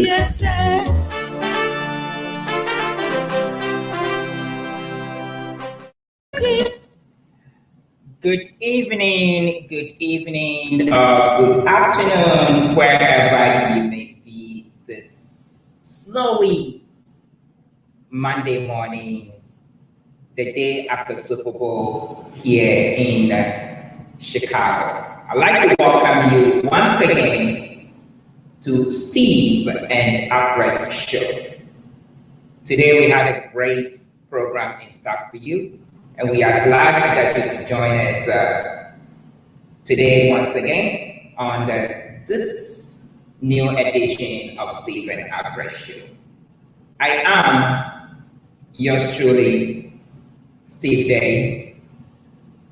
Good evening, good afternoon, wherever you may be this snowy Monday morning, the day after Super Bowl here in Chicago. I'd like to welcome you once again to Steve and Alfred Show. Today we had a great program in stock for you, and we are glad that you could join us today once again on this new edition of Steve and Alfred Show. I am yours truly, Steve Day,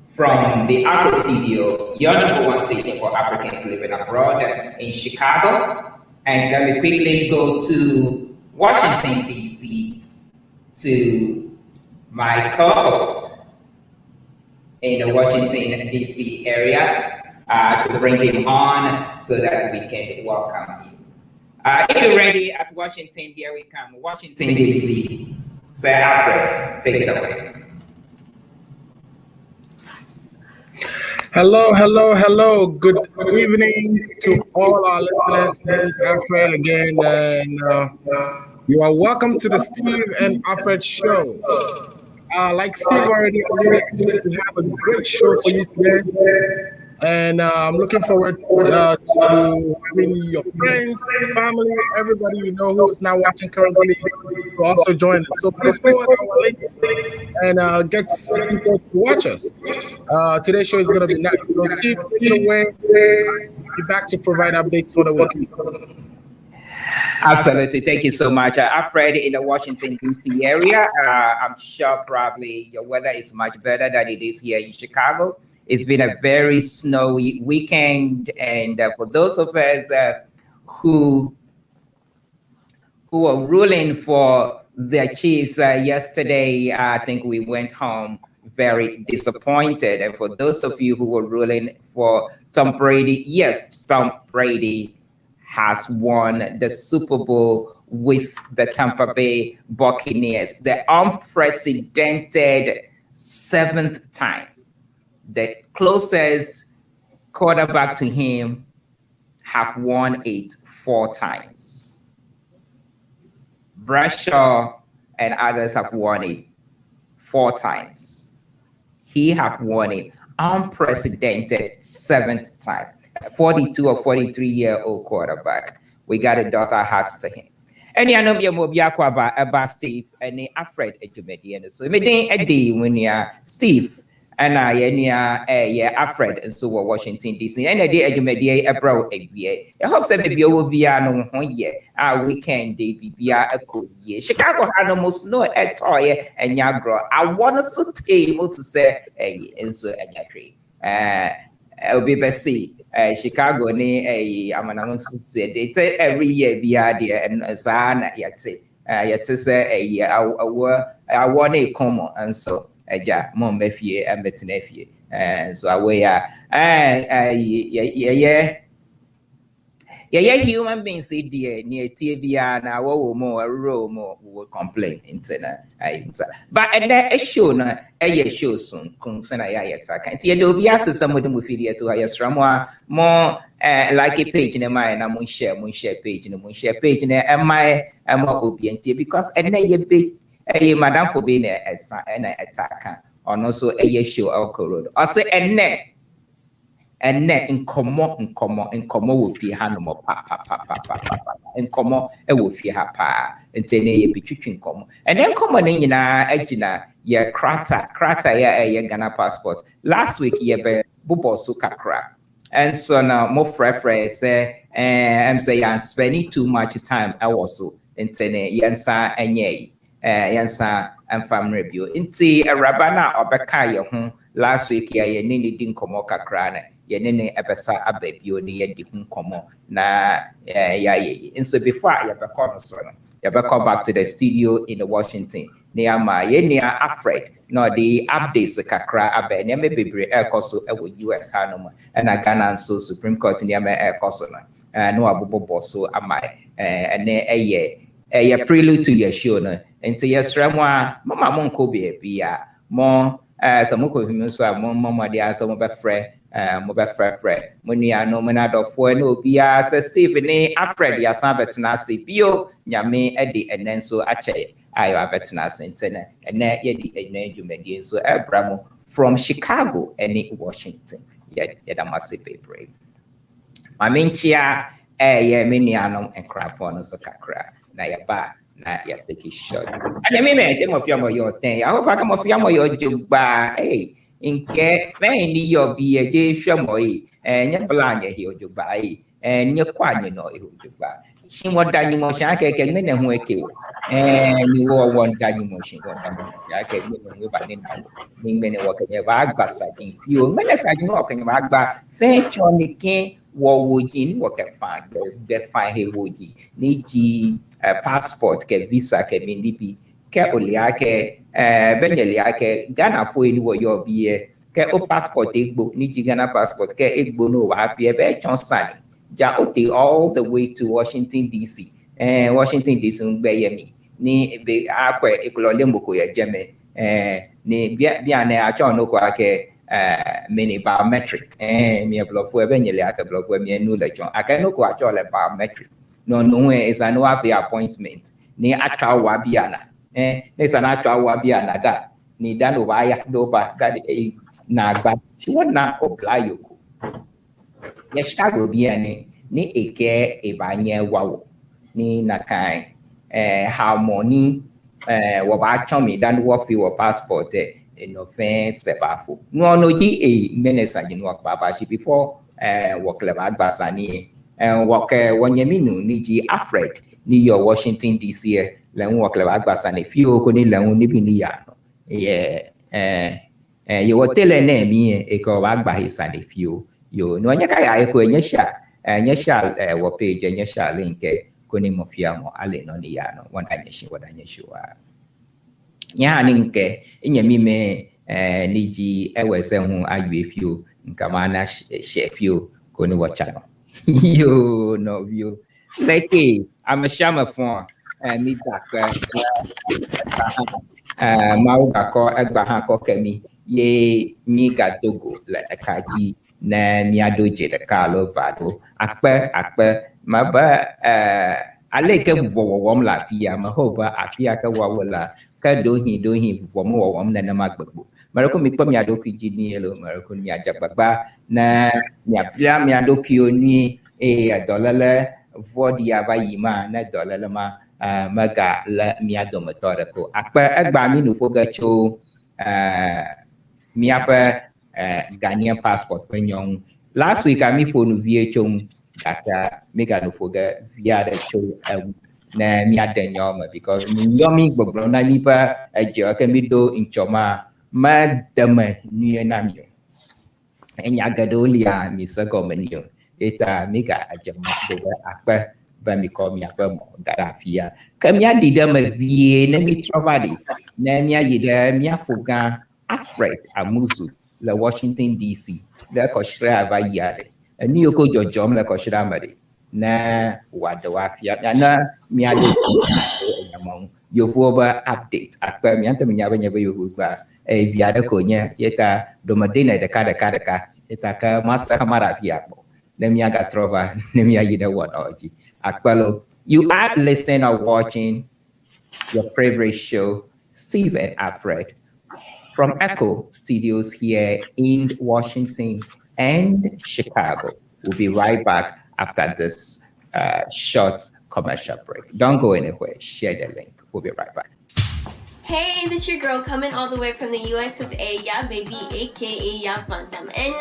from the Arco Studio, your number one station for Africans living abroad in Chicago. And let me quickly go to Washington, D.C. to my co-host in the Washington, D.C. area to bring him on so that we can welcome you. If you're ready at Washington, here we come. Washington, D.C. Sir Alfred, take it away. Hello. Good evening to all our listeners. This is Alfred again, and you are welcome to the Steve and Alfred Show. Like Steve already alluded to, we have a great show for you today. And I'm looking forward to having your friends, family, everybody you know who is now watching currently to also join us. So please forward our links and get people to watch us. Today's show is going to be nice. So Steve, take it away. I'll be back to provide updates for the week. Absolutely. Thank you so much. Alfred in the Washington, D.C. area. I'm sure probably your weather is much better than it is here in Chicago. It's been a very snowy weekend, and for those of us who were rooting for the Chiefs yesterday, I think we went home very disappointed. And for those of you who were rooting for Tom Brady, yes, Tom Brady has won the Super Bowl with the Tampa Bay Buccaneers, the unprecedented 7th time. The closest quarterback to him have won it 4 times. Bradshaw and others have won it 4 times. He have won it unprecedented 7th time. A 42 or 43-year-old quarterback. We got to dot our hats to him. And I know about Steve and Alfred Ejumedi. So me a day when you Steve. And Alfred and so Washington DC. And I did Ejumedi abroad ABA. I hope that maybe will be no 1 year. Our weekend day be a cool year. Chicago had almost no at all, and Yagro. I want us to table to say and so I'll be best see. Chicago ni amana say they say every year be there and sana yet say say I want a common and so mom befie and betinefie and so away yeah human beings say dear near TBR now more will complain internet but and that show na a show soon concern can do be asked somebody with video to hire more like a page in my and I'm share page in a share page in and my obedient because and a big a madam for being an attacker or also a show alcohol or say and net in common will be animal and common it will fear her pa and ten be treating common and then common in Egina yeah crata yeah Ghana passport last week yeah bubo suka crack and so now more preference say I'm saying I'm spending too much time I also and ten yansa and yansa and family review into a rabana or bekaya last week yeah you didn't come kakra yenene ebesa ababio ne yedi hu komo na and so before I come back to the studio in the Washington near my yenia Alfred no the updates kakra abe ne me bebre ekoso e US hanoma and Ghana and so Supreme Court near me ekoso na no abobo so amai ene eye prelude to your show no enti yesra mo a mama mo nko bia mo so mo ko hunu so a mo de answer mo be frɛ mo nua no mo na dɔfo na obia sɛ Steve ne Alfred ya san betena ase bio nyame de enen so akyɛ ayo abetena ase ntene ene ye di enen dwumadie so ebra mo from Chicago and Washington da massive paper mame nchia me nuanom enkrafo no so kakra na yaba na ya take a shot and me dem of yamo your thing I hope I come of yamo your jugba hey nke fen ni your be a je hwemo yi nya plan ye hi ojugba yi nye kwanye no hi ojugba shin woda ni mo sha keke me na hu eke wo ni wo wonda ni mo shin wonda mo ya ke me no ba ni na ni me ne wo ke ba agba sa din fio me na sa din wo ke ba agba fe cho ni ke wo woji ni wo ke fa be fa he woji ni ji passport ke visa ke mi libi ke oliake benyeliake Ghana fo ni wo yo bie ke o passport egbo ni ji Ghana passport ke egbo no wa bie be chon sani ja oti all the way to Washington DC Washington DC ngbe yemi ni be akwe ikulole mboko ya jeme ni bia na acho no ko ake mini biometric mi blofo benyeliake blofo mi enu le chon ake no ko acho le biometric no is an no have appointment ni atwa wa bia na nesa na atwa wa bia na da ni da no ba ya do ba da na agba chi wona obla yoko ya Chicago bia ni eke ebanye wawo ni na kai harmony wo ba chomi dan wo fi wo passport no fence bafo no di menesa ni wo ba shi before wo kleba agbasa ni woke wonyeminu ni ji Alfred ni your Washington DC le won kleba agbasa ni fi o ko ni le won ni bi ni ya no ye wo tele na mi e ko ba gba hisa ni fi o yo no nya ka ya ko nya sha wo page nya sha link ko ni mo fia mo ale no ni ya no won anya shi wa nya ni nke nyemi me ni ji ewese hu ayu fi o nka ma na she fi o ko ni wo cha no yo no you like I'm a shaman for me back mau gako agbaha ko kemi ye mi ga dogo la akaji na mi adoje de kalo vado akpe ma ba ale ke wo la fia ma hoba afia ka wawala ka dohi wo na magbagbo marako mi kwa mi adoki jini elo marako mi ajagbagba na mi apia mi adoki oni dolala vodia bayima na dolala ma maga la mi adomatore ko akpa agba mi no foga cho mi apa Ghanaian passport penyon last week ami phone via chom data mega no foga via the cho na mi adanyoma because mi yomi gbogbo na mi pa ejo ka mi do inchoma ma dama ni na mi enya gadolia mi sa gomenio eta mega ajama do akpa ba mi ko mi akpa mo darafia ka mi adida ma vie na mi trovadi na mi ayida mi afoga Alfred Amusu la Washington DC la ko shra ba yare ani yoko jojom la ko shra mari na wadawafia na mi ade nyamon yoko ba update akpa mi anta mi nyaba yoko ba viada ko nya yeta do madina de kada yeta ka masa kamara fiako na mi aga trova na mi ayida wanoji akpalo you are listening or watching your favorite show Steve and Alfred from Echo Studios here in Washington and Chicago. We'll be right back after this short commercial break. Don't go anywhere. Share the link. We'll be right back. Hey, this your girl coming all the way from the US of A, yeah, baby, aka Ya Phantom. And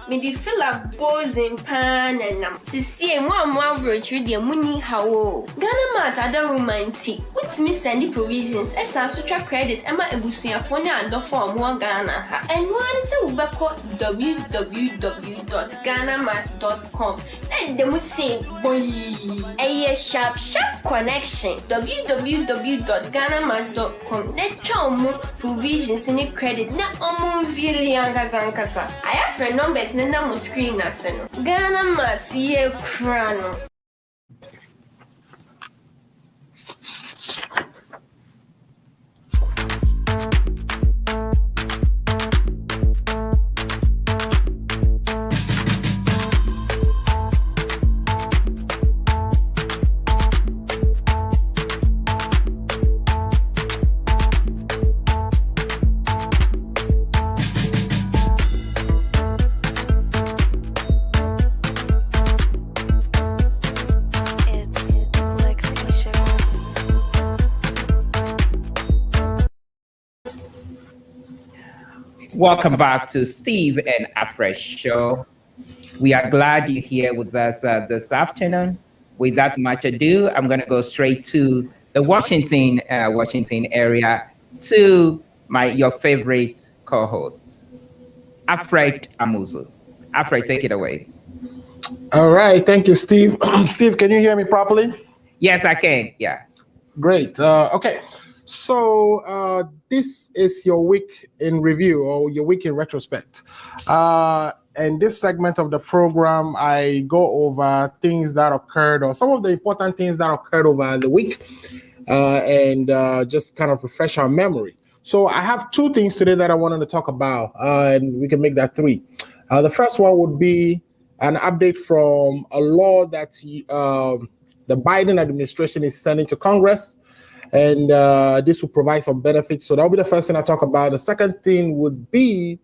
me di feel a buzzing pan and to see one virtue the money how Ghana mata da romantic. What's me sending provisions? As I such credit, Emma Ebusuya phone and the form one Ghana. And one is a www.ghanamat.com. Then they would say, boy, a sharp connection. www.ghanamat.com. Let's provisions in credit na very young as I have friend numbers na screen as Ghana Mats ye crown. Welcome back to Steve and Afresh Show. We are glad you're here with us this afternoon. Without much ado, I'm going to go straight to the Washington area to your favorite co-hosts, Afred Amuzu. Afred, take it away. All right, thank you, Steve. Steve, can you hear me properly? Yes, I can. Yeah. Great. Okay. So this is your week in review or your week in retrospect. In this segment of the program, I go over things that occurred or some of the important things that occurred over the week and just kind of refresh our memory. So I have two things today that I wanted to talk about, and we can make that three. The first one would be an update from a law that the Biden administration is sending to Congress, and this will provide some benefits. So that'll be the first thing I talk about. The second thing would be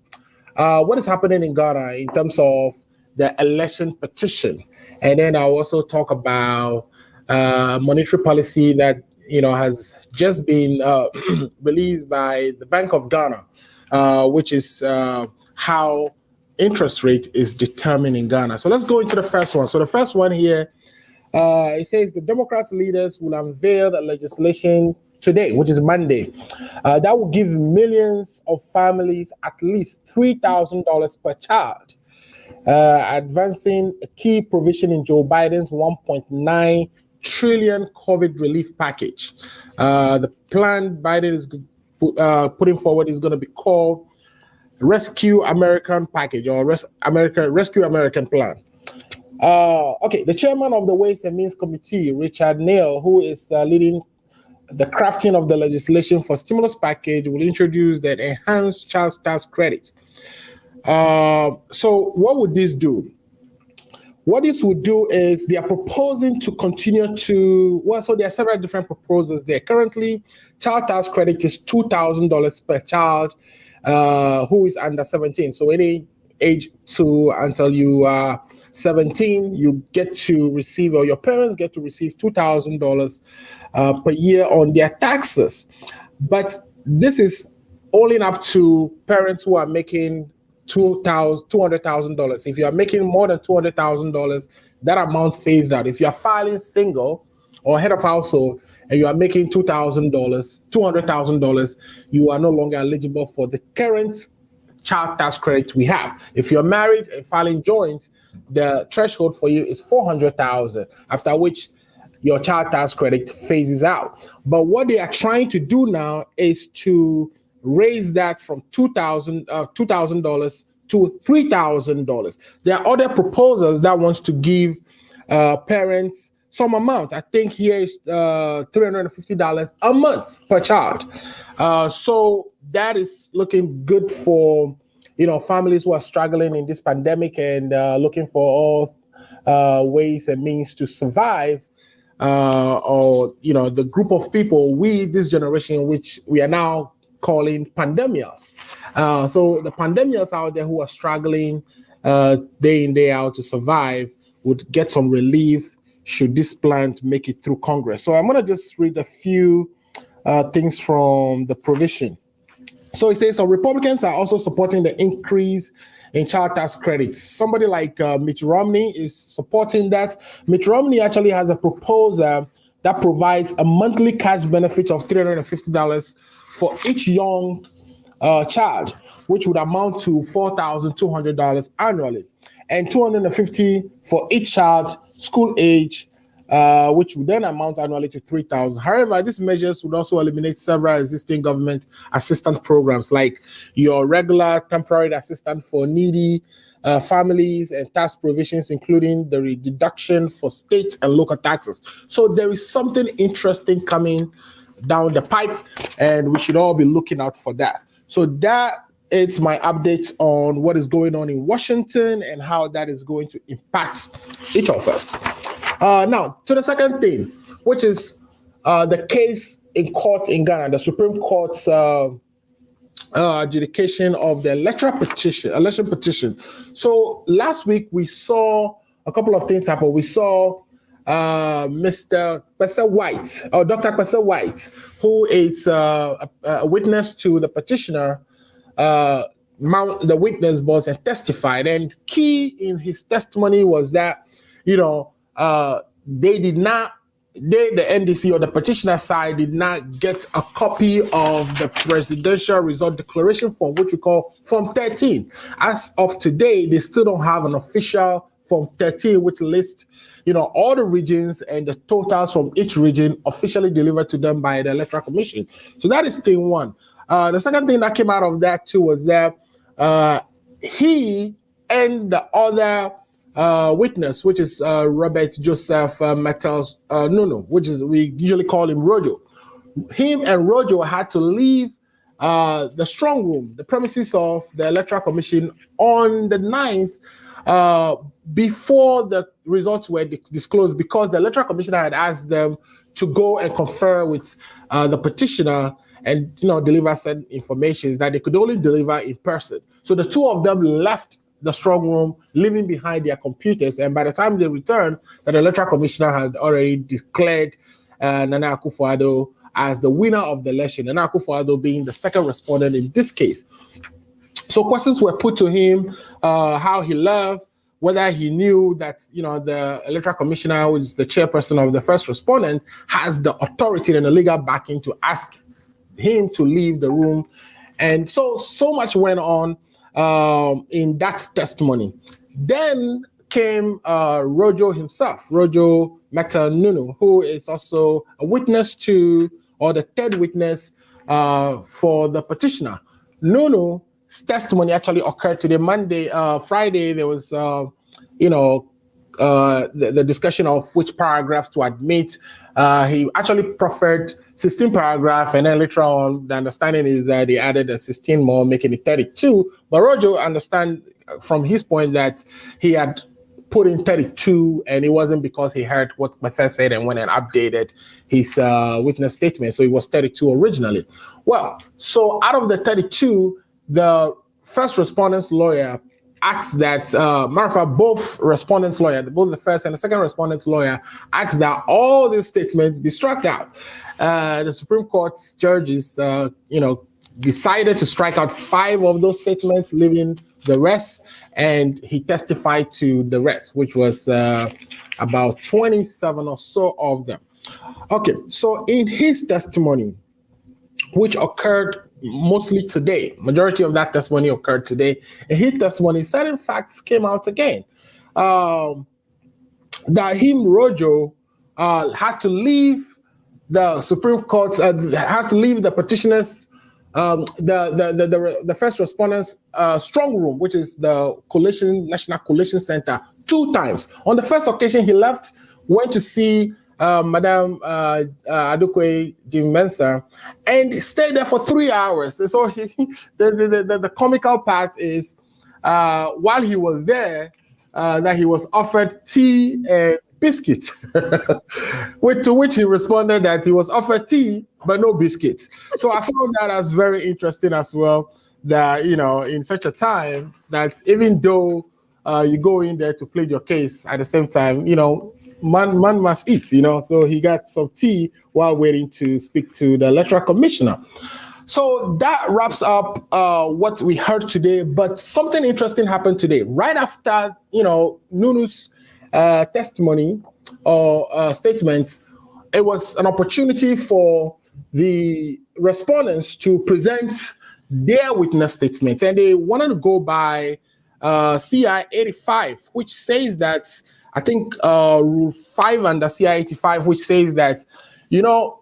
what is happening in Ghana in terms of the election petition, and then I'll also talk about monetary policy that has just been released by the Bank of Ghana, which is how interest rate is determined in Ghana. So let's go into the first one. So the first one here, it says the Democrats leaders will unveil the legislation today, which is Monday, that will give millions of families at least $3,000 per child, advancing a key provision in Joe Biden's $1.9 trillion COVID relief package. The plan Biden is putting forward is going to be called Rescue American Package or Rescue American Plan. Okay, the chairman of the Ways and Means Committee, Richard Neal, who is leading the crafting of the legislation for stimulus package, will introduce the enhanced child tax credit. So what would this do? What this would do is they are proposing to continue to, so there are several different proposals there. Currently, child tax credit is $2,000 per child who is under 17. So any age to until you are 17, you get to receive, or your parents get to receive $2,000 per year on their taxes. But this is only up to parents who are making $200,000. If you are making more than $200,000, that amount phased out. If you are filing single or head of household and you are making $200,000, you are no longer eligible for the current child tax credit we have. If you're married and filing joint, the threshold for you is $400,000, after which your child tax credit phases out. But what they are trying to do now is to raise that from $2,000 to $3,000. There are other proposals that wants to give parents some amount. I think here is $350 a month per child. So that is looking good for families who are struggling in this pandemic and looking for all ways and means to survive. Or the group of people, this generation, which we are now calling pandemials. So the pandemials out there who are struggling day in, day out to survive would get some relief should this plan make it through Congress. So I'm going to just read a few things from the provision. So it says some Republicans are also supporting the increase in child tax credits. Somebody like Mitt Romney is supporting that. Mitt Romney actually has a proposal that provides a monthly cash benefit of $350 for each young child, which would amount to $4,200 annually, and $250 for each child school age, which would then amount annually to $3,000. However, these measures would also eliminate several existing government assistance programs, like your regular temporary assistance for needy families and tax provisions, including the deduction for state and local taxes. So there is something interesting coming down the pipe, and we should all be looking out for that. So that is my update on what is going on in Washington and how that is going to impact each of us. Now, to the second thing, which is the case in court in Ghana, the Supreme Court's adjudication of the election petition. So last week we saw a couple of things happen. We saw Mr. Kwesi White, or Dr. Kwesi White, who is a witness to the petitioner, mount the witness box and testified. And key in his testimony was that, they did not, the NDC or the petitioner side did not get a copy of the presidential result declaration form, which we call Form 13. As of today, they still don't have an official Form 13, which lists, all the regions and the totals from each region officially delivered to them by the Electoral Commission. So that is thing one. The second thing that came out of that too was that he and the other witness, which is Robert Joseph Metals Nuno, which is, we usually call him Rojo. Him and Rojo had to leave the strong room, the premises of the Electoral Commission on the 9th before the results were disclosed, because the Electoral Commissioner had asked them to go and confer with the petitioner and deliver certain information that they could only deliver in person. So the two of them left the strong room, leaving behind their computers, and by the time they returned, the Electoral Commissioner had already declared Nana Akufo-Addo as the winner of the election, Nana Akufo-Addo being the second respondent in this case. So questions were put to him, how he loved, whether he knew that the Electoral Commissioner, who is the chairperson of the first respondent, has the authority and the legal backing to ask him to leave the room. And so much went on in that testimony. Then came Rojo himself, Rojo Meta Nunu, who is also a witness to, or the third witness for the petitioner. Nunu's testimony actually occurred today, Friday. There was, the discussion of which paragraphs to admit. He actually proffered 16 paragraphs, and then later on, the understanding is that he added a 16 more, making it 32. But Rojo understand from his point that he had put in 32, and it wasn't because he heard what Massa said and went and updated his witness statement. So it was 32 originally. Well, so out of the 32, the first respondent's lawyer asked that, matter of fact, both respondents' lawyer, both the first and the second respondent's lawyer, asked that all these statements be struck out. The Supreme Court judges, decided to strike out 5 of those statements, leaving the rest, and he testified to the rest, which was about 27 or so of them. Okay, so in his testimony, which occurred mostly today, majority of that testimony occurred today. In his testimony, certain facts came out again. That him, Rojo, had to leave the Supreme Court, has to leave the petitioners, the first respondents' strong room, which is the National Coalition Center, 2 times. On the first occasion, he left, went to see Madam Adukwe Jim Mensah, and stayed there for 3 hours. And so the comical part is, while he was there, that he was offered tea and biscuits, to which he responded that he was offered tea but no biscuits. So I found that as very interesting as well, that in such a time that even though you go in there to plead your case, at the same time, man must eat, so he got some tea while waiting to speak to the Electoral Commissioner. So that wraps up what we heard today, but something interesting happened today. Right after, Nunu's testimony or statements, it was an opportunity for the respondents to present their witness statements, and they wanted to go by CI 85, which says that, I think Rule 5 under CI 85, which says that, a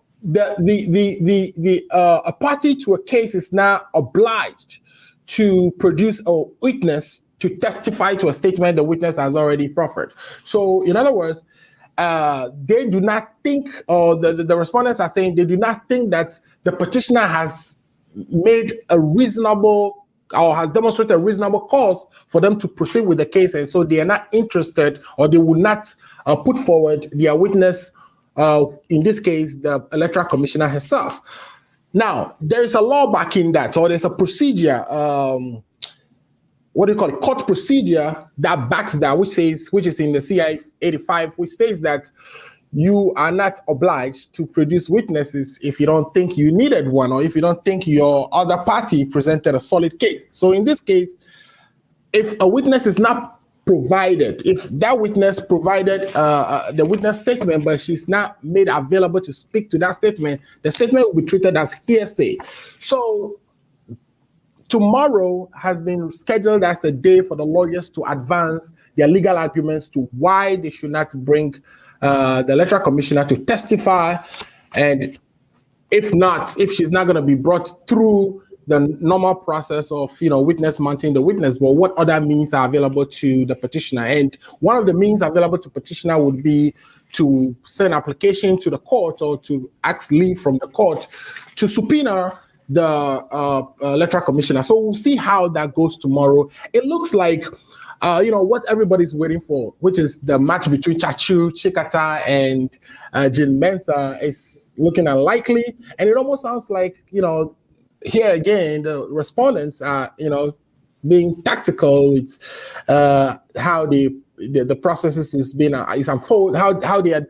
party to a case is now obliged to produce a witness to testify to a statement the witness has already proffered. So, in other words, they do not think, or the respondents are saying they do not think that the petitioner has made a reasonable or has demonstrated a reasonable cause for them to proceed with the case, and so they are not interested, or they will not put forward their witness, in this case, the Electoral Commissioner herself. Now, there is a law backing that, or there's a procedure, court procedure that backs that, which is in the CI 85, which states that, you are not obliged to produce witnesses if you don't think you needed one, or if you don't think your other party presented a solid case. So in this case, if a witness is not provided, if that witness provided the witness statement, but she's not made available to speak to that statement, the statement will be treated as hearsay. So tomorrow has been scheduled as a day for the lawyers to advance their legal arguments to why they should not bring the electoral commissioner to testify. And if she's not going to be brought through the normal process of, witness mounting the witness, but what other means are available to the petitioner? And one of the means available to petitioner would be to send application to the court, or to ask leave from the court to subpoena the electoral commissioner. So we'll see how that goes tomorrow. It looks like what everybody's waiting for, which is the match between Chachu Chikata and Jin Mensah, is looking unlikely. And it almost sounds like, here again, the respondents are, being tactical with how the processes is unfold, how they are,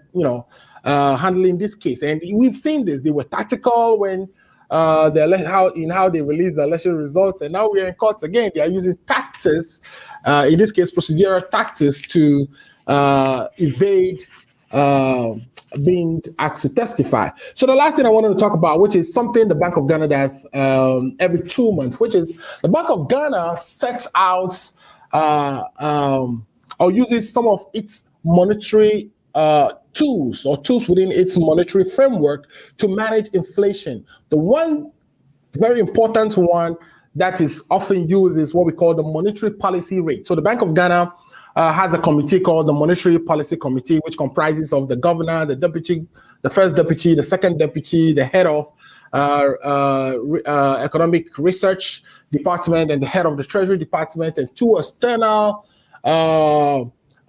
handling this case. And we've seen this. They were tactical when how they released the election results, and now we're in court again. They are using tactics, in this case, procedural tactics, to evade being asked to testify. So the last thing I wanted to talk about, which is something the Bank of Ghana does every 2 months, which is the Bank of Ghana sets out or uses some of its monetary tools within its monetary framework to manage inflation. The one very important one that is often used is what we call the monetary policy rate. So the Bank of Ghana has a committee called the Monetary Policy Committee, which comprises of the governor, the deputy, the first deputy, the second deputy, the head of economic research department, and the head of the treasury department, and two external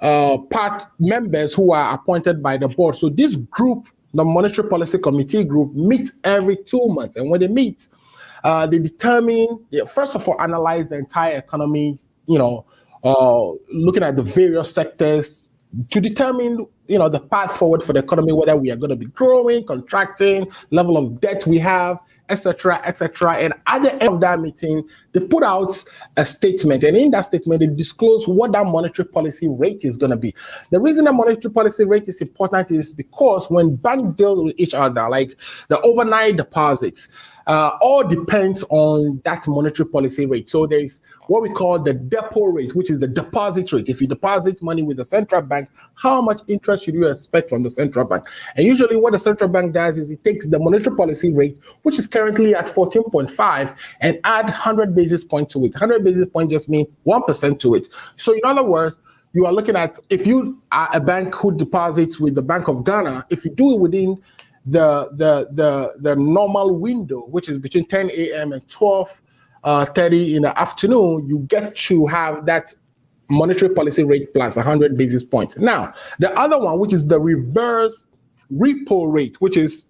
part members who are appointed by the board. So this group, the Monetary Policy Committee group, meets every 2 months. And when they meet, they determine, first of all, analyze the entire economy, looking at the various sectors to determine, the path forward for the economy, whether we are going to be growing, contracting, level of debt we have, etc., etc. And at the end of that meeting, they put out a statement. And in that statement, they disclose what that monetary policy rate is going to be. The reason that monetary policy rate is important is because when banks deal with each other, like the overnight deposits, all depends on that monetary policy rate. So there is what we call the depot rate, which is the deposit rate. If you deposit money with the central bank, how much interest should you expect from the central bank? And usually what the central bank does is it takes the monetary policy rate, which is currently at 14.5, and add 100 basis points to it. 100 basis points just mean 1% to it. So in other words, you are looking at, if you are a bank who deposits with the Bank of Ghana, if you do it within the normal window, which is between 10 a.m. and 12:30 in the afternoon, you get to have that monetary policy rate plus 100 basis points. Now, the other one, which is the reverse repo rate, which is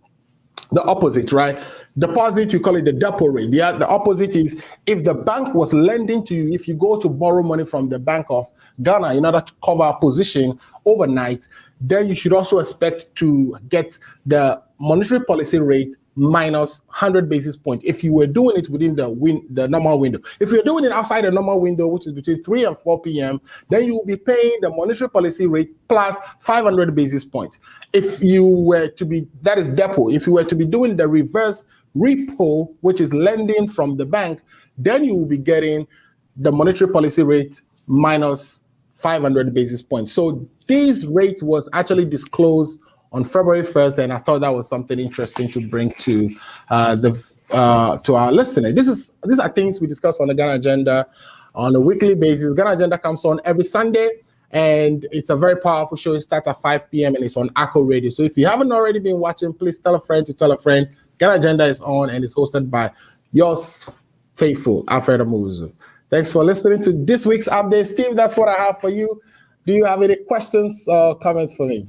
the opposite, right? Deposit, you call it the depot rate. The opposite is if the bank was lending to you, if you go to borrow money from the Bank of Ghana in order to cover a position overnight, then you should also expect to get the monetary policy rate minus 100 basis points if you were doing it within the normal window. If you're doing it outside the normal window, which is between 3 and 4 p.m., then you will be paying the monetary policy rate plus 500 basis points. If you were to be, that is depot, if you were to be doing the reverse repo, which is lending from the bank, then you will be getting the monetary policy rate minus 500 basis points. So this rate was actually disclosed on February 1st, and I thought that was something interesting to bring to to our listeners. These are things we discuss on the Ghana Agenda on a weekly basis. Ghana Agenda comes on every Sunday, and it's a very powerful show. It starts at 5 p.m. and it's on Akko Radio. So if you haven't already been watching, please tell a friend to tell a friend. Ghana Agenda is on, and it's hosted by yours faithful, Alfred Amuzu. Thanks for listening to this week's update. Steve, that's what I have for you. Do you have any questions or comments for me?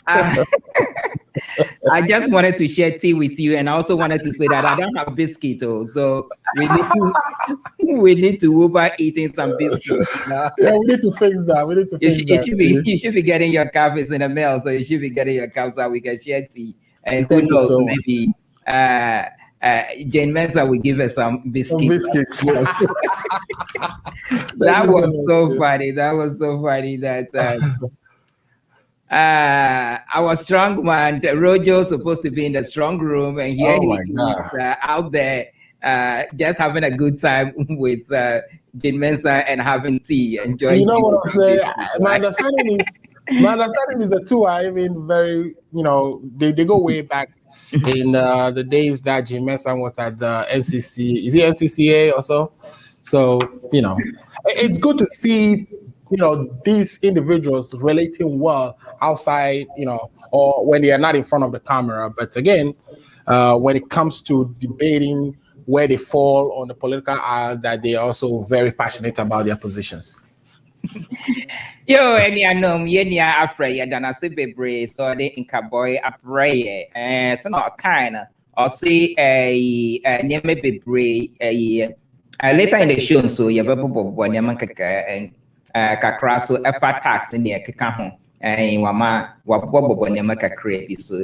I just wanted to share tea with you, and I also wanted to say that I don't have biscuit, so we need we need to Uber eating some biscuits. Yeah, we need to fix that. We need to fix that. You should be getting your copies in the mail, so you should be getting your cups so we can share tea. And Thank who you knows, so much. maybe Jane Mensa will give us some biscuits. Some biscuits. Yes. That was so funny. That was so funny that our strong man Rojo's supposed to be in the strong room, and here Oh my he God. is out there just having a good time with Jane Mensa and having tea, enjoying. You know what I'm saying? biscuits, My right? understanding is the two are even very, they go way back in the days that Jim Messan was at the NCC. Is it NCCA or so? So, it's good to see, these individuals relating well outside, or when they are not in front of the camera. But again, when it comes to debating where they fall on the political aisle, that they are also very passionate about their positions. Yo, any anom yenya afraid than a bebre so the inca boy apray so not kind or see a near me bebre later in the show so you have one yamanka and kakraso effort tax in the kikaho and wama wabobo yamaka create so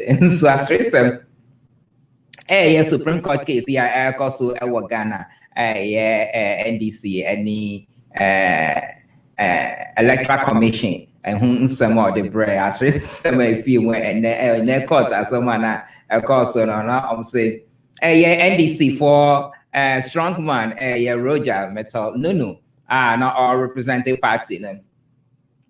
as recent Supreme Court case yeah also Ghana NDC any electoral commission and whom some of the bread as some if you went and their court as someone a course on I'm saying NDC for strong man Roger Metal no not all representing party then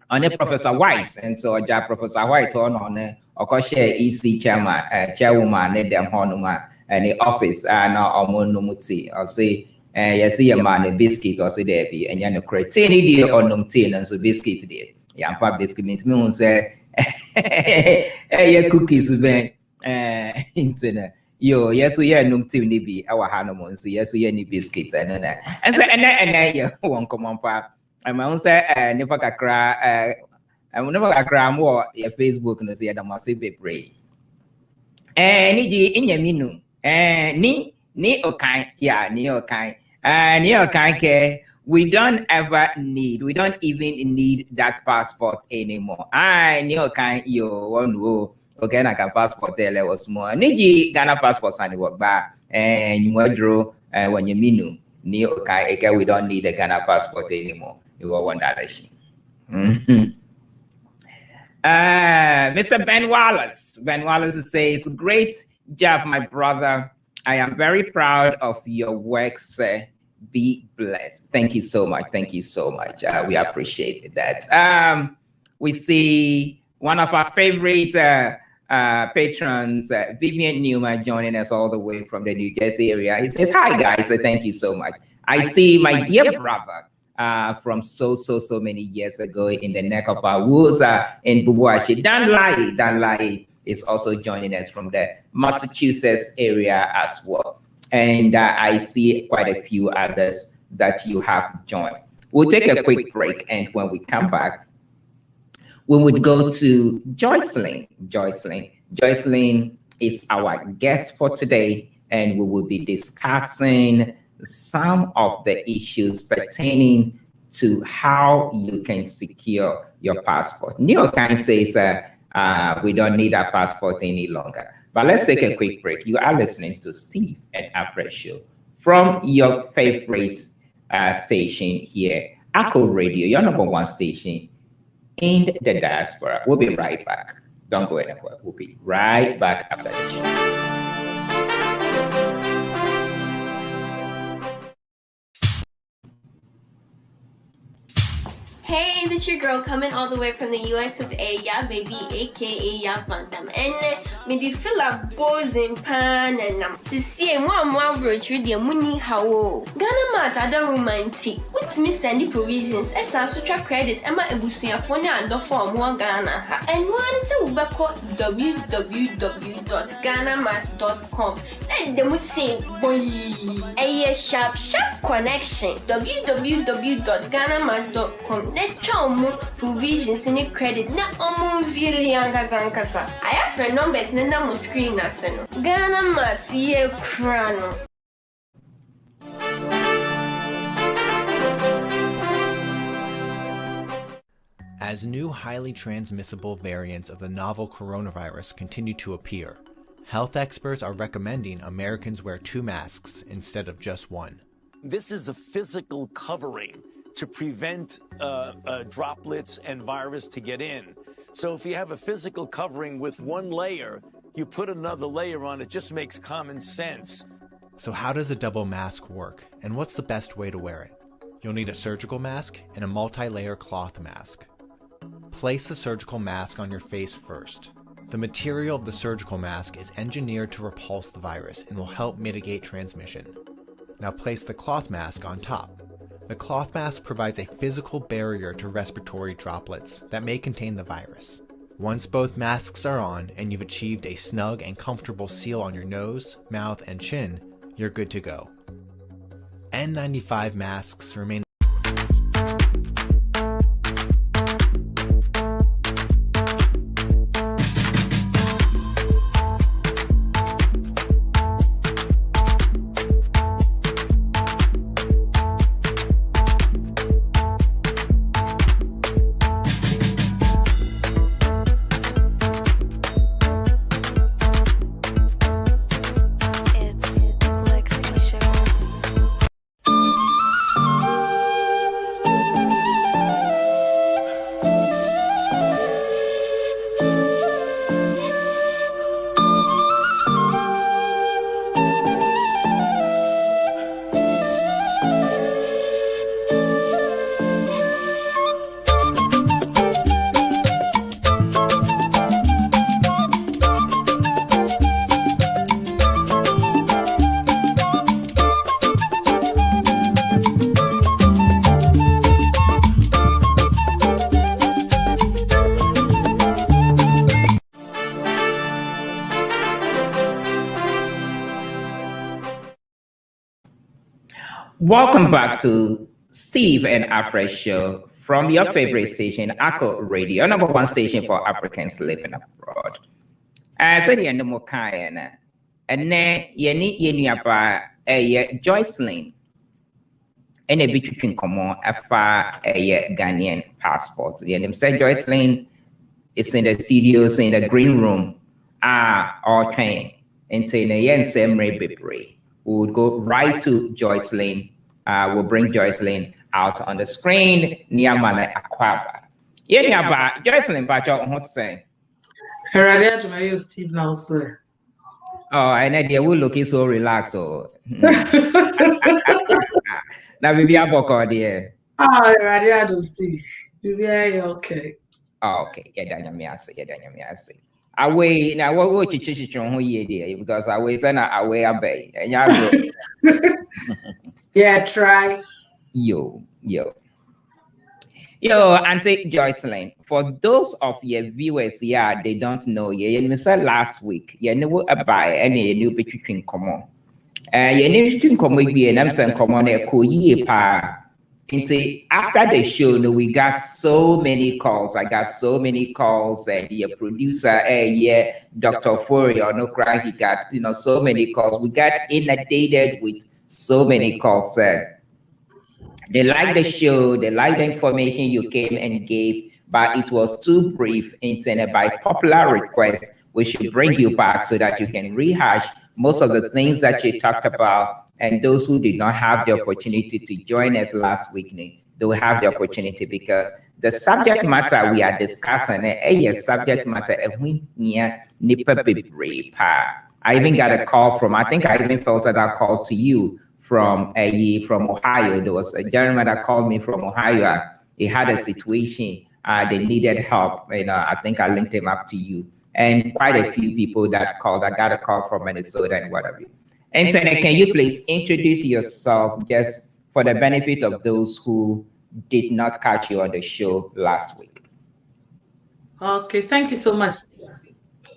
on a Professor White and so Professor White on or share EC chairwoman them honoma and the office now monomuti I'll say yes, see a man a biscuit or say there be and you know creatine deal or num tin and so biscuit there. Yeah, for biscuit means me say yeah cookies ben internet. Yo, yes, we are num tin be our hanamon so yes we any biscuits and that. And say and yeah one come on pa. I my own say never kakra I will never kakra more your Facebook no say that must be pray. Ni ji inyaminu ni okay yeah ni okay we don't even need that passport anymore. Ni okay yo one okay na can passport there was more ni Ghana passport and work back and you withdraw when you minu ni okay we don't need the Ghana passport anymore. You will want that Mr. Ben Wallace. Ben Wallace says, great job, my brother. I am very proud of your work, sir. Be blessed. Thank you so much. Thank you so much. We appreciate that. We see one of our favorite patrons, Vivian Newman, joining us all the way from the New Jersey area. He says, hi, guys. Thank you so much. I see my dear brother from so many years ago in the neck of our woods in Bubuashi. Dan Lai is also joining us from the Massachusetts area as well. And I see quite a few others that you have joined. We'll take a quick break, and when we come back, we would go to Joycelyn. Joycelyn is our guest for today, and we will be discussing some of the issues pertaining to how you can secure your passport. New York Times says we don't need a passport any longer. But let's take a quick break. You are listening to Steve and Alfred Show from your favorite station here, Echo Radio, your number one station in the diaspora. We'll be right back. Don't go anywhere. We'll be right back after the show. Hey, this your girl coming all the way from the US of A, yeah, baby, aka Ya Bantam. And me di feel a buzzing pan and to see one virtual the money how Ghana mat ada romantic. What's me sending provisions? Esa sutra credit Emma Ebusuya phone and for more Ghana. And one is www.ghanamat.com. Let them say boy a sharp connection. www.ghanamat.com. Let's provisions in credit na omunvirianga zankasa. I have friend numbers na mo screen na seno. Ghana Mat ye krano. As new highly transmissible variants of the novel coronavirus continue to appear, health experts are recommending Americans wear 2 masks instead of just 1. This is a physical covering to prevent droplets and virus to get in. So if you have a physical covering with 1 layer, you put another layer on, it just makes common sense. So how does a double mask work, and what's the best way to wear it? You'll need a surgical mask and a multi-layer cloth mask. Place the surgical mask on your face first. The material of the surgical mask is engineered to repulse the virus and will help mitigate transmission. Now place the cloth mask on top. The cloth mask provides a physical barrier to respiratory droplets that may contain the virus. Once both masks are on and you've achieved a snug and comfortable seal on your nose, mouth, and chin, you're good to go. N95 masks remain Welcome back to Steve and Alfred Show from your favorite station, Echo Radio, number 1 station for Africans living abroad. As I said, no kind, and then you need a Joycelyn and a bit between common a Ghanaian passport. The name said Joycelyn is in the studios in the green room. All train into the yen same we would go right to Joycelyn. We'll bring Joycelyn out on the screen near Mana Aquaba. Yeah, Joycelyn, but you want to say? Already to my Steve now, sir. Oh, I know they will looking so relaxed. So now we be a book or dear. Ah, already to Steve. You be okay. Oh, okay. Yeah, I see. Away now, what you chichi on who ye dear because I always send away a bay and y'all go. Yeah, try. Yo, Auntie Joycelyn. For those of your viewers, they don't know. You said last week, you know about any new between common. You know between common be and I'm saying common a cool pa. After the show, we got so many calls. I got so many calls, and the producer, Dr. Fourier, no cry, he got so many calls. We got inundated with so many calls. They like the show, they like the information you came and gave, but it was too brief. And by popular request, we should bring you back so that you can rehash most of the things that you talked about. And those who did not have the opportunity to join us last week, they will have the opportunity because the subject matter we are discussing is subject matter. I even got a call from, I think I even felt that call to you from Ohio. There was a gentleman that called me from Ohio. He had a situation, they needed help. I think I linked him up to you. And quite a few people that called. I got a call from Minnesota and whatever. And so can you please introduce yourself just for the benefit of those who did not catch you on the show last week? Okay, thank you so much.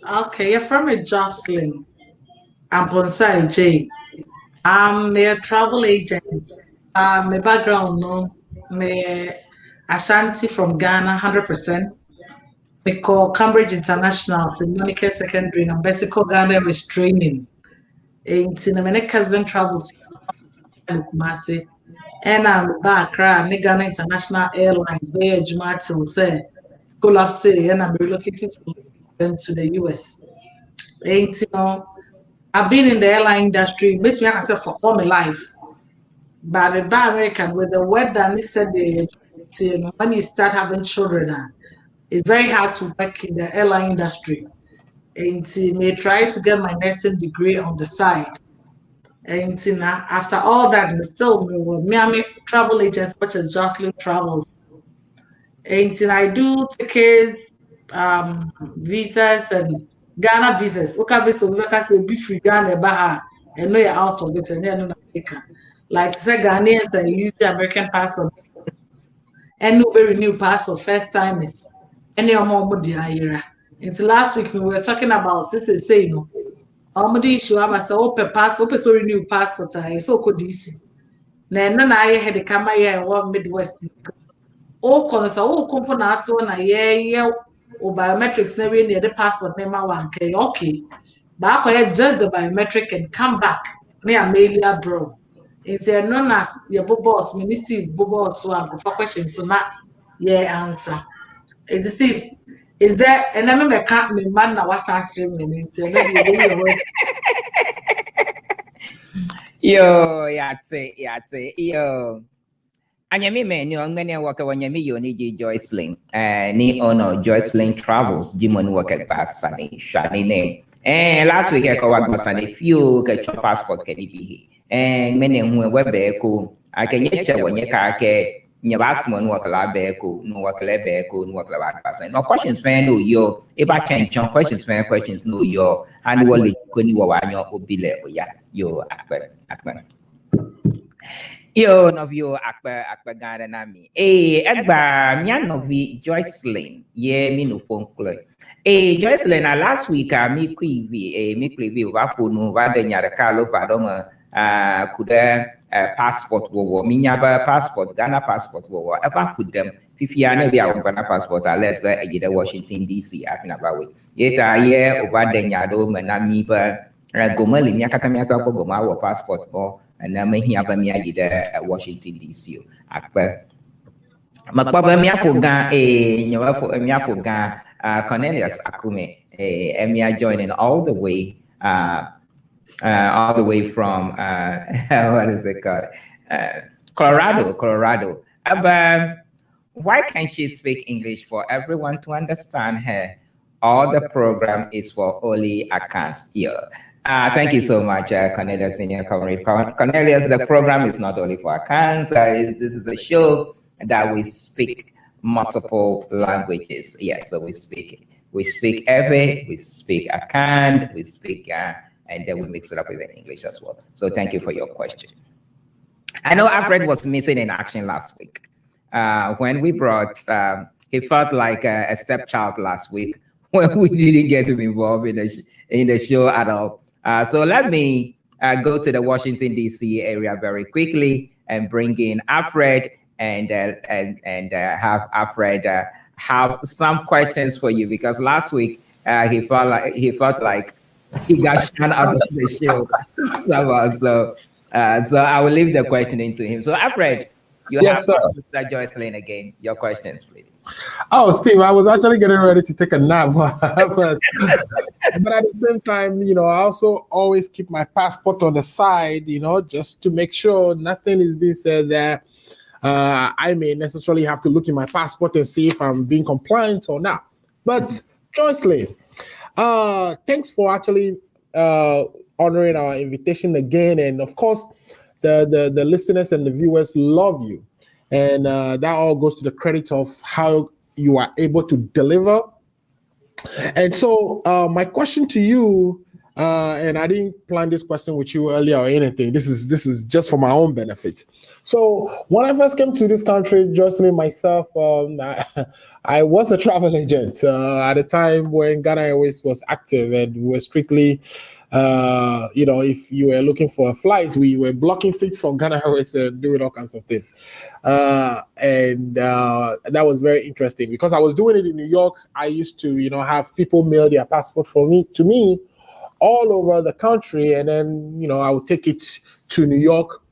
Okay, you're from Jocelyn. I'm Bonsai J. I'm a travel agent. My background, me Ashanti from Ghana, 100%. We call Cambridge International, Monica Secondary, and basically Ghana was training. In my husband travels Kumasi, and I'm back. Ghana International Airlines there, Jumatil say collapse and I'm relocating to the US. And, I've been in the airline industry, bet me I can say for all my life. But I'm American with the weather, they said when you start having children, it's very hard to work in the airline industry. And may try to get my nursing degree on the side. And after all that, still me travel agents such as Jocelyn Travels. And I do tickets, visas and Ghana visas. Okay, so we can say be free Ghana Baha and no you're out of it and then Africa. Like say Ghanaians that use the American passport and no renew passport first timers. Any more ira. Until last week we were talking about this say no. Omudi issue aba say open passport, open so renew passport so could DC. Na ɛno na ayɛ head kama yɛ ɛwɔ Midwest. Wokɔ no sɛ wokɔ mpo na ate hɔ na yɛyɛ wo biometrics na wie ne yɛde passport na ma wa nkɛyɛ okay. Baakɔyɛ just the biometric and come back na yɛamaili abrɛ. Nti ɛno na yɛbobɔ us ministry bobɔ us so a nkɔfa questions so na yɛ answer. Nti Steve, is there and I remember can't me man na wasa ahyɛ me nti ɛno deɛ yɛbɛyɛ wɔ. Yo, yate, yo. Anyami me ni ongmene waka wanyami yo ni Joycelyn. Ni ono Joycelyn Travels. Jimon waka basani shani ne. Last week I wag basani few ke your passport ke ni bihi. Mene huwe webe ko akenyeche wanye ka ke nyabasmon waka la beko no waka le beko no waka la basani. No questions fan no yo. Eba change questions fan questions no yo. And wali koni wawanyo obile oya. Yo akbar. Yo novio akbar gada nami. Agba mia novi Joycelyn. Ye mi no ponkle. Joycelyn last week mi kuivi mi preview wapo no wada nyara kalo padoma kuda passport wo mi nyaba passport Ghana passport wo eba kudem fifia na bi awon Ghana passport let's go ejide Washington DC afina bawe. Yeta ye obada nyado manami ba gomali mi akata mi atwa goma wo passport mo na me hia ba mi ejide Washington DC akpa makpa mi afoga nyawa mi afoga Cornelius Akume Emia joining all the way from what is it called? Colorado. But why can't she speak English for everyone to understand her? All the program is for only accounts here. Thank you so much, Cornelius, in your coverage. Cornelius, the program is not only for accounts. This is a show that we speak multiple languages. Yeah, so we speak Ewe, we speak Akan, we speak, and then we mix it up with the English as well. So thank you for your question. I know Alfred was missing in action last week. When we brought, he felt like a stepchild last week when we didn't get him involved in the show at all. So let me go to the Washington, D.C. area very quickly and bring in Alfred and have Alfred have some questions for you, because last week he felt like he got shut out of the show somehow. So I will leave the questioning to him. So Alfred, you Yes, have sir. Mr. Joycelyn again. Your questions, please. Oh, Steve, I was actually getting ready to take a nap, but at the same time, I also always keep my passport on the side, just to make sure nothing is being said there. I may necessarily have to look in my passport and see if I'm being compliant or not. But Joycelyn, thanks for actually honoring our invitation again, and of course, the listeners and the viewers love you, and that all goes to the credit of how you are able to deliver. And so my question to you, and I didn't plan this question with you earlier or anything, this is just for my own benefit. So when I first came to this country, Joycelyn, myself, I was a travel agent at a time when Ghana Airways was active, and we were strictly if you were looking for a flight, we were blocking seats for Ghana Airways and doing all kinds of things. And that was very interesting because I was doing it in New York. I used to, have people mail their passport to me all over the country. And then, I would take it to New York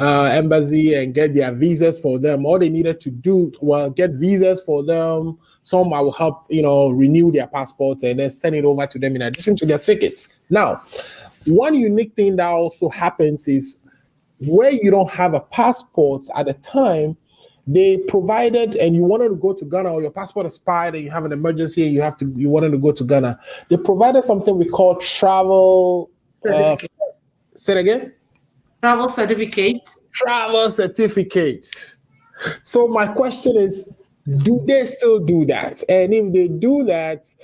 embassy and get their visas for them. All they needed to do was get visas for them Some I will help, renew their passports and then send it over to them in addition to their tickets. Now, one unique thing that also happens is where you don't have a passport at the time, they provided, and you wanted to go to Ghana, or your passport expired and you have an emergency and you wanted to go to Ghana. They provided something we call travel. Say it again. Travel certificate. Travel certificate. So my question is, do they still do that? And if they do that,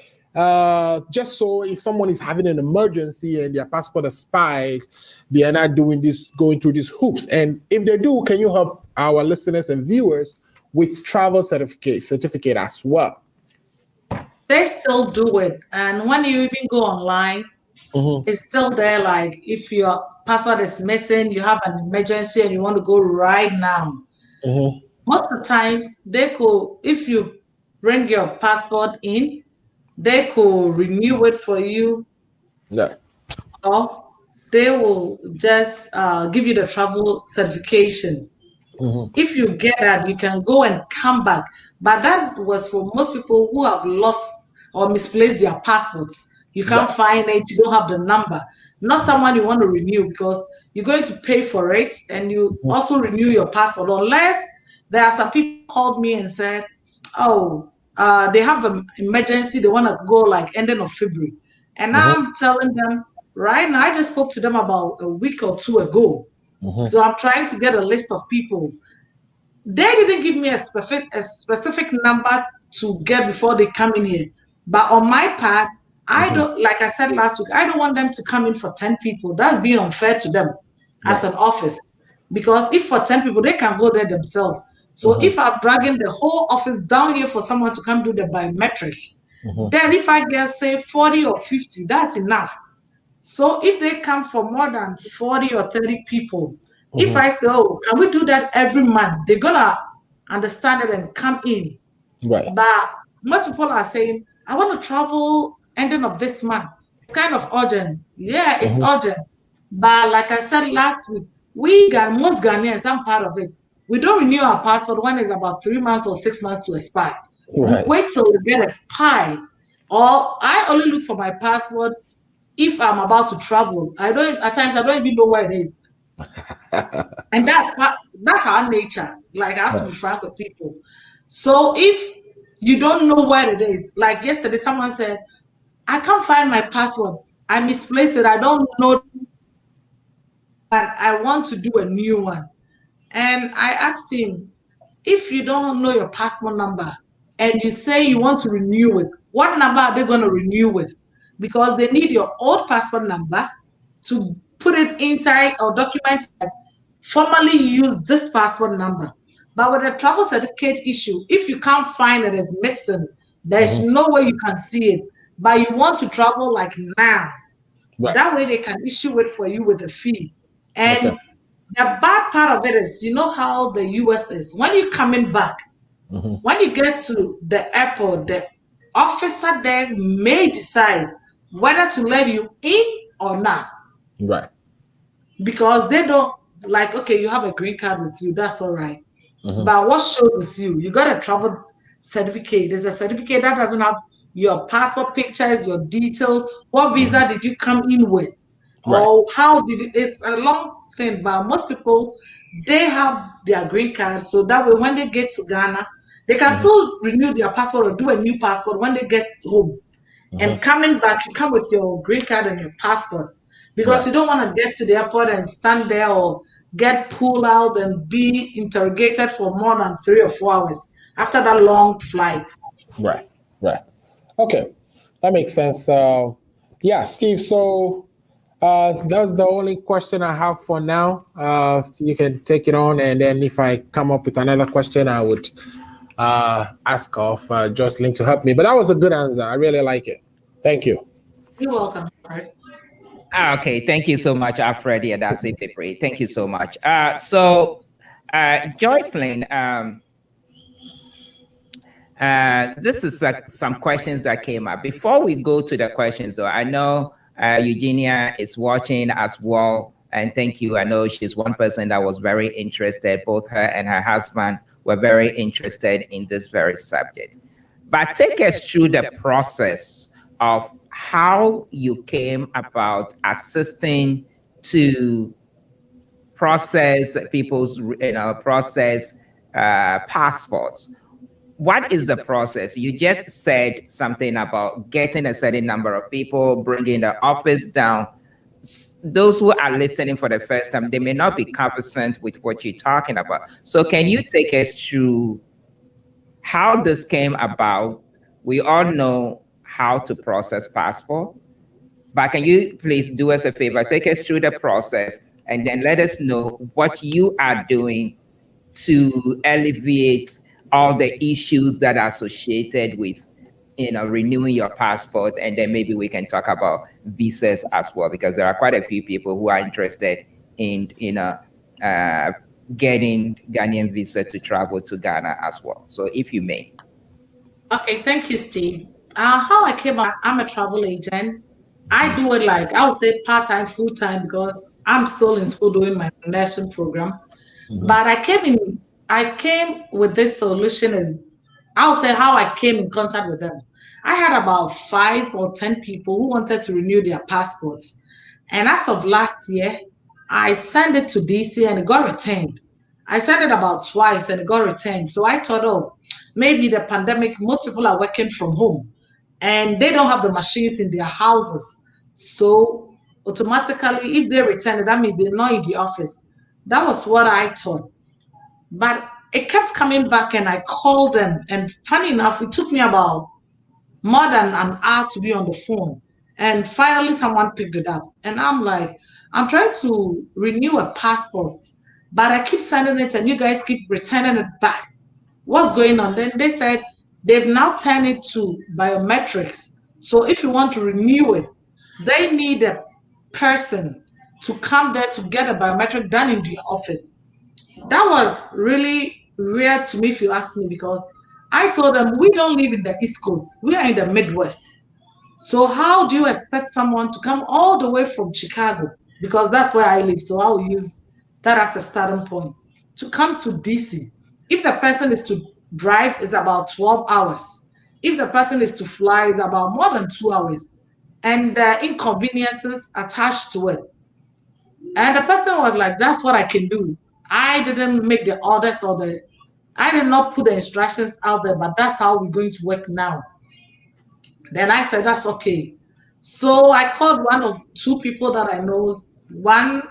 just so if someone is having an emergency and their passport expired, they are not going through these hoops. And if they do, can you help our listeners and viewers with travel certificate as well? They still do it. And when you even go online, it's still there. Like if your passport is missing, you have an emergency and you want to go right now. Most of the times, they could, if you bring your passport in, they could renew it for you. Yeah. Or they will just give you the travel certification. If you get that, you can go and come back. But that was for most people who have lost or misplaced their passports. You can't find it, you don't have the number. Not someone you want to renew because you're going to pay for it and you also renew your passport. Unless there are some people called me and said, oh, they have an emergency, they want to go like ending of February. And I'm telling them, right now, I just spoke to them about a week or two ago. So I'm trying to get a list of people. They didn't give me a specific number to get before they come in here. But on my part, I don't, like I said last week, I don't want them to come in for 10 people. That's being unfair to them as an office. Because if for 10 people, they can go there themselves. So if I'm dragging the whole office down here for someone to come do the biometric, then if I get, say, 40 or 50, that's enough. So if they come for more than 40 or 30 people, if I say, oh, can we do that every month? They're going to understand it and come in. Right. But most people are saying, I want to travel ending of this month. It's kind of urgent. Yeah, it's urgent. But like I said last week, most Ghanaians, I'm part of it. We don't renew our passport when it's about 3 months or 6 months to expire. Right. We wait till it gets expired. Or I only look for my passport if I'm about to travel. At times I don't even know where it is. And that's our nature. Like I have to be frank with people. So if you don't know where it is, like yesterday someone said, I can't find my passport. I misplaced it. I don't know, but I want to do a new one. And I asked him, if you don't know your passport number and you say you want to renew it, what number are they going to renew with? Because they need your old passport number to put it inside or document that formally use this passport number. But with a travel certificate issue, if you can't find it, it's missing, there's no way you can see it. But you want to travel like now. Right. That way they can issue it for you with a fee. And the bad part of it is, you know how the US is. When you're coming back, when you get to the airport, the officer there may decide whether to let you in or not. Right. Because they don't, like, okay, you have a green card with you, that's all right. But what shows is you got a travel certificate. There's a certificate that doesn't have your passport pictures, your details. What visa did you come in with? Right. Or how did it? It's a long thing, but most people, they have their green card. So that way, when they get to Ghana, they can still renew their passport or do a new passport when they get home. And coming back, you come with your green card and your passport. Because you don't want to get to the airport and stand there or get pulled out and be interrogated for more than 3 or 4 hours after that long flight. Right. Okay, that makes sense. Yeah, Steve. So that's the only question I have for now. So you can take it on, and then if I come up with another question, I would ask of Jocelyn to help me. But that was a good answer. I really like it. Thank you. You're welcome. Right. Okay, thank you so much, Alfred. Yeah, that's it, Pipri. Thank you so much. So, Jocelyn, this is some questions that came up. Before we go to the questions, though, I know Eugenia is watching as well, and thank you. I know she's one person that was very interested. Both her and her husband were very interested in this very subject. But take us through the process of how you came about assisting to process people's, process passports. What is the process? You just said something about getting a certain number of people, bringing the office down. Those who are listening for the first time, they may not be conversant with what you're talking about. So, can you take us through how this came about? We all know how to process passport, but can you please do us a favor, take us through the process, and then let us know what you are doing to alleviate all the issues that are associated with renewing your passport, and then maybe we can talk about visas as well, because there are quite a few people who are interested in uh, getting Ghanaian visa to travel to Ghana as well. So if you may. Okay, thank you, Steve. How I came out, I'm a travel agent. I do it like, I would say part time, full time, because I'm still in school doing my nursing program. But I came with this solution is, I'll say how I came in contact with them. I had about 5 or 10 people who wanted to renew their passports. And as of last year, I sent it to DC and it got returned. I sent it about twice and it got returned. So I thought, oh, maybe the pandemic, most people are working from home and they don't have the machines in their houses. So automatically, if they return it, that means they're not in the office. That was what I thought. But it kept coming back and I called them. And funny enough, it took me about more than an hour to be on the phone. And finally, someone picked it up. And I'm like, I'm trying to renew a passport, but I keep sending it and you guys keep returning it back. What's going on? Then they said they've now turned it to biometrics. So if you want to renew it, they need a person to come there to get a biometric done in the office. That was really weird to me, if you ask me, because I told them we don't live in the East Coast, we are in the Midwest. So how do you expect someone to come all the way from Chicago? Because that's where I live. So I'll use that as a starting point to come to DC. If the person is to drive, is about 12 hours. If the person is to fly, is about more than 2 hours. And the inconveniences attached to it. And the person was like, that's what I can do. I didn't make the orders I did not put the instructions out there, but that's how we're going to work now. Then I said, that's okay. So I called one of 2 people that I know.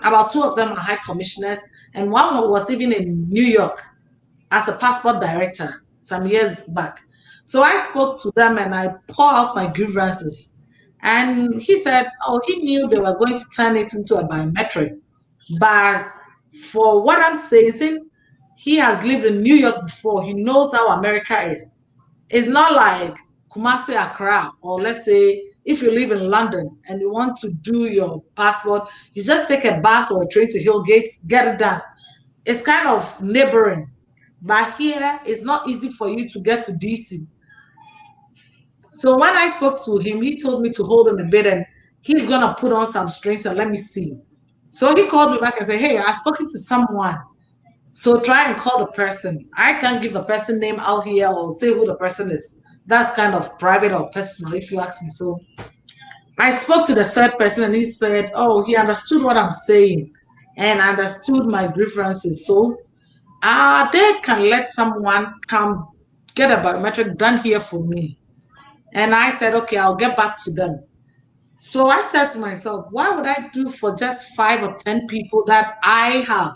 About 2 of them are high commissioners, and one was even in New York as a passport director some years back. So I spoke to them and I poured out my grievances. And he said, oh, he knew they were going to turn it into a biometric. But for what I'm saying, he has lived in New York before. He knows how America is. It's not like Kumasi, Accra, or let's say if you live in London and you want to do your passport, you just take a bus or a train to Hillgate, get it done. It's kind of neighboring. But here, it's not easy for you to get to DC. So when I spoke to him, he told me to hold on a bit and he's going to put on some strings and let me see. So he called me back and said, hey, I've spoken to someone. So try and call the person. I can't give the person name out here or say who the person is. That's kind of private or personal if you ask me. So I spoke to the third person and he said, oh, he understood what I'm saying and understood my grievances. So they can let someone come get a biometric done here for me. And I said, okay, I'll get back to them. So I said to myself, why would I do for just 5 or 10 people that I have?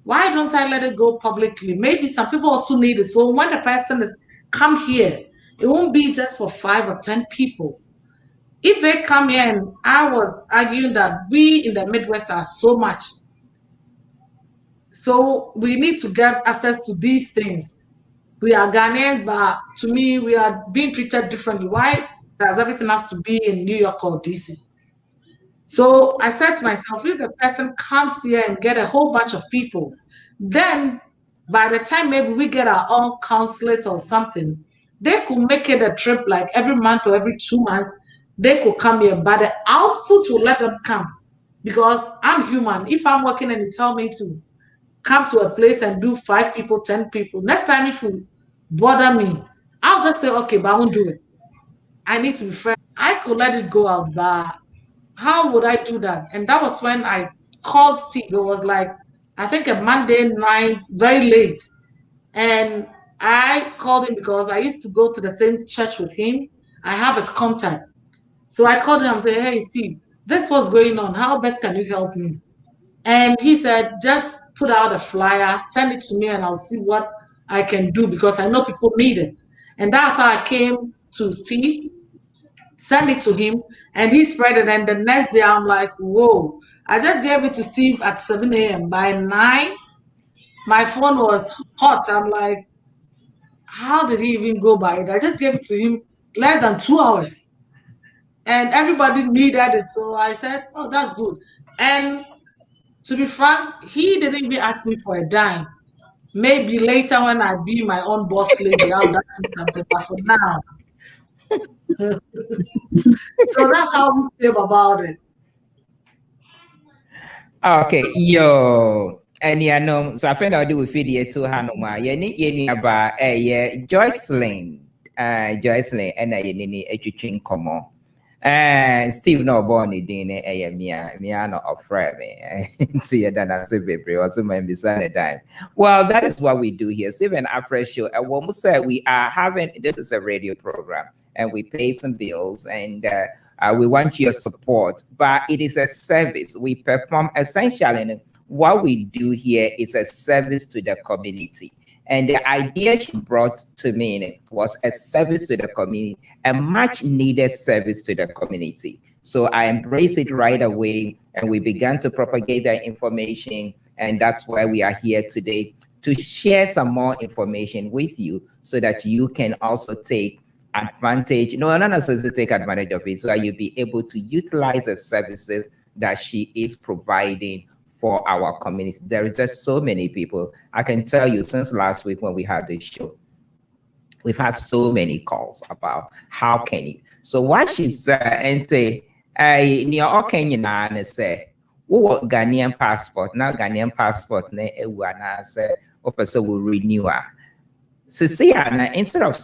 Why don't I let it go publicly? Maybe some people also need it. So when the person is come here, it won't be just for 5 or 10 people. If they come here, and I was arguing that we in the Midwest are so much, so we need to get access to these things. We are Ghanaians, but to me, we are being treated differently. Why does everything has to be in New York or DC? So I said to myself, if the person comes here and get a whole bunch of people, then by the time maybe we get our own consulate or something, they could make it a trip like every month or every 2 months. They could come here, but the output will let them come because I'm human. If I'm working and you tell me to come to a place and do 5 people, 10 people, next time if you bother me, I'll just say, okay, but I won't do it. I need to be fair. I could let it go out, but how would I do that? And that was when I called Steve. It was like, I think a Monday night, very late. And I called him because I used to go to the same church with him. I have his contact. So I called him and said, hey, Steve, this was going on. How best can you help me? And he said, just put out a flyer, send it to me, and I'll see what I can do because I know people need it. And that's how I came to Steve, send it to him, and he spread it. And the next day, I'm like, whoa. I just gave it to Steve at 7 a.m. By 9, my phone was hot. I'm like, how did he even go by it? I just gave it to him less than 2 hours. And everybody needed it. So I said, oh, that's good. And to be frank, he didn't even ask me for a dime. Maybe later when I be my own boss lady, I'll ask him something. But for now, so that's how we feel about it. Okay, yo. And yeah, no, so I find I'll do with video to Hanuma. Yeah, ni about yeah, Joycelyn. Joycelyn, and I need a chicken come. Steve no born in a mia no offer me. See that I say baby also my beside a dime. Well, that is what we do here. Steve and Afresh show. And when we say we are having this is a radio program and we pay some bills and we want your support, but it is a service. We perform essentially. And what we do here is a service to the community. And the idea she brought to me was a service to the community, a much needed service to the community. So I embraced it right away and we began to propagate that information. And that's why we are here today to share some more information with you so that you can also take advantage, no, not necessarily take advantage of it, so that you'll be able to utilize the services that she is providing for our community. There is just so many people. I can tell you since last week when we had this show, we've had so many calls about how can you. So what she said, and say, near all Kenyan and say, what Ghanaian passport, now Ghanaian passport, ne ewana say, person will renew her. Cecilia, instead of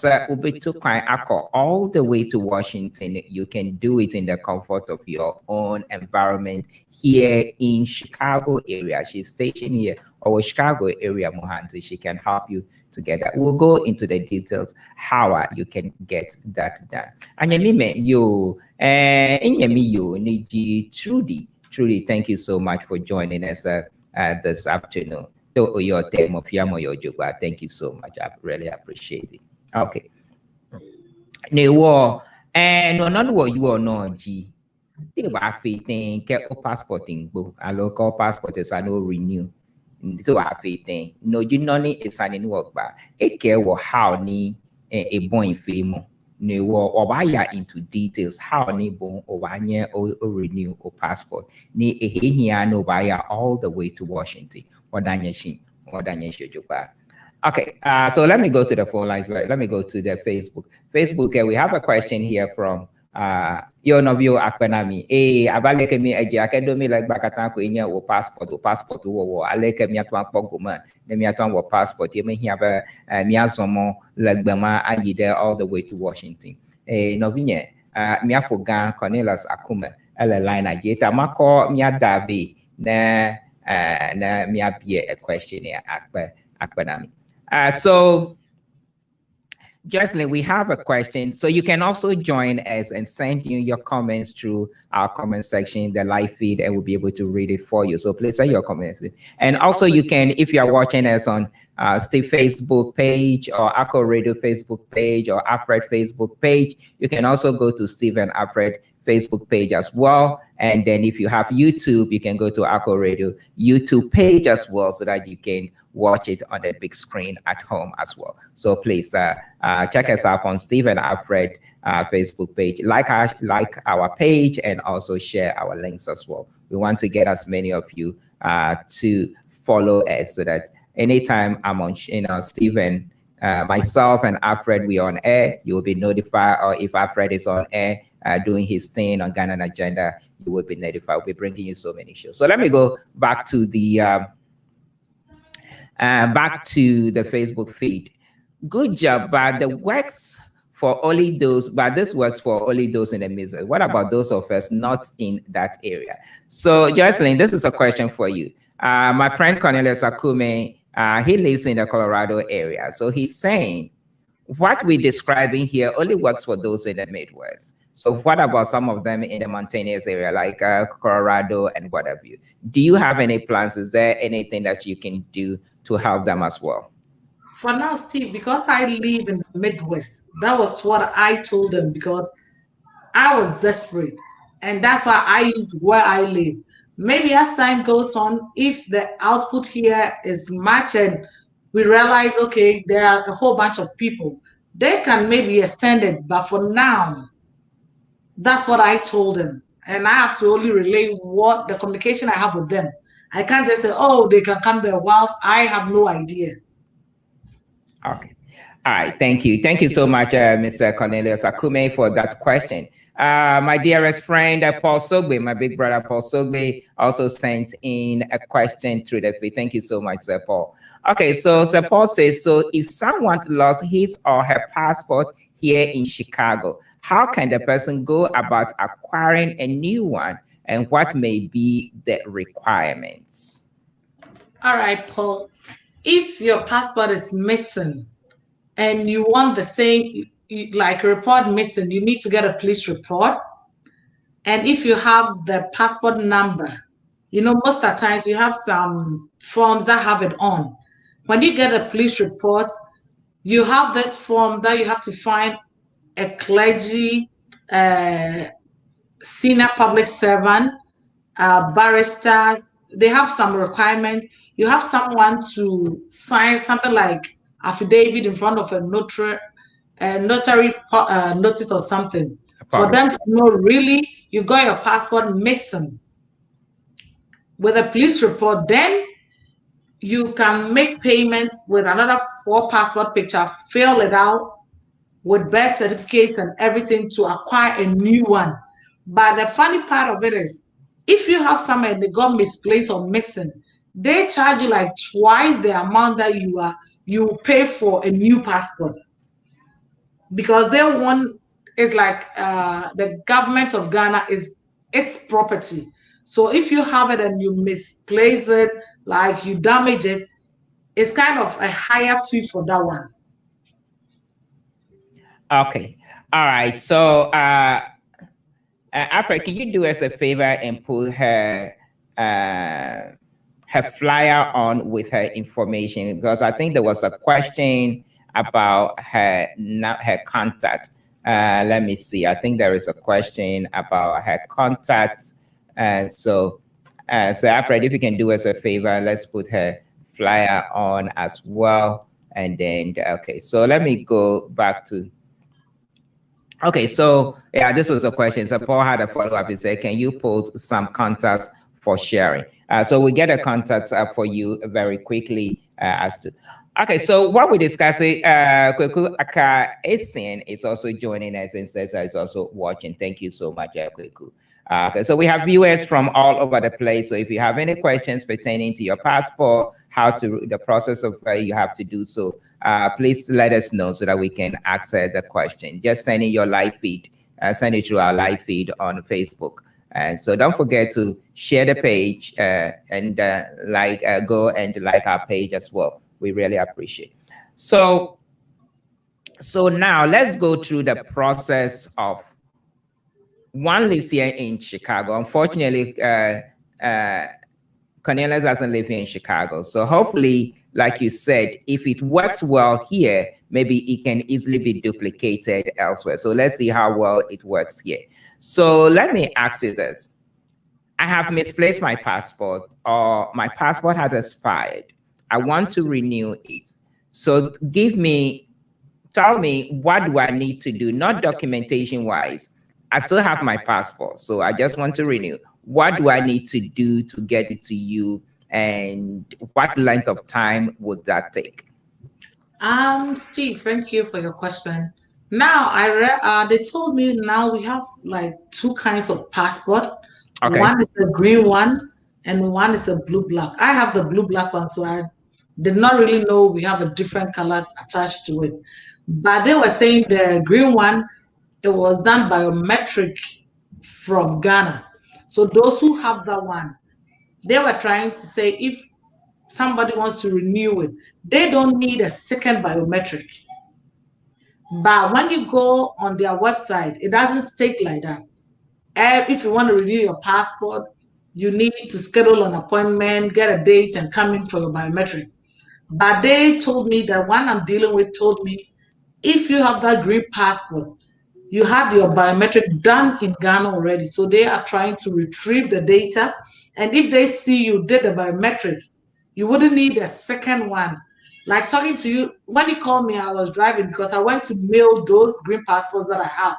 all the way to Washington, you can do it in the comfort of your own environment here in Chicago area. She's stationed here, or Chicago area, Mohanty. She can help you to get that. We'll go into the details how you can get that done. And Trudy, thank you so much for joining us this afternoon. Your term of your job. Thank you so much. I really appreciate it. Okay. No, and no, what you are not G. They were fitting, get a passporting book, a local passport is no renew. So I fitting. No, you know, it's an work, but a care or how ni a boy famo. No, or why into details how ni bon or 1 year or renew or passport. Ni a here no buyer all the way to Washington. Okay, so let me go to the phone lines. Right, let me go to the Facebook. We have a question here from your novio Akpenami. Abaleke mi academy like Bakatan Quenya or passport or Aleke Miatwan Poguma, the Miatwan or passport. You may have a Miasomo like Bama Ayi there all the way to Washington. Novinia, Miafogan, Cornelius Akuma, Ella Lina Jeta Mako, Miadabi, na me appear a question here, Akpenami. So Jocelyn, we have a question. So you can also join us and send in your comments through our comment section, the live feed, and we'll be able to read it for you. So please send your comments. And also you can, if you are watching us on Steve Facebook page or Akko Radio Facebook page or Alfred Facebook page, you can also go to Steve and Alfred Facebook page as well. And then if you have YouTube, you can go to Akko Radio YouTube page as well so that you can watch it on the big screen at home as well. So please check us out on Steve and Alfred Facebook page. Like our page and also share our links as well. We want to get as many of you to follow us so that anytime I'm on, Stephen, myself and Alfred, we are on air, you will be notified. Or if Alfred is on air doing his thing on Ghana Agenda, you will be notified. We'll be bringing you so many shows. So let me go back to the Facebook feed. Good job, but the works for only those, but this works for only those in the Midwest. What about those of us not in that area? So, Jocelyn, this is a question for you. My friend Cornelius Akume, he lives in the Colorado area. So he's saying what we're describing here only works for those in the Midwest. So what about some of them in the mountainous area like Colorado and what have you? Do you have any plans? Is there anything that you can do to help them as well? For now, Steve, because I live in the Midwest, that was what I told them because I was desperate. And that's why I used where I live. Maybe as time goes on, if the output here is much and we realize, okay, there are a whole bunch of people, they can maybe extend it. But for now, that's what I told them. And I have to only relay what the communication I have with them. I can't just say, oh, they can come there whilst I have no idea. Okay. All right. Thank you. Thank you so much, Mr. Cornelius Akume, for that question. My dearest friend, Paul Sogbe, my big brother, Paul Sogbe, also sent in a question through the feed. Thank you so much, Sir Paul. Okay. So Sir Paul says, so if someone lost his or her passport here in Chicago, how can the person go about acquiring a new one, and what may be the requirements? All right, Paul. If your passport is missing and you want the same, like report missing, you need to get a police report. And if you have the passport number, most of the times you have some forms that have it on. When you get a police report, you have this form that you have to find a clergy, senior public servant, barristers. They have some requirements. You have someone to sign something like affidavit in front of a notary notice or something for them to know really you got your passport missing. With a police report, then you can make payments with another 4 passport picture, fill it out with birth certificates and everything to acquire a new one. But the funny part of it is, if you have somewhere and they got misplaced or missing, they charge you like twice the amount that you pay for a new passport. Because they want, it's like the government of Ghana is its property. So if you have it and you misplace it, like you damage it, it's kind of a higher fee for that one. Okay. All right. So, Alfred, can you do us a favor and put her flyer on with her information? Because I think there was a question about her contact. Let me see. I think there is a question about her contacts. So Alfred, if you can do us a favor, let's put her flyer on as well. And then, okay. So let me go back to. Okay, so yeah, this was a question. So Paul had a follow-up. He said, can you post some contacts for sharing? So we get a contact for you very quickly as to. Okay, so what we discussed, Kweku Aka Etsin is also joining us and says is also watching. Thank you so much, Kweku. Okay, so we have viewers from all over the place. So if you have any questions pertaining to your passport, how to the process of you have to do so, please let us know so that we can answer the question. Just send in your live feed, send it to our live feed on Facebook. And so don't forget to share the page and go and like our page as well. We really appreciate. So now let's go through the process of. One lives here in Chicago. Unfortunately, Cornelius doesn't live here in Chicago. So hopefully, like you said, if it works well here, maybe it can easily be duplicated elsewhere. So let's see how well it works here. So let me ask you this. I have misplaced my passport, or my passport has expired. I want to renew it. So tell me, what do I need to do? Not documentation wise. I still have my passport, so I just want to renew. What do I need to do to get it to you, and what length of time would that take? Steve, thank you for your question. Now, they told me now we have like 2 kinds of passport. Okay. One is the green one, and one is a blue black. I have the blue black one, so Did not really know we have a different color attached to it. But they were saying the green one, it was done biometric from Ghana. So those who have that one, they were trying to say if somebody wants to renew it, they don't need a second biometric. But when you go on their website, it doesn't state like that. If you want to renew your passport, you need to schedule an appointment, get a date, and come in for your biometric. But they told me that one I'm dealing with told me if you have that green passport, you had your biometric done in Ghana already. So they are trying to retrieve the data. And if they see you did the biometric, you wouldn't need a second one. Like talking to you, when you called me, I was driving because I went to mail those green passports that I have.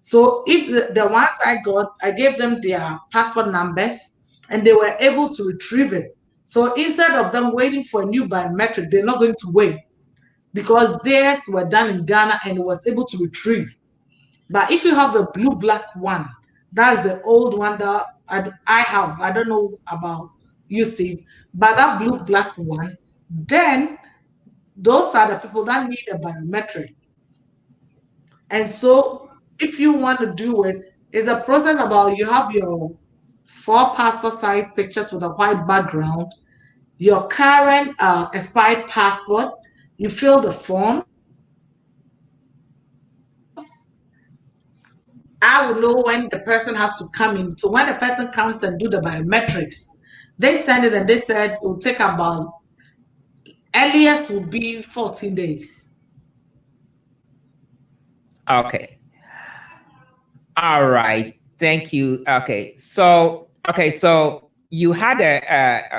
So if the ones I got, I gave them their passport numbers and they were able to retrieve it. So instead of them waiting for a new biometric, they're not going to wait because theirs were done in Ghana and it was able to retrieve. But if you have the blue black one, that's the old one that I have. I don't know about you, Steve, but that blue black one, then those are the people that need a biometric. And so if you want to do it, it's a process about you have your 4 passport size pictures with a white background, your current expired passport, you fill the form. I will know when the person has to come in. So when the person comes and do the biometrics, they send it and they said it will take about earliest will be 14 days. Okay. All right. Thank you. So you had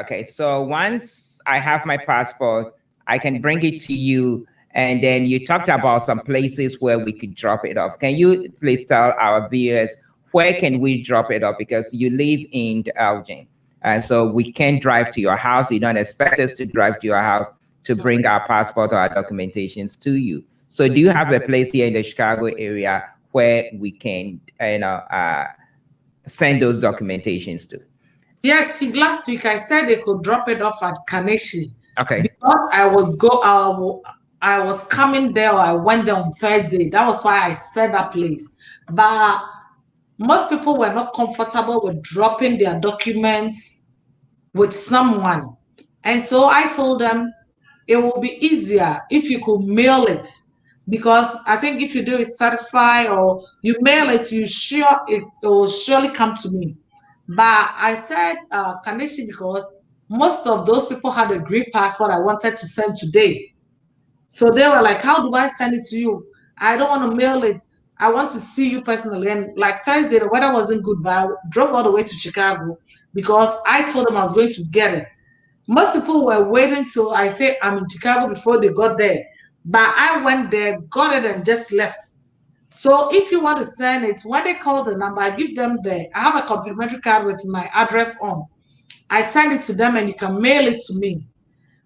okay. So once I have my passport, I can bring it to you. And then you talked about some places where we could drop it off. Can you please tell our viewers where can we drop it off? Because you live in Elgin, and so we can't drive to your house. You don't expect us to drive to your house to bring our passport or our documentations to you. So do you have a place here in the Chicago area where we can, send those documentations to? Yes, Steve, last week I said they could drop it off at Kaneshi. Okay. Because I was coming there or I went there on Thursday. That was why I said that place. But most people were not comfortable with dropping their documents with someone. And so I told them it will be easier if you could mail it. Because I think if you do it certify or you mail it, it will surely come to me. But I said Kaneshi because most of those people had a green passport I wanted to send today. So they were like, how do I send it to you? I don't want to mail it. I want to see you personally. And like Thursday, the weather wasn't good, but I drove all the way to Chicago because I told them I was going to get it. Most people were waiting till I say I'm in Chicago before they got there. But I went there, got it, and just left. So if you want to send it, when they call the number, I give them I have a complimentary card with my address on. I send it to them and you can mail it to me.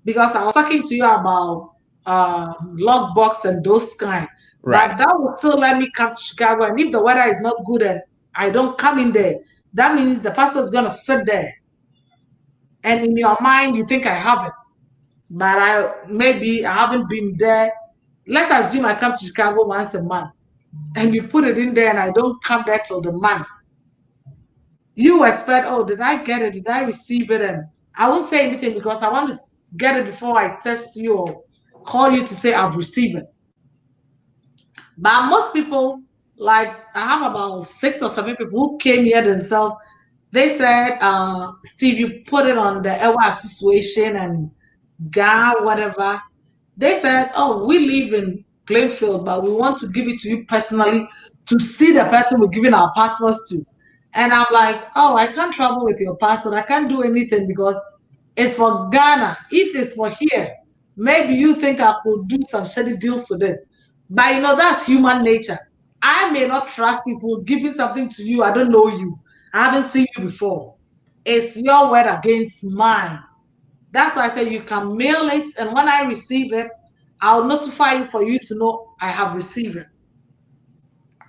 Because I was talking to you about logbox and those kind. Right. But that will still let me come to Chicago. And if the weather is not good and I don't come in there, that means the passport is going to sit there. And in your mind, you think I have it. But maybe I haven't been there. Let's assume I come to Chicago once a month. And you put it in there and I don't come there till the month. You expect, oh, did I get it? Did I receive it? And I won't say anything because I want to get it before I text you or call you to say I've received it. But most people, like I have about 6 or 7 people who came here themselves. They said, Steve, you put it on the EWA Association and GA, whatever. They said, oh, we live in Plainfield, but we want to give it to you personally to see the person we're giving our passports to. And I'm like, oh, I can't travel with your passport. I can't do anything because it's for Ghana. If it's for here, maybe you think I could do some shady deals with it. But that's human nature. I may not trust people giving something to you. I don't know you. I haven't seen you before. It's your word against mine. That's why I say you can mail it, and when I receive it, I'll notify you for you to know I have received it.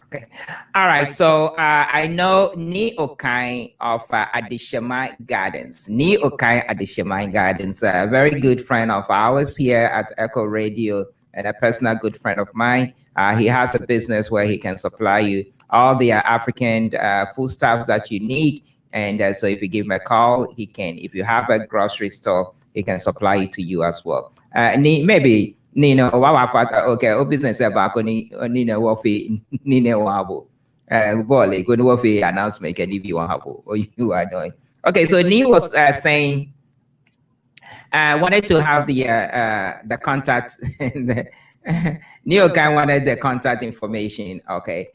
Okay. All right. So I know Ni Okai of Adishamai Gardens. Ni Okai Adishamai Gardens, a very good friend of ours here at Echo Radio and a personal good friend of mine. He has a business where he can supply you all the African foodstuffs that you need. And so if you give him a call, he can. If you have a grocery store, he can supply it to you as well. Maybe Nina Owawa Fata, okay, o business about Nina Wafi, Nina Wabo. Volley, good Wafi announcement can if you want or you are doing. Okay, so Ni was saying wanted to have the contact. Neo kind wanted the contact information. Okay.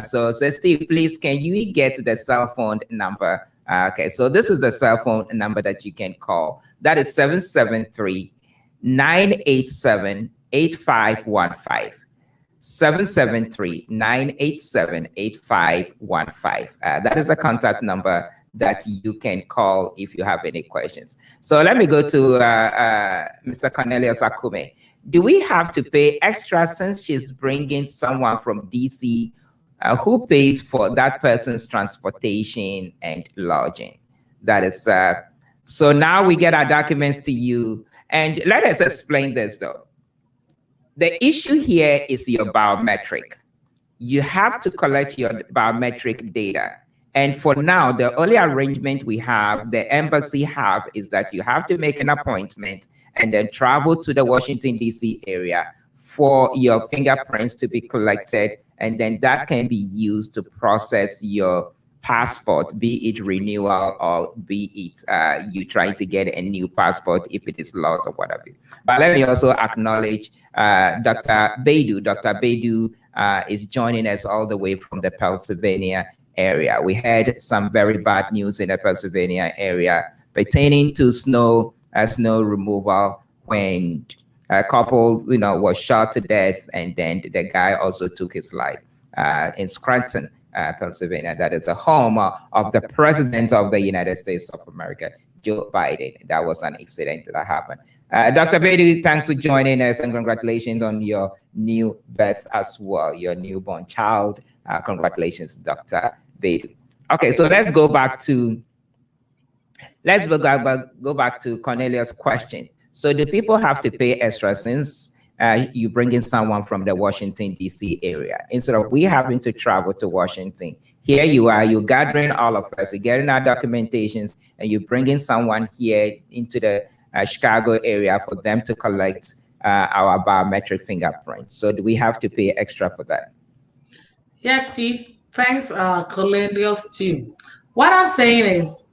So Steve, please, can you get the cell phone number? Okay. So this is a cell phone number that you can call. That is 773-987-8515. 773-987-8515. That is a contact number that you can call if you have any questions. So let me go to Mr. Cornelius Akume. Do we have to pay extra since she's bringing someone from DC? Who pays for that person's transportation and lodging? That is, so now we get our documents to you. And let us explain this though. The issue here is your biometric. You have to collect your biometric data. And for now, the only arrangement we have, the embassy have, is that you have to make an appointment and then travel to the Washington, D.C. area for your fingerprints to be collected. And then that can be used to process your passport, be it renewal or be it you trying to get a new passport if it is lost or whatever. But let me also acknowledge Dr. Bedu. Dr. Bedu is joining us all the way from the Pennsylvania area. We had some very bad news in the Pennsylvania area pertaining to snow removal when a couple, was shot to death, and then the guy also took his life in Scranton, Pennsylvania. That is the home of the President of the United States of America, Joe Biden. That was an accident that happened. Dr. Bedu, thanks for joining us, and congratulations on your new birth as well, your newborn child. Congratulations, Dr. Bedu. Okay, so let's go back to Cornelius' question. So do people have to pay extra since you bring in someone from the Washington, D.C. area? Instead of we having to travel to Washington, here you are, you're gathering all of us, you're getting our documentations, and you're bringing someone here into the Chicago area for them to collect our biometric fingerprints. So do we have to pay extra for that? Yes, Steve. Thanks, Cornelius, too. What I'm saying is,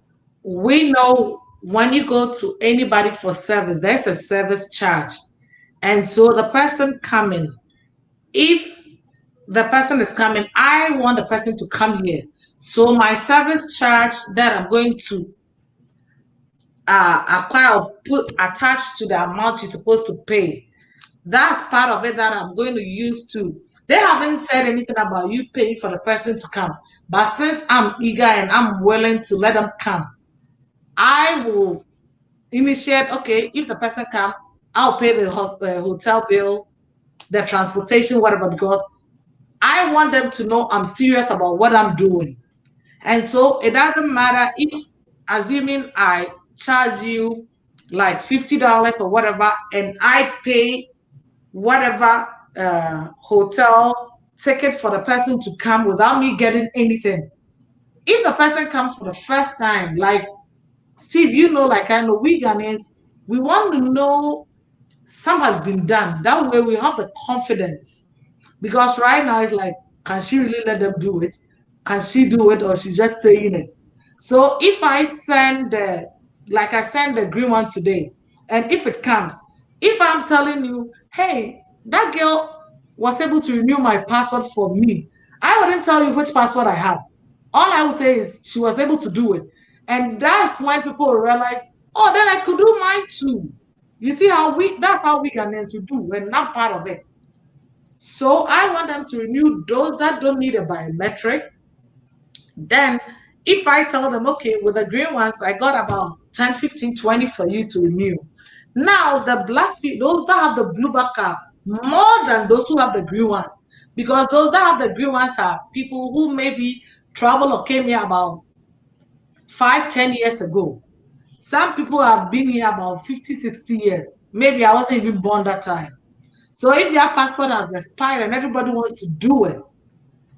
we know when you go to anybody for service, there's a service charge. And so the person coming, if the person is coming, I want the person to come here. So my service charge that I'm going to acquire or put attached to the amount you're supposed to pay, that's part of it that I'm going to use to. They haven't said anything about you paying for the person to come. But since I'm eager and I'm willing to let them come, I will initiate, okay, if the person come, I'll pay the hotel bill, the transportation, whatever, because I want them to know I'm serious about what I'm doing. And so it doesn't matter if, assuming I charge you like $50 or whatever, and I pay whatever hotel ticket for the person to come without me getting anything. If the person comes for the first time, like Steve, like I know, we Ghanaians, we want to know some has been done. That way we have the confidence. Because right now it's like, can she really let them do it? Can she do it, or she just saying it? So if I send like I sent the green one today, and if it comes, if I'm telling you, hey, that girl was able to renew my passport for me, I wouldn't tell you which passport I have. All I would say is she was able to do it. And that's when people will realize, oh, then I could do mine too. You see that's how we Ghanaians do. We're not part of it. So I want them to renew those that don't need a biometric. Then if I tell them, okay, with the green ones, I got about 10, 15, 20 for you to renew. Now the black people, those that have the blue back card, more than those who have the green ones. because those that have the green ones are people who maybe travel or came here about 5, 10 years ago. Some people have been here about 50, 60 years. Maybe I wasn't even born that time. So if their passport has expired and everybody wants to do it,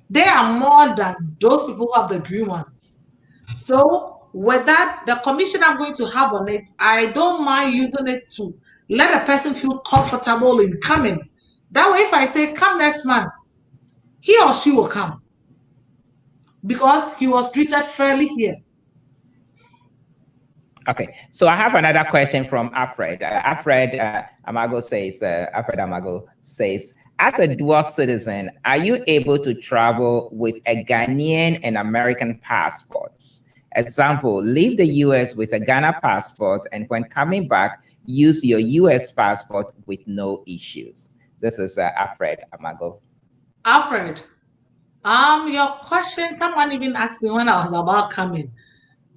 they are more than those people who have the green ones. So with that, the commission I'm going to have on it, I don't mind using it to let a person feel comfortable in coming. That way, if I say come next month, he or she will come because he was treated fairly here. Okay, so I have another question from Alfred. Alfred Amago says, as a dual citizen, are you able to travel with a Ghanaian and American passports? Example, leave the US with a Ghana passport and when coming back, use your US passport with no issues. This is Alfred Amago. Alfred, your question, someone even asked me when I was about coming.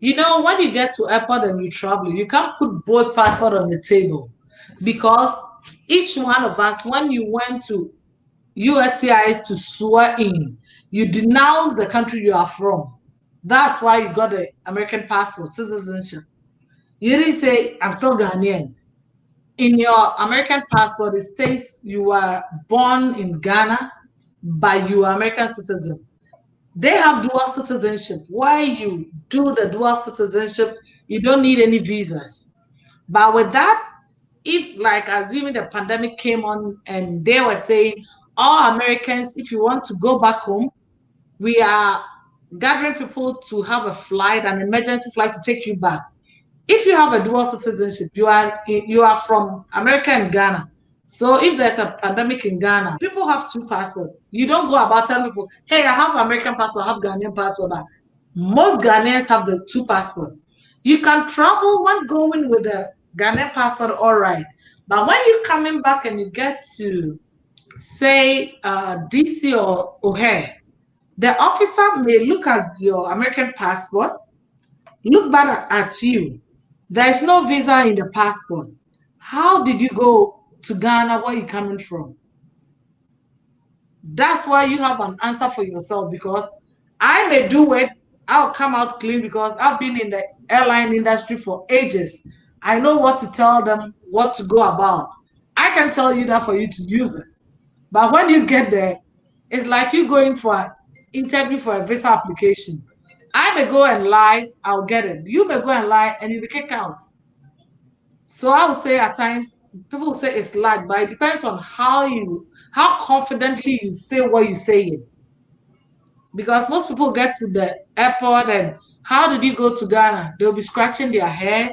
You know, when you get to airport and you travel, you can't put both passport on the table because each one of us, when you went to USCIS to swear in, you denounce the country you are from. That's why you got the American passport, citizenship. You didn't say, I'm still Ghanaian. In your American passport, it says you were born in Ghana, but you are American citizen. They have dual citizenship. Why you do the dual citizenship, you don't need any visas. But with that, if like assuming the pandemic came on and they were saying, all Americans, if you want to go back home, we are gathering people to have a flight, an emergency flight to take you back. If you have a dual citizenship, you are from America and Ghana. So if there's a pandemic in Ghana, people have two passports. You don't go about telling people, hey, I have American passport, I have Ghanaian passport. But most Ghanaians have the two passports. You can travel when going with a Ghanaian passport, all right. But when you're coming back and you get to, say, DC or O'Hare, the officer may look at your American passport, look back at you. There's no visa in the passport. How did you go to Ghana? Where are you coming from? That's why you have an answer for yourself because I may do it. I'll come out clean because I've been in the airline industry for ages. I know what to tell them, what to go about. I can tell you that for you to use it. But when you get there, it's like you going for an interview for a visa application. I may go and lie, I'll get it. You may go and lie and you'll be kicked out. So I would say at times people say it's light, but it depends on how confidently you say what you say it. Because most people get to the airport and how did you go to Ghana? They'll be scratching their hair,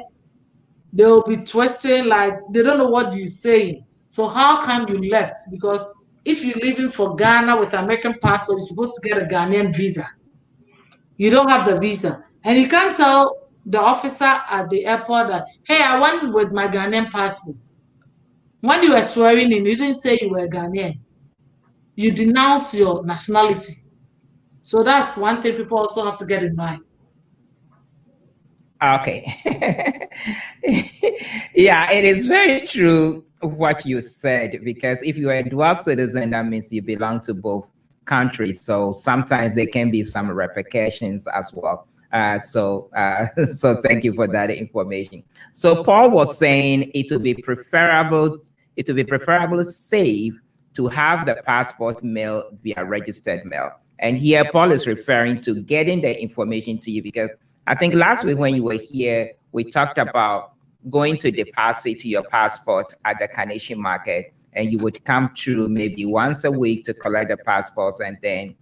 they'll be twisting like they don't know what you're saying. So how come you left? Because if you're leaving for Ghana with American passport, you're supposed to get a Ghanaian visa. You don't have the visa. And you can't tell the officer at the airport that, hey, I went with my Ghanaian passport. When you were swearing in, you didn't say you were Ghanaian. You denounce your nationality. So that's one thing people also have to get in mind. Okay. Yeah, it is very true what you said, because if you are a dual citizen, that means you belong to both countries. So sometimes there can be some repercussions as well. So thank you for that information. So Paul was saying it would be preferable safe to have the passport mail via registered mail. And here Paul is referring to getting the information to you, because I think last week when you were here, we talked about going to deposit your passport at the Canadian market, and you would come through maybe once a week to collect the passports, and then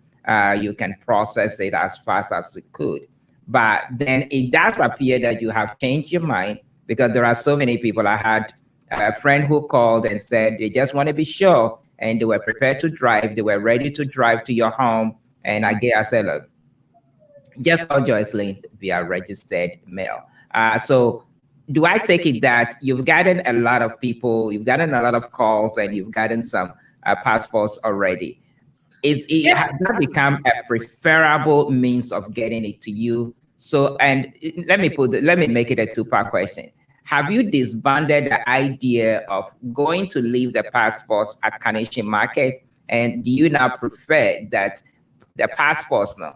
you can process it as fast as you could. But then it does appear that you have changed your mind, because there are so many people. I had a friend who called and said they just want to be sure, and they were prepared to drive. They were ready to drive to your home. And I said, look, just call Joycelyn via registered mail. So do I take it that you've gotten a lot of people, you've gotten a lot of calls, and you've gotten some passports already? Has that become a preferable means of getting it to you? So, and let me make it a two-part question. Have you disbanded the idea of going to leave the passports at Canadian market And do you now prefer that the passports no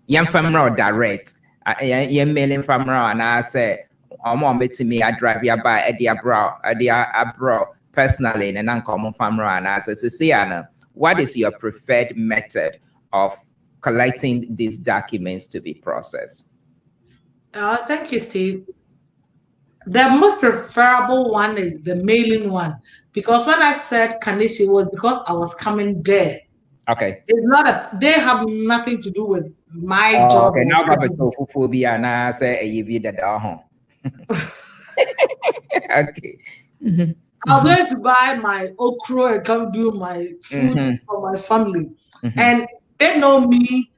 young family direct young mailing family and I say to me I drive ya by abroad personally in an uncommon family and I say Ceciana, what is your preferred method of collecting these documents to be processed? Thank you, Steve. The most preferable one is the mailing one, because when I said Kanishi, it was because I was coming there. Okay. It's not they have nothing to do with my job. Okay, now Papa phobia and I say a year that home. Okay. I was going to buy my okra and come do my food for my family. And they know me.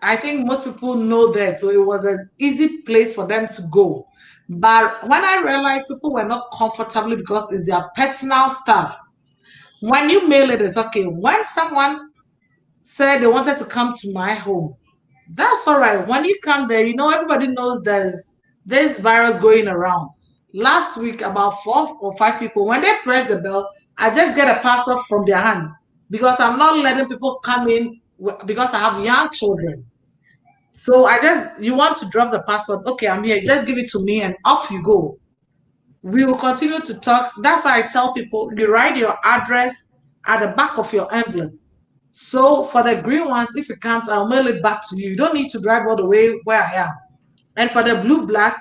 I think most people know that. So it was an easy place for them to go. But when I realized people were not comfortable because it's their personal stuff, when you mail it, it's okay. When someone said they wanted to come to my home, that's all right. When you come there, everybody knows there's this virus going around. Last week, about 4 or 5 people, when they press the bell, I just get a passport from their hand because I'm not letting people come in because I have young children. So you want to drop the passport? Okay, I'm here. Just give it to me and off you go. We will continue to talk. That's why I tell people you write your address at the back of your envelope. So for the green ones, if it comes, I'll mail it back to you. You don't need to drive all the way where I am. And for the blue black,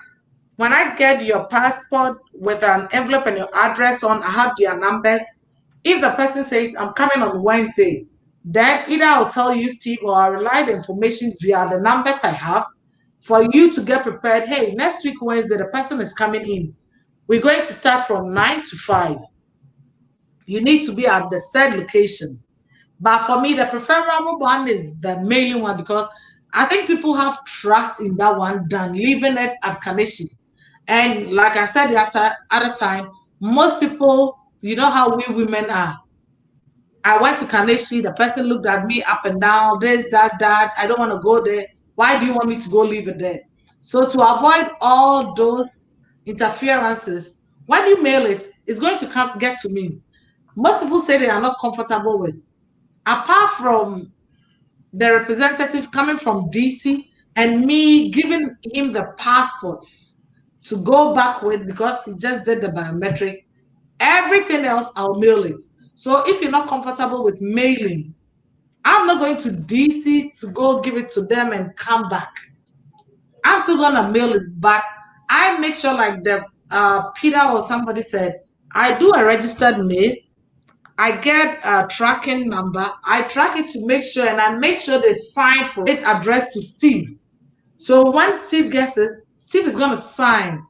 when I get your passport with an envelope and your address on, I have their numbers. If the person says, I'm coming on Wednesday, then either I'll tell you, Steve, or I'll relay the information via the numbers I have for you to get prepared. Hey, next week, Wednesday, the person is coming in. We're going to start from 9 to 5. You need to be at the said location. But for me, the preferable one is the mailing one because I think people have trust in that one than leaving it at Kaneshi. And like I said at a time, most people, you know how we women are. I went to Kaneshi, the person looked at me up and down, this, that. I don't want to go there. Why do you want me to go leave it there? So to avoid all those interferences, when you mail it, it's going to get to me. Most people say they are not comfortable with. Apart from the representative coming from DC and me giving him the passports to go back with because he just did the biometric, everything else I'll mail it. So if you're not comfortable with mailing, I'm not going to DC to go give it to them and come back. I'm still gonna mail it back. I make sure, like the Peter or somebody said, I do a registered mail. I get a tracking number. I track it to make sure, and I make sure they sign for it addressed to Steve. So when Steve gets it, Steve is going to sign.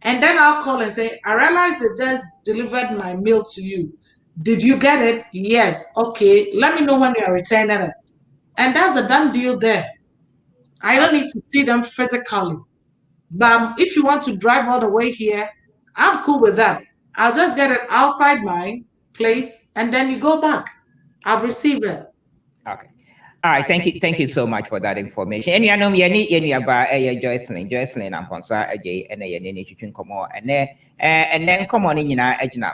And then I'll call and say, I realize they just delivered my mail to you. Did you get it? Yes. Okay. Let me know when you are returning it. And that's a done deal there. I don't need to see them physically. But if you want to drive all the way here, I'm cool with that. I'll just get it outside my place and then you go back. I've received it. Okay. All right, thank you so much for that information. And you know, you need about Joycelyn, and Ponsa, and then come on, and then come on in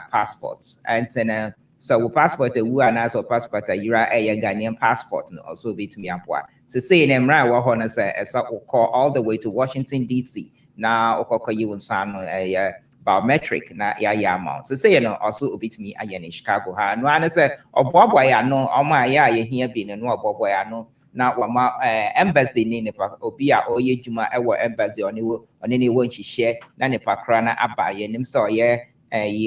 passports, and then so passport the who and so passport you are a Ghanaian passport, also be to me and so say them right, what honor say, call all the way to Washington D.C. Now, okay, you will sign a biometric na ya amount. So say also be to me in Chicago. No, and say boy I know here being no boy I know now embassy ni nipa obi a oye juma ewo embassy on any one she share na nipa krana abaye nim so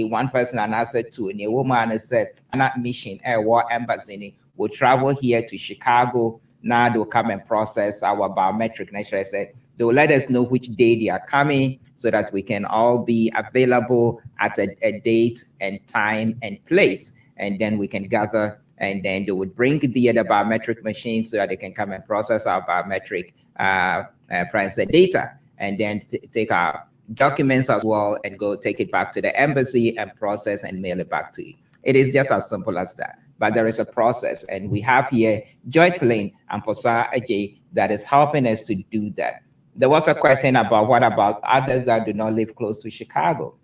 one person and I said two and a woman said an mission embassy ni will travel here to Chicago. Now they'll come and process our biometric. Naturally, I said they will let us know which day they are coming so that we can all be available at a date and time and place. And then we can gather and then they would bring the other biometric machine so that they can come and process our biometric forensic data and then take our documents as well and go take it back to the embassy and process and mail it back to you. It is just as simple as that. But there is a process, and we have here Joycelyn and Posa Ajay that is helping us to do that. There was a question about what about others that do not live close to Chicago?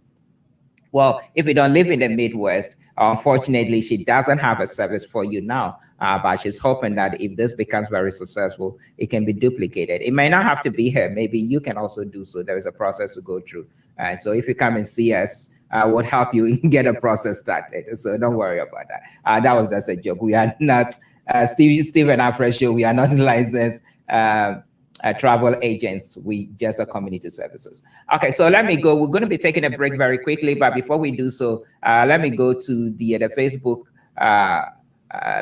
Well, if you don't live in the Midwest, unfortunately, she doesn't have a service for you now. But she's hoping that if this becomes very successful, it can be duplicated. It may not have to be her. Maybe you can also do so. There is a process to go through. And so if you come and see us, we'll help you get a process started. So don't worry about that. That was just a joke. We are not Steve and Alfred Show. We are not licensed travel agents. We just are community services. Okay, so let me go. We're going to be taking a break very quickly, but before we do so, let me go to the Facebook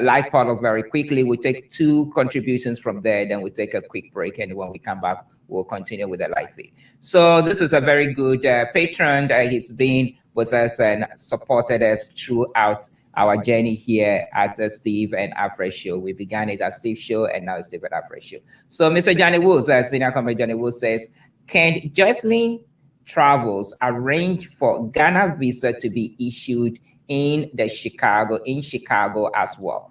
live portal very quickly. We'll take 2 contributions from there, then we'll take a quick break, and when we come back, we'll continue with the live feed. So this is a very good patron. He's been with us and supported us throughout our journey here at the Steve and Alfred Show. We began it at Steve's show, and now it's Steve and Alfred Show. So Mr. Johnny Woods, Senior Commander Johnny Woods says, can Jocelyn Travels arrange for Ghana visa to be issued in Chicago as well?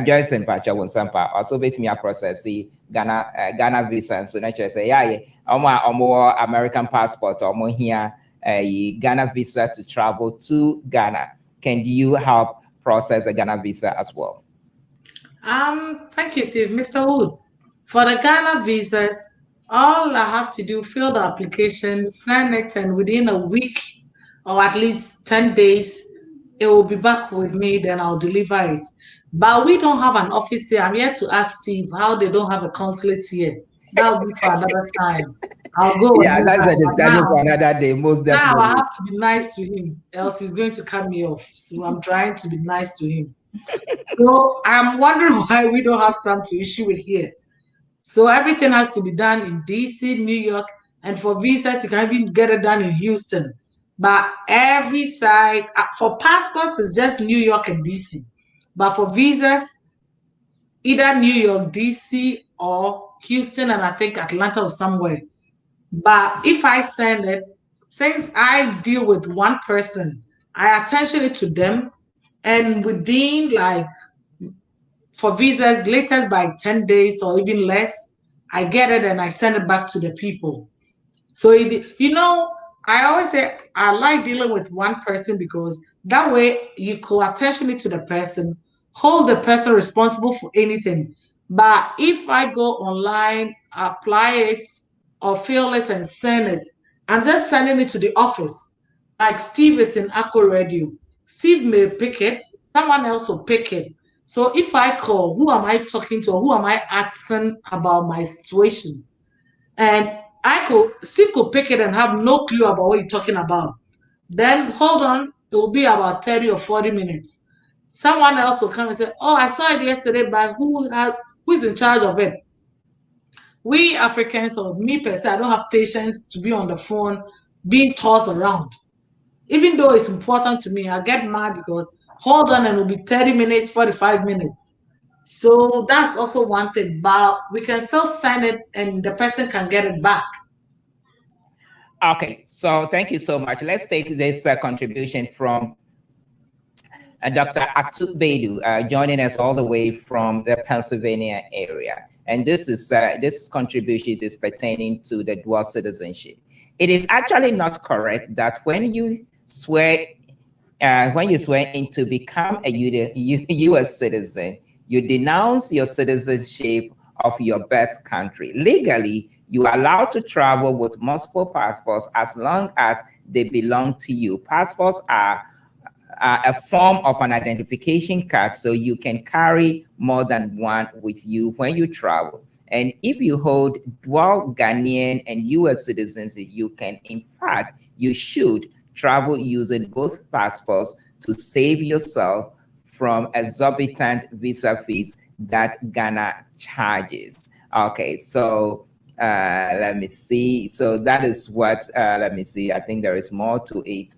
Joyce Pacha Wonsampa also bet me a process Ghana visa, and so naturally say, yeah, more American passport or more here a Ghana visa to travel to Ghana. Can you help process a Ghana visa as well? Thank you, Steve. Mr. Wood, for the Ghana visas, all I have to do, fill the application, send it, and within a week or at least 10 days, it will be back with me, then I'll deliver it. But we don't have an office here. I'm here to ask Steve how they don't have a consulate here. That'll be for another time. I'll go. Yeah, that's a discussion for another day, most definitely. Now I have to be nice to him, else he's going to cut me off. So I'm trying to be nice to him. So I'm wondering why we don't have some to issue with here. So everything has to be done in DC, New York, and for visas, you can even get it done in Houston. But every side, for passports, it's just New York and DC. But for visas, either New York, DC, or Houston, and I think Atlanta or somewhere. But if I send it, since I deal with one person, I attention it to them, and within for visas, latest by 10 days or even less, I get it and I send it back to the people. So, I always say I like dealing with one person because that way you call attention to the person, hold the person responsible for anything. But if I go online, apply it or fill it and send it, I'm just sending it to the office. Like Steve is in Akko Radio. Steve may pick it, someone else will pick it. So if I call, who am I talking to or who am I asking about my situation? And Steve could pick it and have no clue about what you're talking about. Then hold on, it will be about 30 or 40 minutes. Someone else will come and say, oh, I saw it yesterday, but who is in charge of it? We Africans, or me per se, I don't have patience to be on the phone being tossed around. Even though it's important to me, I get mad because hold on and it'll be 30 minutes, 45 minutes. So that's also one thing, but we can still send it and the person can get it back. Okay, so thank you so much. Let's take this contribution from Dr. Atut Bedu, joining us all the way from the Pennsylvania area. And this contribution is pertaining to the dual citizenship. It is actually not correct that when you swear in to become a U.S. citizen, you denounce your citizenship of your birth country. Legally, you are allowed to travel with multiple passports as long as they belong to you. Passports are a form of an identification card, so you can carry more than one with you when you travel. And if you hold dual Ghanaian and U.S. citizenship, you should travel using both passports to save yourself from exorbitant visa fees that Ghana charges. Okay, so let me see. So that is what, let me see. I think there is more to it.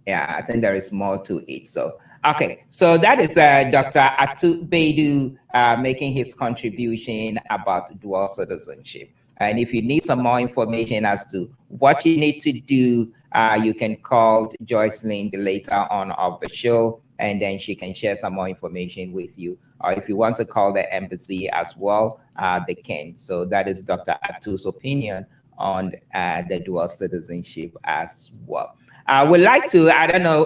Yeah, I think there is more to it. So, okay, so that is Dr. Atu Bedu making his contribution about dual citizenship. And if you need some more information as to what you need to do, you can call Joycelyn later on of the show, and then she can share some more information with you. Or if you want to call the embassy as well, they can. So that is Dr. Atu's opinion on the dual citizenship as well. We'd like to, I don't know,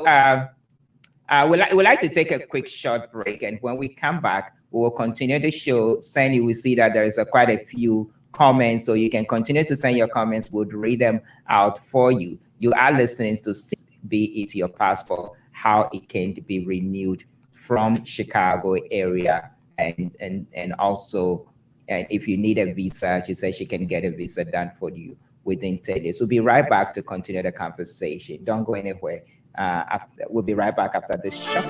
we'd like to take a quick short break, and when we come back, we will continue the show. Sandy, we see that there is quite a few comments, so you can continue to send your comments. We'll read them out for you. You are listening to Be It Your Passport, how it can be renewed from Chicago area, and also, and if you need a visa, she says she can get a visa done for you within 10 days. We'll be right back to continue the conversation. Don't go anywhere. We'll be right back after this show.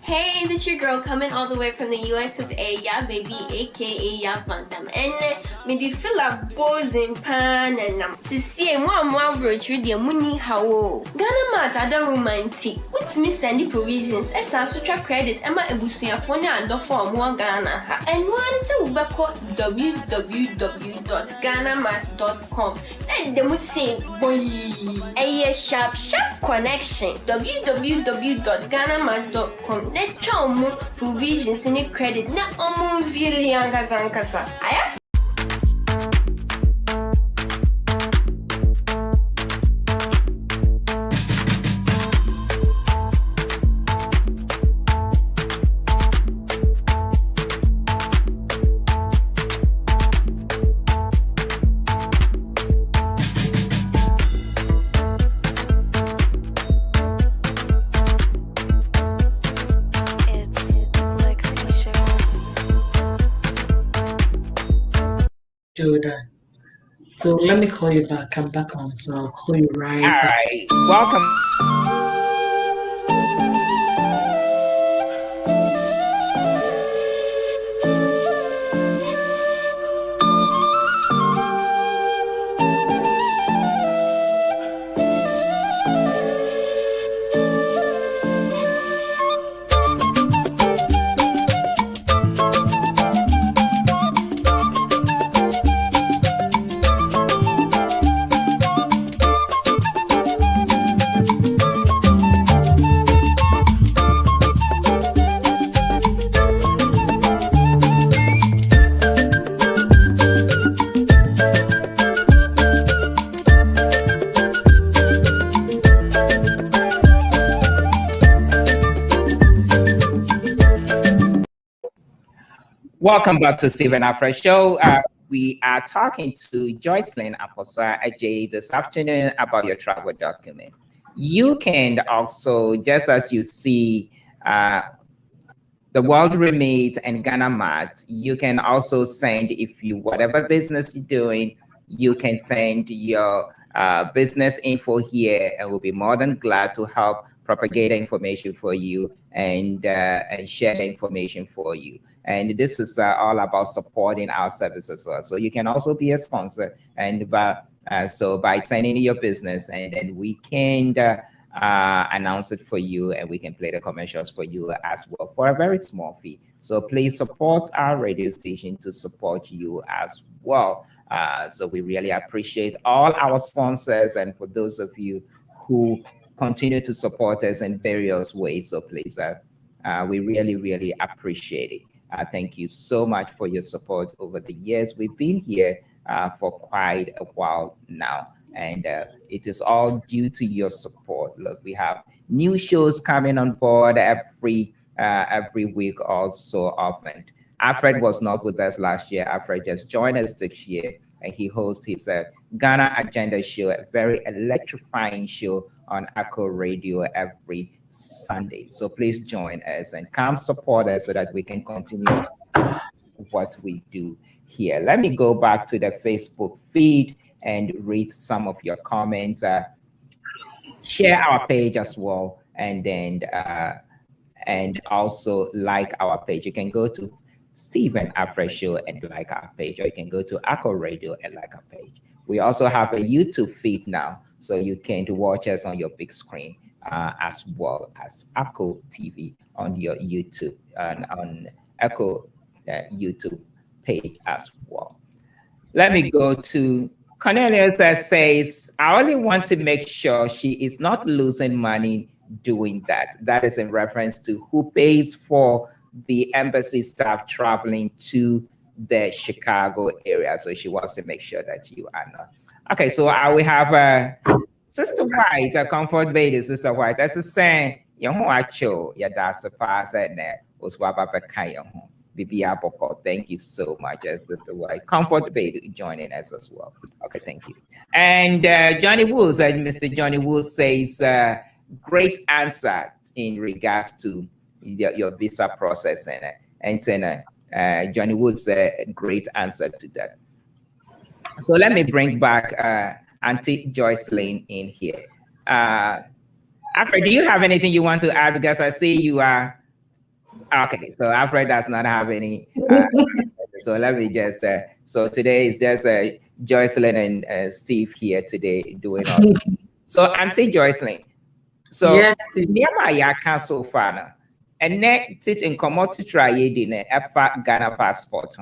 Hey, this your girl coming all the way from the US of A, yeah, baby, aka Ya Bantam. And me di feel a buzzing pan and to see one virtual the money how Ghana Mata da romantic. What's me sending provisions? As I sutra credit, Emma Ebusuya phone and the form one Ghana. And one is a www.ghanamat.com. And them would say, boy, a sharp connection. www.ghanamat.com. Let's try more provisions in the credit. Not almost really Zankasa. I have. Do that. So let me call you back. I'm back on, so I'll call you right All back. right, welcome. Welcome back to Stephen Afra Show. We are talking to Joycelyn Aposa Ajay this afternoon about your travel document. You can also, just as you see the World Remit and Ghana Mart, you can also send, if you, whatever business you're doing, you can send your business info here, and we'll be more than glad to help propagate information for you and share the information for you. And this is all about supporting our services. So you can also be a sponsor, and so by sending your business, and then we can announce it for you, and we can play the commercials for you as well for a very small fee. So please support our radio station to support you as well. So we really appreciate all our sponsors, and for those of you who continue to support us in various ways. So please, we really appreciate it. Thank you so much for your support over the years. We've been here for quite a while now, and it is all due to your support. Look, we have new shows coming on board every week, also often. Alfred was not with us last year. Alfred just joined us this year, and he hosts his Ghana Agenda show, a very electrifying show on Echo Radio every Sunday. So please join us and come support us so that we can continue what we do here. Let me go back to the Facebook feed and read some of your comments. Share our page as well, and then and also like our page. You can go to Stephen Afra Show and like our page, or you can go to Echo Radio and like our page. We also have a YouTube feed now, so you can watch us on your big screen, as well as Echo TV on your YouTube and on Echo YouTube page as well. Let me go to Cornelius that says, I only want to make sure she is not losing money doing that. That is in reference to who pays for the embassy staff traveling to the Chicago area. So she wants to make sure that you are not. Okay, so we have Sister White, a comfort baby, Sister White. That's a saying, you know, actual, yeah, that's a pass at that. Was what Papa Kayo. Bibi Aboko. Thank you so much, Sister White. Comfort baby joining us as well. Okay, thank you. And Johnny Woods, Mr. Johnny Woods says, great answer in regards to your visa process. And Johnny Woods, a great answer to that. So let me bring back Auntie Joyce Lane in here. Alfred, do you have anything you want to add? Because I see you are okay. So Alfred does not have any. So let me just. So today is just Joycelyn and Steve here today doing all. So Auntie Joycelyn. So Yes, Niama Yaka so far now, and next teaching commodity try in a Ghana passport.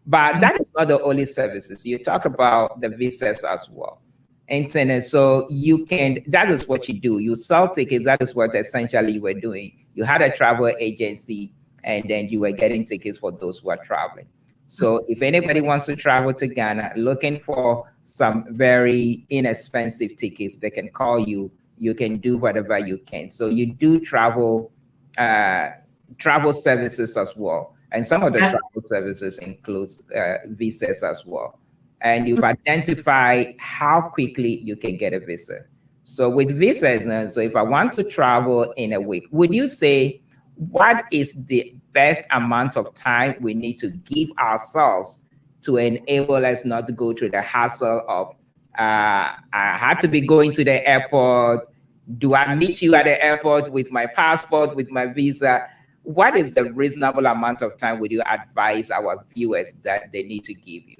But that is not the only services. You talk about the visas as well. And so you can, that is what you do. You sell tickets. That is what essentially you were doing. You had a travel agency and then you were getting tickets for those who are traveling. So if anybody wants to travel to Ghana looking for some very inexpensive tickets, they can call you. You can do whatever you can. So you do travel services as well. And some of the travel services includes visas as well. And you've identified how quickly you can get a visa. So with visas, so if I want to travel in a week, would you say what is the best amount of time we need to give ourselves to enable us not to go through the hassle of I had to be going to the airport. Do I meet you at the airport with my passport, with my visa? What is the reasonable amount of time would you advise our viewers that they need to give you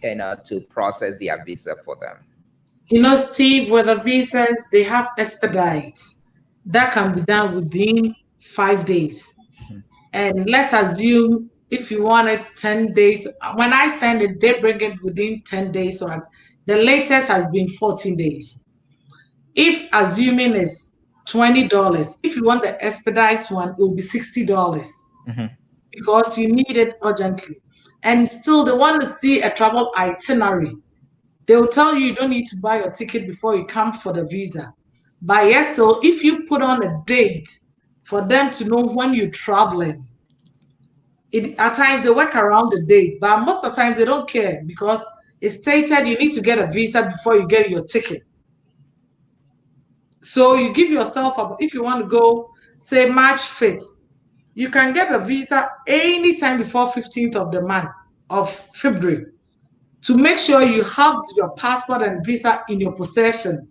to process their visa for them? You know, Steve, with the visas, they have expedites. That can be done within 5 days. And let's assume if you want it 10 days, when I send it, they bring it within 10 days. So the latest has been 14 days. If assuming is $20, if you want the expedite one, it will be $60 because you need it urgently. And still, they want to see a travel itinerary. They will tell you don't need to buy your ticket before you come for the visa. But yes, still, if you put on a date for them to know when you're traveling, at times they work around the date, but most of the times they don't care because it's stated you need to get a visa before you get your ticket. So you give yourself, if you want to go, say March 5th, you can get a visa anytime before 15th of the month of February to make sure you have your passport and visa in your possession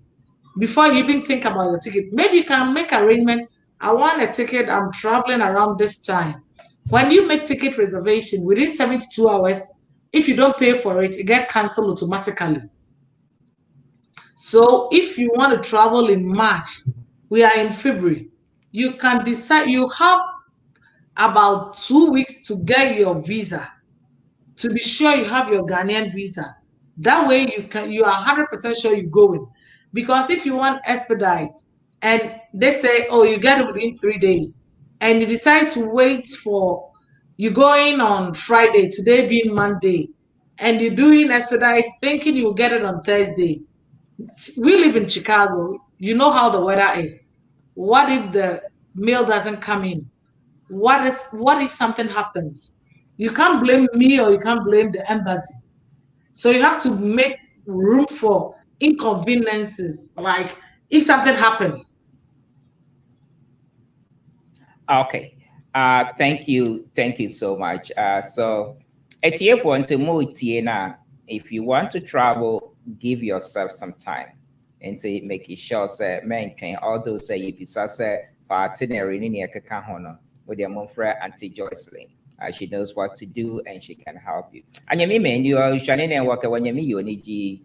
before you even think about your ticket. Maybe you can make arrangement. I want a ticket. I'm traveling around this time. When you make ticket reservation within 72 hours, if you don't pay for it, it gets canceled automatically. So if you want to travel in March, we are in February, you can decide, you have about 2 weeks to get your visa, to be sure you have your Ghanaian visa. That way you are 100% sure you're going. Because if you want expedite and they say, oh, you get it within 3 days, and you decide to wait for, you're going on Friday, today being Monday, and you're doing expedite thinking you'll get it on Thursday. We live in Chicago. You know how the weather is. What if the mail doesn't come in? What if something happens? You can't blame me or you can't blame the embassy. So you have to make room for inconveniences, like if something happened. Okay. Thank you. Thank you so much. So if you want to travel, give yourself some time and to make sure say man can all those say you say for itinerary with your mom friend Auntie Joycelyn. She knows what to do and she can help you. And you mean you are shining and work when you mean you need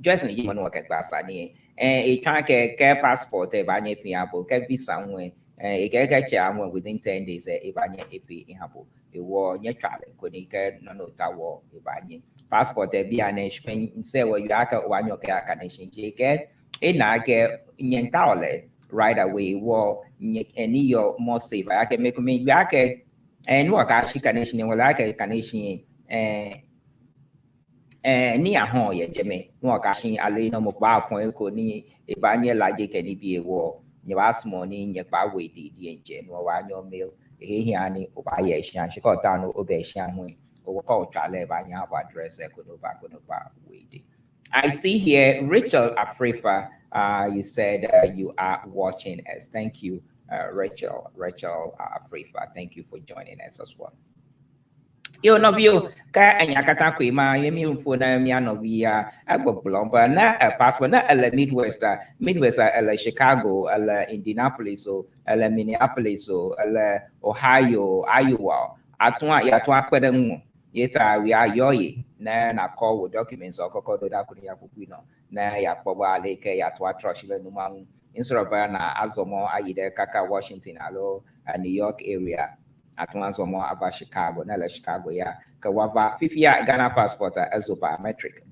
Joycelyn you want to work at class and a can't get passport a banya fiable, can be somewhere. A get within 10 days, a banya if in Habo, a war, your travel, could get no tower, a banya. Passport, a be an Spain, say, well, you are one your carnation, get a nage, yentale, right away. Well, any your more safe. I can make me back and work actually connection will like a connection ni ahon ye jeme no ka shin ale no mo pa fun e ko ni e ba nye laje ke ni bi e wo nye ba smo ni nye pa we di enje no wa nyo mail e hia ni o ba ye shan shi ko ta no o be shan hu o ko twa le ba nya ba address e ko no ba we di. I see here Rachel Afrifa, you said you are watching us. Thank you, Rachel Afrifa. Thank you for joining us as well. Yo no view ka anya kata ko ma yemi mpo na mi anovia agbogbomba na passport na Midwest Chicago Indianapolis so Minneapolis so Ohio Iowa atwa ya atwa kwede mu yeta we are yoyi na call with documents or kokodo da kuni ya kukwino na ya kpobo aleke ya atwa trust le numangu instead of na azomo ayide kaka Washington alo New York area atwanzo mo aba Chicago na Chicago ya ka wava fifia Ghana passport azo biometric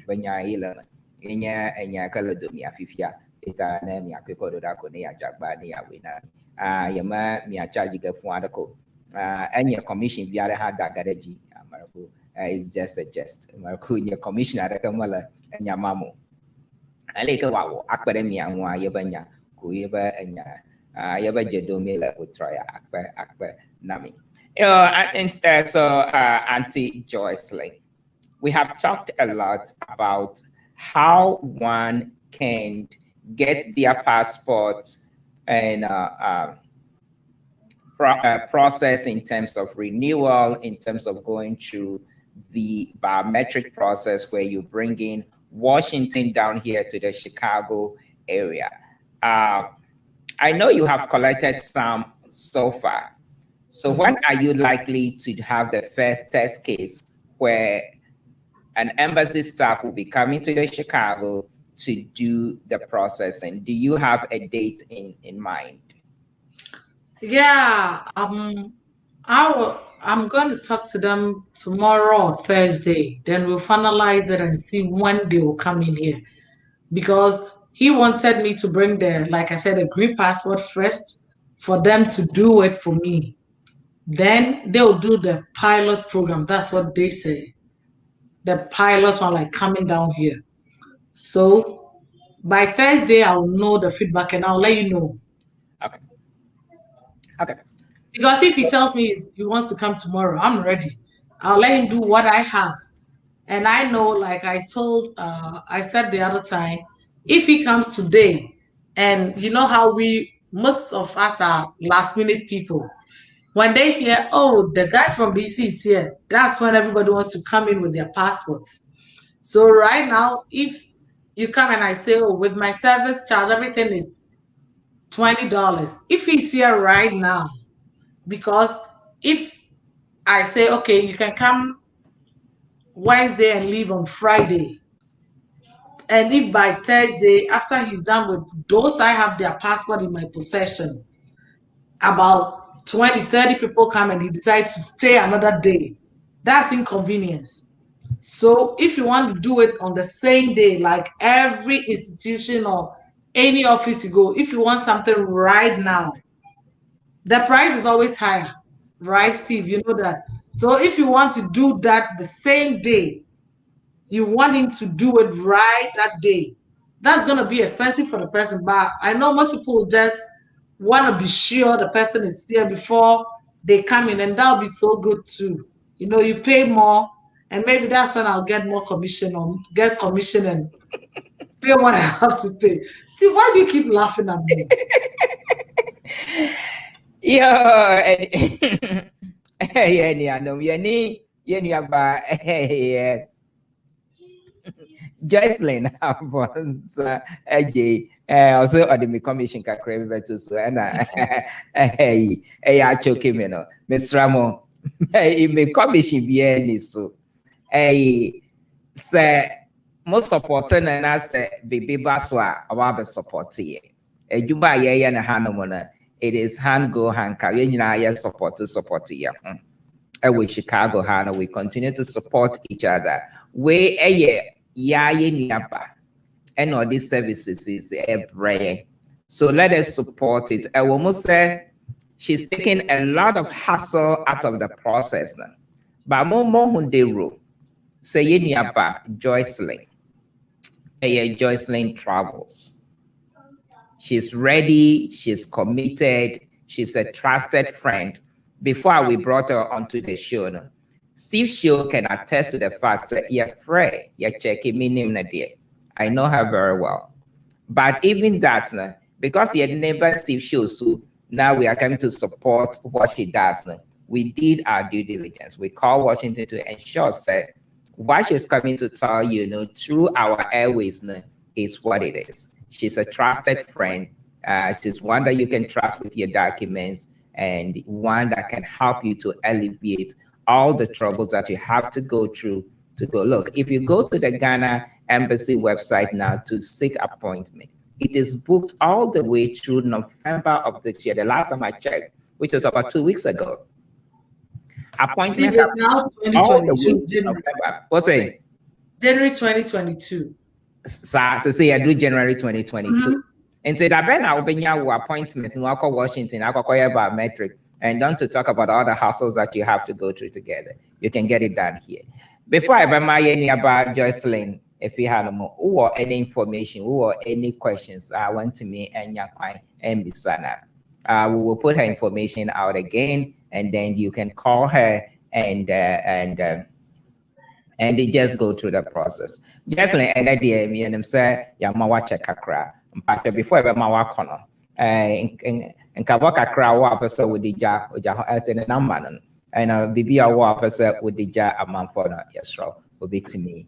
banya ile enya kala domia fifia ita na mi akodo da ko ne ya jagba ne ya wina yama mi a charge ga fu adako enya commission biare ha da garaji amarako is just a jest amarako nya commission adaka mala enya mamo ale ka wawo akpere mi anwa yebanya ko yeba enya yaba jedomi la utraya akpe nami. Auntie Joycelyn, we have talked a lot about how one can get their passport and process in terms of renewal, in terms of going through the biometric process where you bring in Washington down here to the Chicago area. I know you have collected some so far. So when are you likely to have the first test case where an embassy staff will be coming to the Chicago to do the processing? Do you have a date in mind? Yeah, I'm going to talk to them tomorrow or Thursday. Then we'll finalize it and see when they will come in here. Because he wanted me to bring like I said, a green passport first for them to do it for me. Then they'll do the pilot program. That's what they say. The pilots are like coming down here. So by Thursday, I'll know the feedback and I'll let you know. Okay. Okay. Because if he tells me he wants to come tomorrow, I'm ready. I'll let him do what I have. And I know, like I said the other time, if he comes today, and you know how most of us are last minute people. When they hear, oh, the guy from BC is here, that's when everybody wants to come in with their passports. So right now, if you come and I say, oh, with my service charge, everything is $20. If he's here right now, because if I say, okay, you can come Wednesday and leave on Friday, and if by Thursday, after he's done with those, I have their passport in my possession, about 20, 30 people come and he decides to stay another day, that's inconvenience. So if you want to do it on the same day, like every institution or any office you go, if you want something right now, the price is always higher, right, Steve? You know that. So if you want to do that the same day, you want him to do it right that day, that's going to be expensive for the person. But I know most people just want to be sure the person is here before they come in, and that'll be so good too. You know, you pay more, and maybe that's when I'll get more commission or get commission and pay what I have to pay. Steve, why do you keep laughing at me? Joycelyn also the me commission kakra beto so choke me no Mr. Ramo me commission bi any so say most supporting and as baby baswa our support here juba ye na hanomona it is hand go hand carry nyina support here with Chicago Hana, we continue to support each other. We ya niaba and all these services is a So let us support it. I almost say she's taking a lot of hassle out of the process now. But more hundero say you about Joycelyn. Joycelyn travels. She's ready, she's committed, she's a trusted friend. Before we brought her onto the show, no, Steve Show can attest to the fact that you're free, you're checking me name dear. I know her very well. But even that, no, because your neighbor Steve Show, so now we are coming to support what she does. No, we did our due diligence. We called Washington to ensure that what she's coming to tell you, through our airways, no, is what it is. She's a trusted friend. She's one that you can trust with your documents and one that can help you to alleviate all the troubles that you have to go through to go. Look, if you go to the Ghana Embassy website now to seek appointment, it is booked all the way through November of this year. The last time I checked, which was about 2 weeks ago. Appointments It is now all the way 2022. to November. What's it? January 2022. So say I do January 2022. And so that Ben I'll be your appointment in Washington, biometric, and don't to talk about all the hassles that you have to go through together. You can get it done here. Before I remind any about Joycelyn, if you have more or any information or any questions, I want to me and Yakwai and Bisana. We will put her information out again, and then you can call her and they just go through the process. Just like an idea, me and them say, Yamawa Chakra, but before ever Mawa Kono, and Kawaka Kra, what episode with the Ja, or Jaha and Namman, and Bibi, what episode with the Ja, a month for yes, will be to me.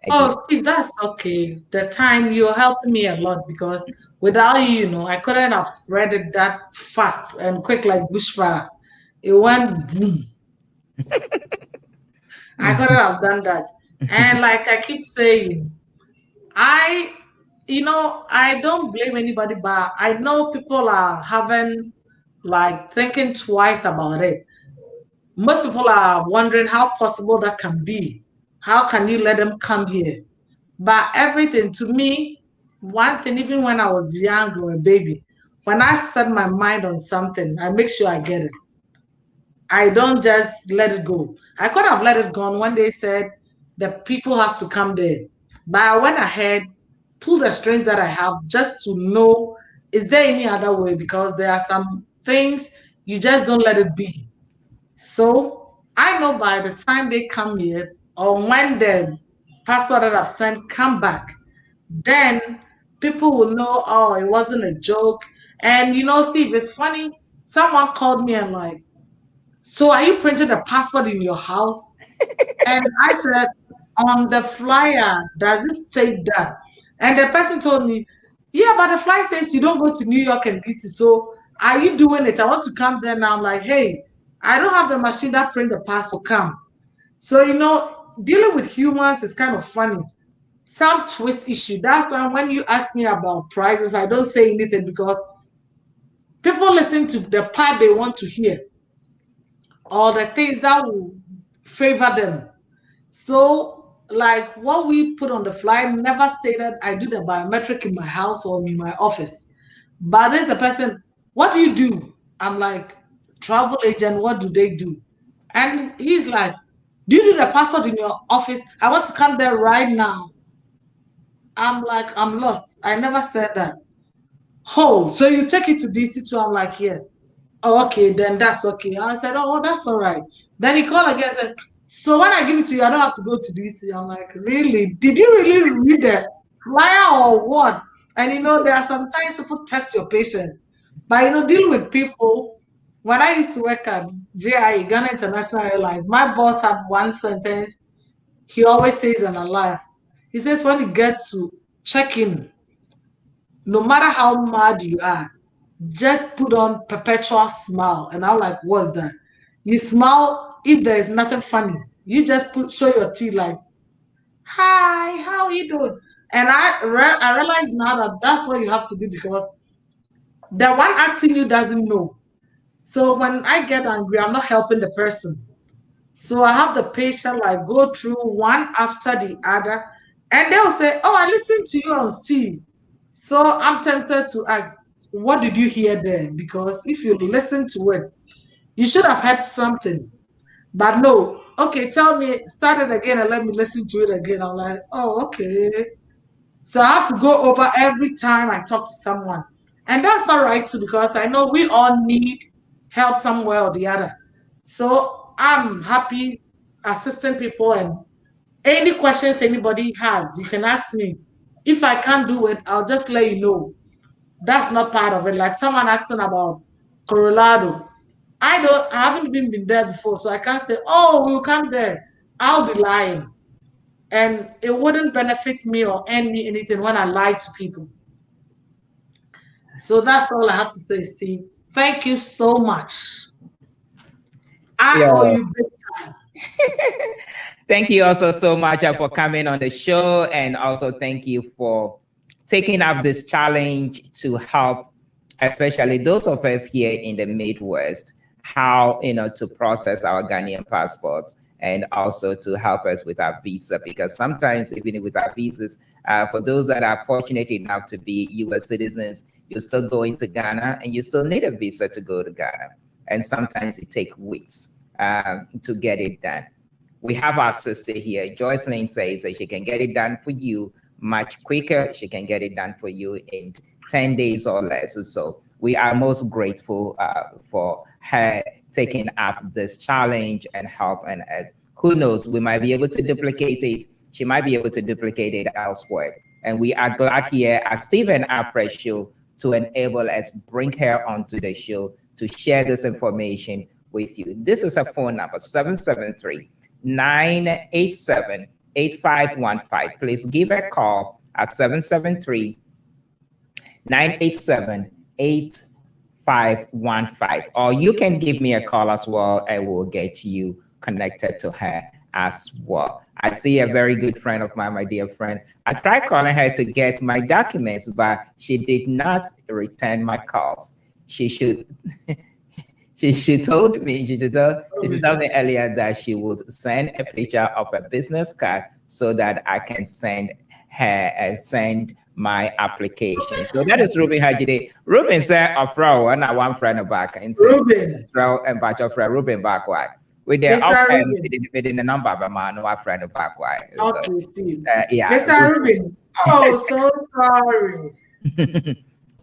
Oh, Steve, that's okay. The time you're helping me a lot because without you, I couldn't have spread it that fast and quick like bushfire. It went boom. I couldn't have done that. And like I keep saying, I don't blame anybody, but I know people are having like thinking twice about it. Most people are wondering how possible that can be. How can you let them come here? But everything to me, one thing, even when I was young or a baby, when I set my mind on something, I make sure I get it. I don't just let it go. I could have let it go when they said the people has to come there. But I went ahead, pulled the strings that I have just to know, is there any other way? Because there are some things you just don't let it be. So I know by the time they come here, or when the passport that I've sent come back, then people will know, oh, it wasn't a joke. And Steve, it's funny. Someone called me and like, so are you printing a passport in your house? And I said, on the flyer, does it say that? And the person told me, yeah, but the flyer says you don't go to New York and DC. So are you doing it? I want to come there now. I'm like, hey, I don't have the machine that print the passport. Come. So, dealing with humans is kind of funny. Some twist issue. That's why when you ask me about prices, I don't say anything because people listen to the part they want to hear or the things that will favor them. So, like what we put on the flyer never stated I do the biometric in my house or in my office. But there's the person, what do you do? I'm like, travel agent, what do they do? And he's like, do you do the passport in your office? I want to come there right now. I'm like, I'm lost. I never said that. Oh, so you take it to DC too? I'm like, yes. Oh, okay, then that's okay. I said, oh, that's all right. Then he called again and said, so when I give it to you, I don't have to go to DC. I'm like, really? Did you really read the flyer or what? And there are sometimes people test your patience. But dealing with people, when I used to work at JIE, Ghana International Airlines, my boss had one sentence he always says in our life. He says, when you get to check in, no matter how mad you are, just put on perpetual smile. And I'm like, what's that? You smile if there is nothing funny. You just show your teeth like, hi, how are you doing? And I realize now that that's what you have to do because the one asking you doesn't know. So when I get angry, I'm not helping the person. So I have the patient like go through one after the other, and they'll say, "Oh, I listened to you on Steve." So I'm tempted to ask, what did you hear then? Because if you listen to it, you should have heard something. But no, okay, tell me, start it again and let me listen to it again. I'm like, oh, okay. So I have to go over every time I talk to someone. And that's all right too, because I know we all need help somewhere or the other. So I'm happy assisting people, and any questions anybody has, you can ask me. If I can't do it, I'll just let you know. That's not part of it. Like someone asking about Colorado. I haven't even been there before, so I can't say, oh, we'll come there. I'll be lying. And it wouldn't benefit me or earn me anything when I lie to people. So that's all I have to say, Steve. Thank you so much. I Yeah. owe you big time. Thank you also so much for coming on the show, and also thank you for taking up this challenge to help, especially those of us here in the Midwest, how to process our Ghanaian passports, and also to help us with our visa, because sometimes even with our visas, for those that are fortunate enough to be U.S. citizens, you're still going to Ghana and you still need a visa to go to Ghana, and sometimes it takes weeks to get it done. We have our sister here. Joycelyn says that she can get it done for you much quicker. She can get it done for you in 10 days or less. So we are most grateful for her taking up this challenge and help. And who knows, we might be able to duplicate it. She might be able to duplicate it elsewhere. And we are glad here at Stephen Alfred Show to enable us, bring her onto the show to share this information with you. This is her phone number, 773-987-8515. Please give a call at 773-987-8515. Or you can give me a call as well, and we'll get you connected to her as well. I see a very good friend of mine, my dear friend. I tried calling her to get my documents, but she did not return my calls. She should. She told me she told me earlier that she would send a picture of a business card so that I can send her and send my application. So that is Ruben Hajide. Ruben said, "Afro, and I one friend back." Ruben. And batch of Ruben back why with the Mr. up Ruben. within the number of man, no friend back why. Okay, Steve. Yeah. Mr. Ruben. Oh, so sorry.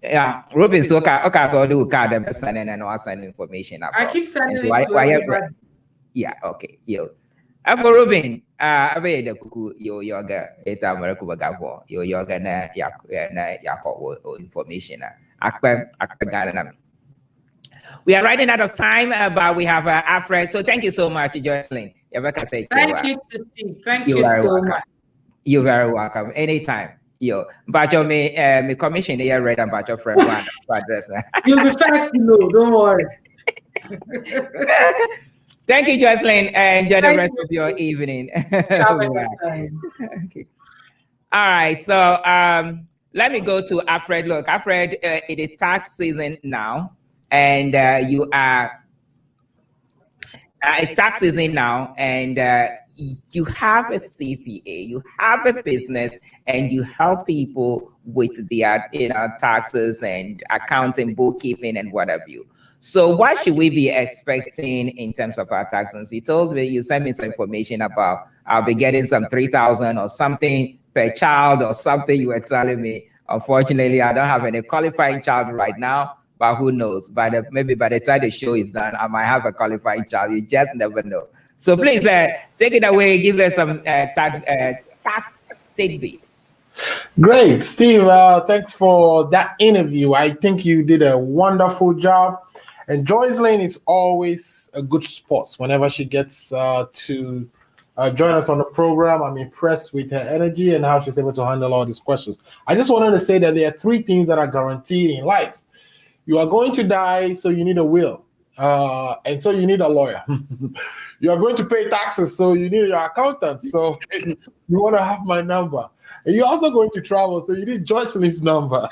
Yeah, Ruben, so okay, so do card them sending and was send information about. I keep sending it why to everybody. Yeah, okay, yo. For Ruben, abe the kuku yo yoga eta maraku bagabo yo yoga na ya information akpa Ghana. We are running out of time, but we have Alfred. So thank you so much, Joycelyn. Thank you, Steve. Thank you so welcome. much. You're very welcome. Anytime. Yo, but you me commission here read about your friend one address. You'll be first to know, don't worry. Thank you, Joycelyn, and enjoy the rest of your evening. Have a good time. Okay. All right, so let me go to Alfred. Look, Alfred, it is tax season now, and you are. It's tax season now, and you have a CPA, you have a business, and you help people with their taxes and accounting, bookkeeping, and what have you. So what should we be expecting in terms of our taxes? You told me, you sent me some information about I'll be getting some 3,000 or something per child or something you were telling me. Unfortunately, I don't have any qualifying child right now, but who knows? Maybe by the time the show is done, I might have a qualifying child. You just never know. So please take it away. Give us some tax tidbits. Great, Steve. Thanks for that interview. I think you did a wonderful job. And Joycelyn is always a good sport. Whenever she gets to join us on the program, I'm impressed with her energy and how she's able to handle all these questions. I just wanted to say that there are three things that are guaranteed in life. You are going to die, so you need a will. And so you need a lawyer. You are going to pay taxes, so you need your accountant. So you want to have my number. And you're also going to travel, so you need Joycelyn's number.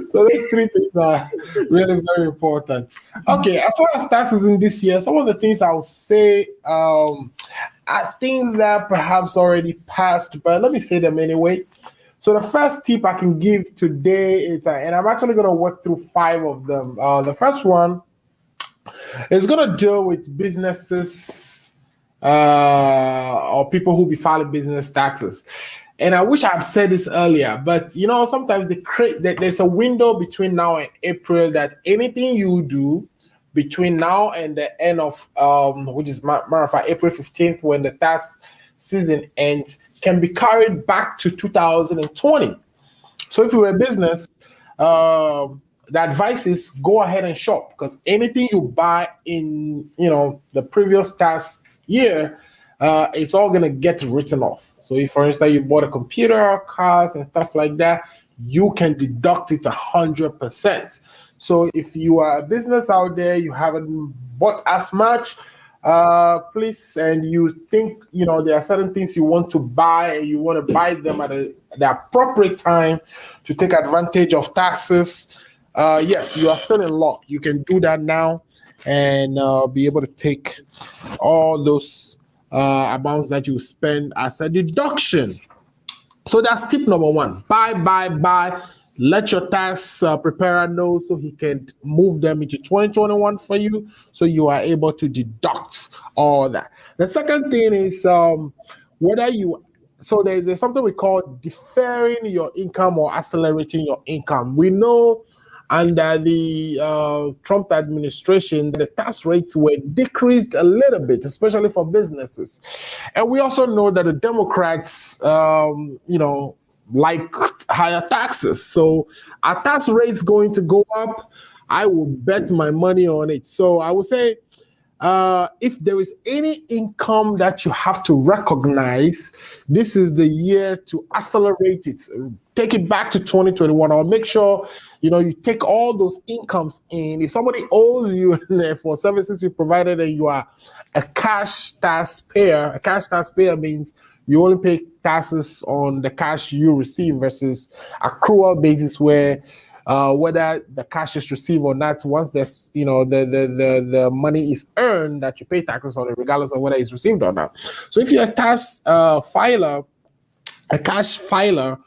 So those three things are really very important. Okay, as far as taxes in this year, some of the things I'll say are things that perhaps already passed, but let me say them anyway. So the first tip I can give today is, and I'm actually going to work through 5 of them. The first one is going to deal with businesses or people who be filing business taxes. And I wish I've said this earlier, but sometimes there's a window between now and April that anything you do between now and the end of which is matter of fact April 15th, when the tax season ends, can be carried back to 2020. So if you're a business, the advice is go ahead and shop, because anything you buy in the previous tax year, it's all gonna get written off. So if, for instance, you bought a computer, cars, and stuff like that, you can deduct it 100%. So if you are a business out there, you haven't bought as much, please, and you think there are certain things you want to buy, and you want to buy them at the appropriate time to take advantage of taxes. Yes, you are still in luck. You can do that now and be able to take all those amounts that you spend as a deduction. So that's tip number 1. Buy. Let your tax preparer know so he can move them into 2021 for you, so you are able to deduct all that. The second thing is so there's something we call deferring your income or accelerating your income. We know under the Trump administration, the tax rates were decreased a little bit, especially for businesses. And we also know that the Democrats, like higher taxes. So are tax rates going to go up? I will bet my money on it. So I would say, if there is any income that you have to recognize, this is the year to accelerate it. Take it back to 2021, or make sure you take all those incomes in. If somebody owes you for services you provided and you are a cash taxpayer means you only pay taxes on the cash you receive, versus accrual basis, where whether the cash is received or not, once there's the money is earned, that you pay taxes on it, regardless of whether it's received or not. So if you're a tax filer, a cash filer,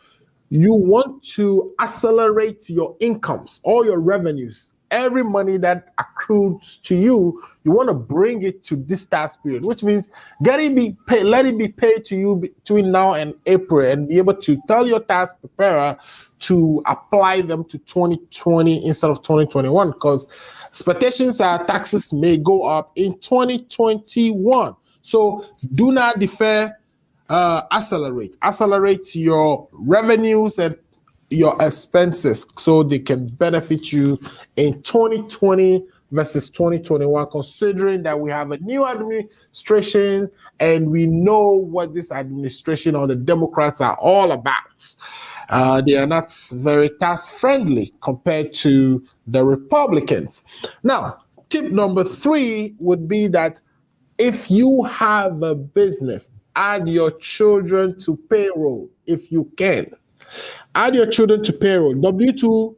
you want to accelerate your incomes, all your revenues, every money that accrues to you. You want to bring it to this tax period, which means let it be paid to you between now and April, and be able to tell your tax preparer to apply them to 2020 instead of 2021, because expectations are taxes may go up in 2021. So do not defer. Accelerate your revenues and your expenses so they can benefit you in 2020 versus 2021, considering that we have a new administration and we know what this administration or the Democrats are all about. They are not very tax friendly compared to the Republicans. Now, tip number 3 would be that if you have a business, add your children to payroll if you can. Add your children to payroll. W-2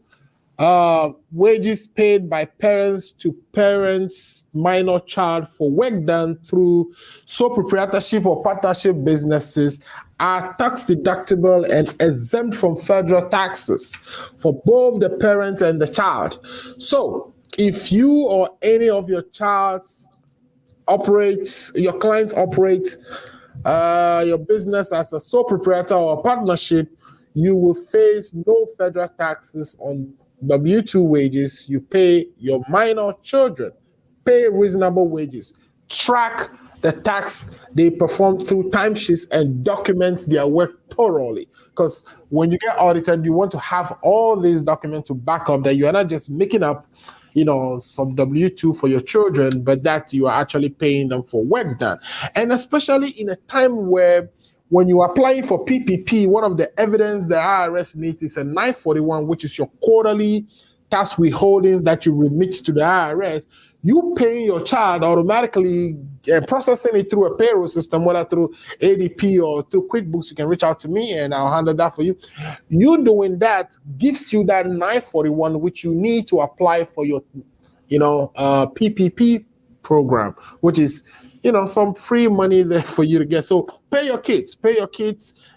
wages paid by parents to parents' minor child for work done through sole proprietorship or partnership businesses are tax deductible and exempt from federal taxes for both the parent and the child. So if you or any of your clients operate your business as a sole proprietor or partnership, you will face no federal taxes on W-2 wages. You pay your minor children, pay reasonable wages, track the tax they perform through timesheets, and document their work thoroughly. Because when you get audited, you want to have all these documents to back up that you are not just making up some W-2 for your children, but that you are actually paying them for work done. And especially in a time where when you are applying for PPP, one of the evidence the IRS needs is a 941, which is your quarterly tax withholdings that you remit to the IRS. You paying your child automatically, processing it through a payroll system, whether through ADP or through QuickBooks. You can reach out to me and I'll handle that for you. You doing that gives you that 941, which you need to apply for your, PPP program, which is, some free money there for you to get. So pay your kids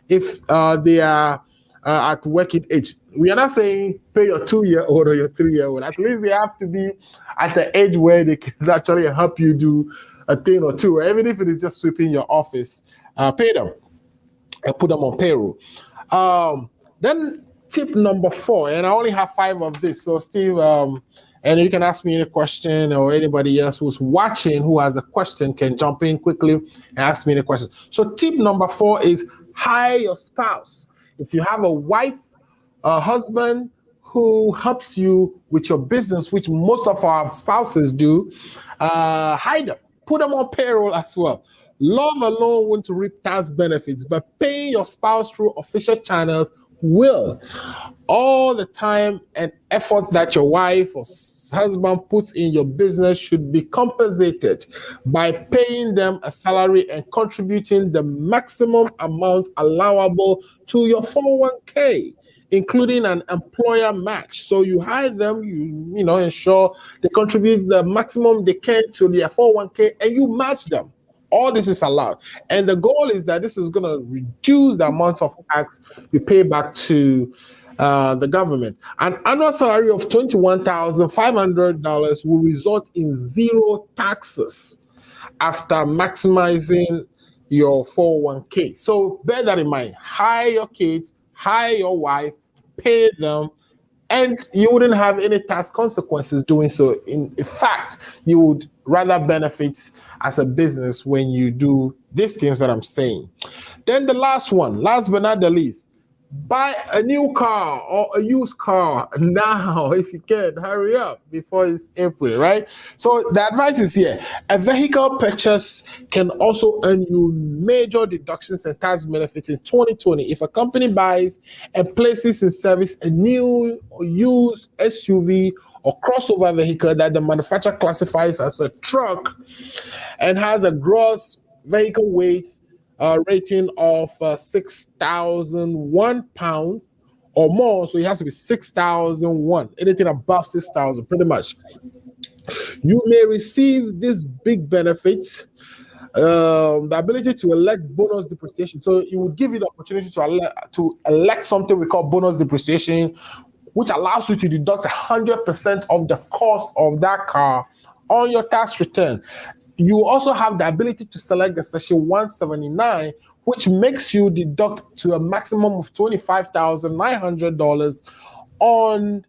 if they are at working age. We are not saying pay your 2-year-old or your 3-year-old. At least they have to be at the age where they can actually help you do a thing or two, even if it is just sweeping your office. Pay them and put them on payroll. Then tip number 4, and I only have 5 of this. So Steve, and you can ask me any question, or anybody else who's watching who has a question can jump in quickly and ask me any questions. So tip number 4 is hire your spouse. If you have a wife, a husband who helps you with your business, which most of our spouses do, hire them. Put them on payroll as well. Love alone won't reap tax benefits, but paying your spouse through official channels will. All the time and effort that your wife or husband puts in your business should be compensated by paying them a salary and contributing the maximum amount allowable to your 401k, including an employer match. So you hire them, you know, ensure they contribute the maximum they can to their 401k, and you match them. All this is allowed. And the goal is that this is going to reduce the amount of tax you pay back to the government. An annual salary of $21,500 will result in 0 taxes after maximizing your 401k. So bear that in mind. Hire your kids, hire your wife, pay them, and you wouldn't have any tax consequences doing so. In fact, you would rather benefit as a business when you do these things that I'm saying. Then the last one, last but not the least, buy a new car or a used car now if you can. Hurry up before it's April, right? So the advice is here. A vehicle purchase can also earn you major deductions and tax benefits in 2020 if a company buys and places in service a new or used SUV or crossover vehicle that the manufacturer classifies as a truck and has a gross vehicle weight rating of 6,001 pounds or more. So it has to be 6,001. Anything above 6,000, pretty much. You may receive these big benefits. The ability to elect bonus depreciation. So it would give you the opportunity to elect something we call bonus depreciation, which allows you to deduct 100% of the cost of that car on your tax return. You also have the ability to select the Section 179, which makes you deduct to a maximum of $25,900 on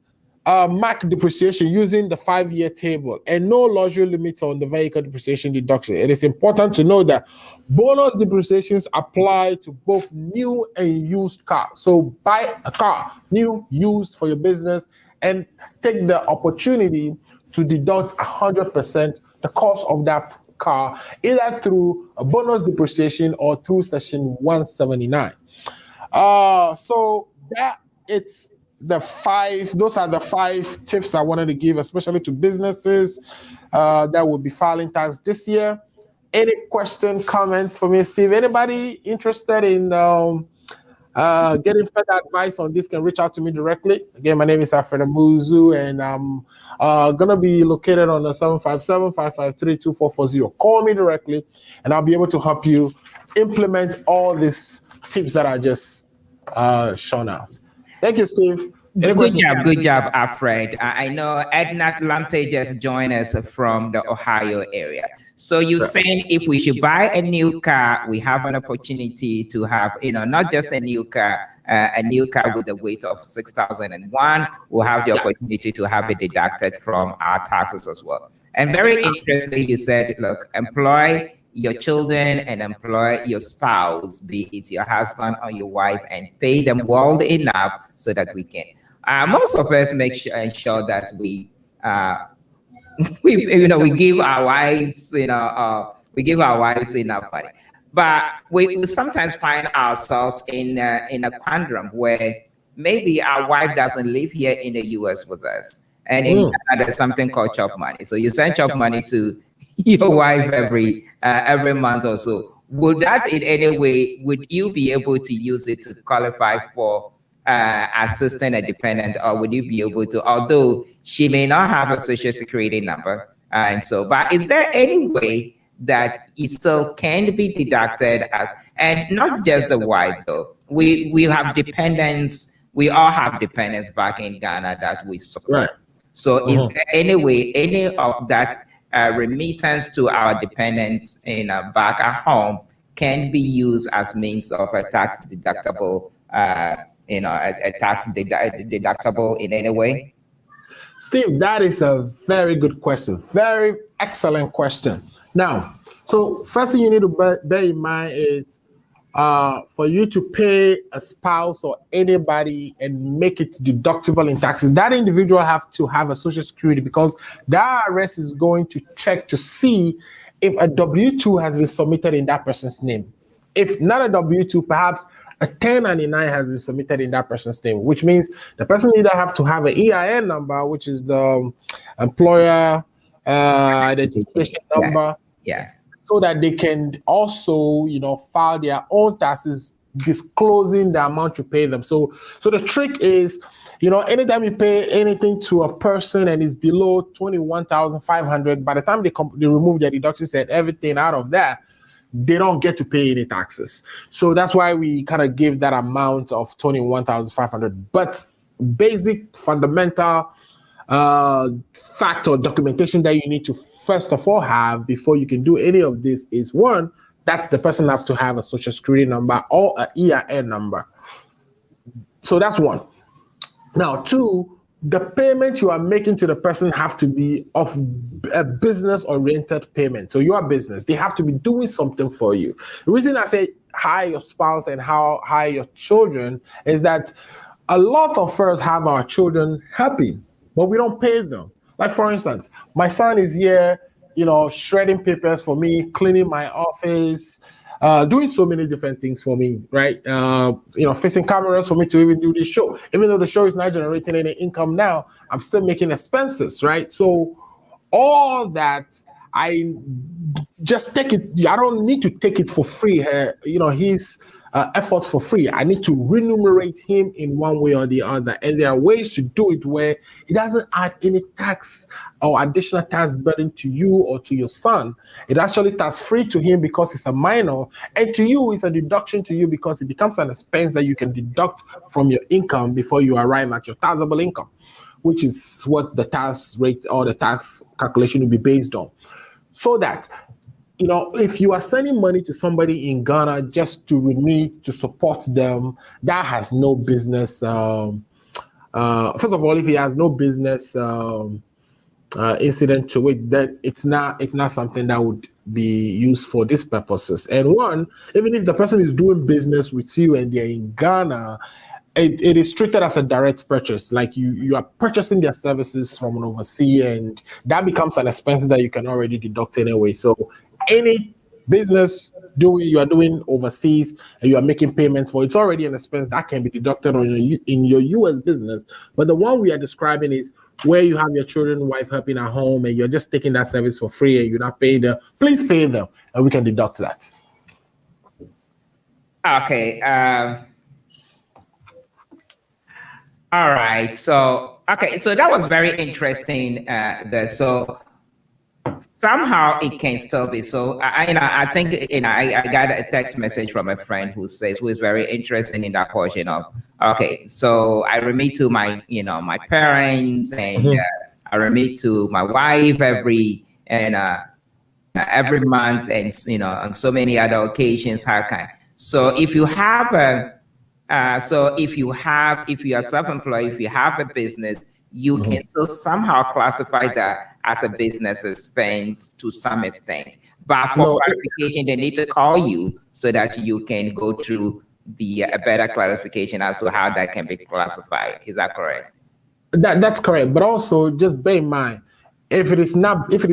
MAC depreciation using the 5-year table, and no luxury limit on the vehicle depreciation deduction. It is important to know that bonus depreciations apply to both new and used cars. So buy a car, new, used, for your business, and take the opportunity to deduct 100% the cost of that car, either through a bonus depreciation or through Section 179. So that it's the 5. Those are the 5 tips I wanted to give, especially to businesses that will be filing tax this year. Any question, comments for me, Steve? Anybody interested in getting further advice on this can reach out to me directly. Again, my name is Alfred Amuzu, and I'm gonna be located on the 757-553-2440. Call me directly, and I'll be able to help you implement all these tips that I just shown out. Thank you, Steve. Good job, Alfred. I know Edna Lamte just joined us from the Ohio area. So you're saying if we should buy a new car, we have an opportunity to have, not just a new car with a weight of 6,001. We'll have the opportunity to have it deducted from our taxes as well. And very interestingly, you said, look, employ your children and employ your spouse, be it your husband or your wife, and pay them well enough so that we can. Most of us ensure that we give our wives, we give our wives enough money. But we sometimes find ourselves in a quandrum where maybe our wife doesn't live here in the U.S. with us, and in Ghana, there's something called chop money. So you send chop money to your wife every month or so. Would that in any way, would you be able to use it to qualify for assistant and dependent, or would you be able to, although she may not have a social security number, but is there any way that it still can be deducted as, and not just the wife though, we have dependents. We all have dependents back in Ghana that we support. Right. So is there any way, any of that remittance to our dependents back at home can be used as means of a tax deductible, a tax deductible in any way? Steve, that is a very good question. Very excellent question. Now, so first thing you need to bear in mind is for you to pay a spouse or anybody and make it deductible in taxes, that individual have to have a social security, because the IRS is going to check to see if a W-2 has been submitted in that person's name. If not a W-2, perhaps a 1099 has been submitted in that person's name, which means the person either have to have an EIN number, which is the employer identification number, so that they can also, file their own taxes, disclosing the amount you pay them. So the trick is, anytime you pay anything to a person and it's below 21,500, by the time they remove their deductions and everything out of that, they don't get to pay any taxes. So that's why we kind of give that amount of 21,500. But basic fundamental fact or documentation that you need to first of all have before you can do any of this is, one, that the person has to have a social security number or an EIN number. So that's one. Now, two, the payment you are making to the person have to be of a business-oriented payment. So your business, they have to be doing something for you. The reason I say hire your spouse and hire your children is that a lot of us have our children helping, but we don't pay them. Like, for instance, my son is here, shredding papers for me, cleaning my office, doing so many different things for me, right? Fixing cameras for me to even do this show. Even though the show is not generating any income now, I'm still making expenses, right? So all that, I just take it. I don't need to take it for free. His efforts for free. I need to remunerate him in one way or the other. And there are ways to do it where it doesn't add any tax or additional tax burden to you or to your son. It actually tax free to him because it's a minor, and to you it's a deduction to you because it becomes an expense that you can deduct from your income before you arrive at your taxable income, which is what the tax rate or the tax calculation will be based on. So that, if you are sending money to somebody in Ghana just to remit, to support them, that has no business. First of all, if he has no business incident to it, then it's not something that would be used for these purposes. And one, even if the person is doing business with you and they're in Ghana, it is treated as a direct purchase. Like you are purchasing their services from an overseas, and that becomes an expense that you can already deduct anyway. So any business you are doing overseas and you are making payments for, it's already an expense that can be deducted in your US business. But the one we are describing is where you have your children, wife helping at home, and you're just taking that service for free and you're not paying them. Please pay them, and we can deduct that. Okay. All right. So that was very interesting. So somehow it can still be. So I think I got a text message from a friend who is very interested in that portion of, okay, so I remit to my my parents, and I remit to my wife every month, and on so many other occasions. So if you have if you are self-employed, if you have a business, you can still somehow classify that as a business expense to some extent. But for clarification, they need to call you so that you can go through the better clarification as to how that can be classified. Is that correct? That's correct. But also just bear in mind, if it is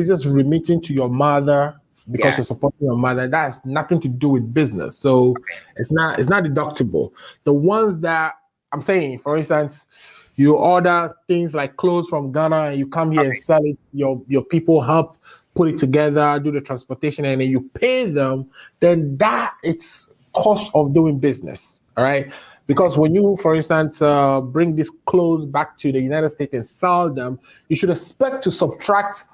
just remitting to your mother because you're supporting your mother, that has nothing to do with business. So it's not deductible. The ones that I'm saying, for instance, you order things like clothes from Ghana and you come here and sell it, your people help put it together, do the transportation, and then you pay them, then that it's cost of doing business. All right. Because when you, for instance, bring these clothes back to the United States and sell them, you should expect to subtract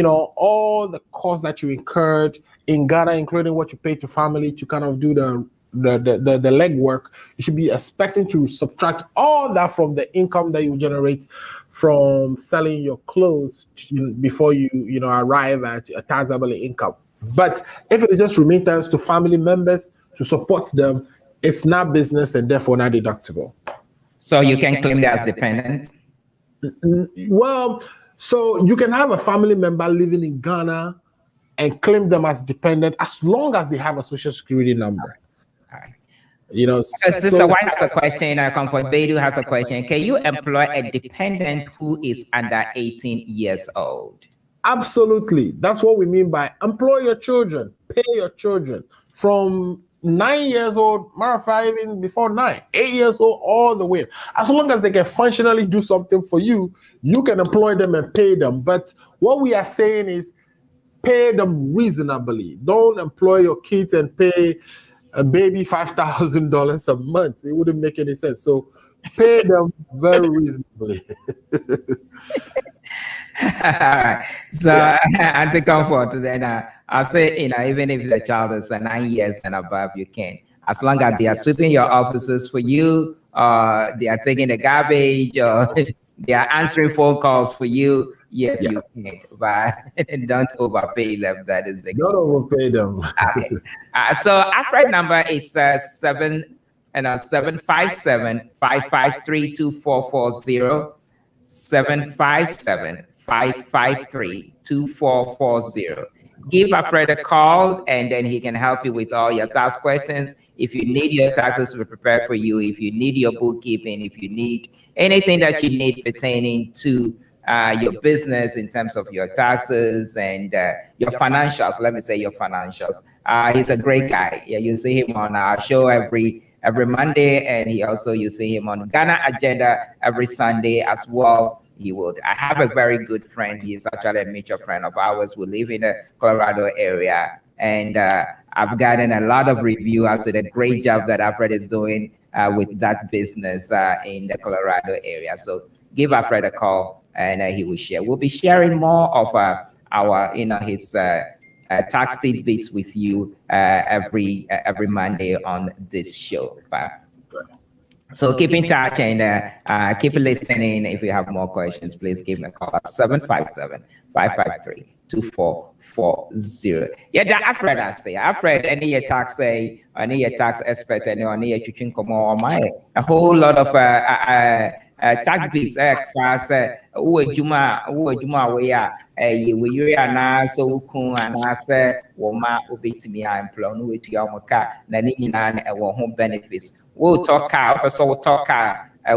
all the costs that you incurred in Ghana, including what you pay to family to kind of do the legwork, you should be expecting to subtract all that from the income that you generate from selling your clothes before you arrive at a taxable income. But if it is just remittance to family members to support them, it's not business and therefore not deductible. So you can claim that as dependent? Well, so you can have a family member living in Ghana and claim them as dependent as long as they have a social security number. All right. Sister White has a question. Comfort Bedu has a question. Can you employ a dependent who is under 18 years old? Absolutely. That's what we mean by employ your children, pay your children from 9 years old, matter of fact, even before 9, 8 years old, all the way. As long as they can functionally do something for you, you can employ them and pay them. But what we are saying is pay them reasonably. Don't employ your kids and pay a baby $5,000 a month. It wouldn't make any sense. So pay them very reasonably. All right. So, Auntie Comfort, then I'll say, even if the child is 9 years and above, you can. As long as they are sweeping your offices for you, they are taking the garbage, or they are answering phone calls for you, yes, you can. But don't overpay them. That is the key. Don't overpay them. Okay. So our phone number is 757-553-2440. 757-553-2440. Give Alfred a call, and then he can help you with all your tax questions. If you need your taxes to be prepared for you, if you need your bookkeeping, if you need anything that you need pertaining to your business in terms of your taxes and your financials, let me say your financials. He's a great guy. Yeah, you see him on our show every Monday, and you see him on Ghana Agenda every Sunday as well. I have a very good friend. He's actually a mutual friend of ours. We live in the Colorado area, and I've gotten a lot of review as to the great job that Alfred is doing with that business in the Colorado area. So give Alfred a call, and he will share. We'll be sharing more of his tax tidbits with you every Monday on this show. So keep in touch and keep listening. If you have more questions, please give me a call at 757-553-2440. Yeah, that Alfred, I say. Alfred, any tax expert, any teaching come on my a whole lot of tax bits fast juma we are we are now so cool and I say woma obetimi employ no we to your car na ni na home benefits. We'll talk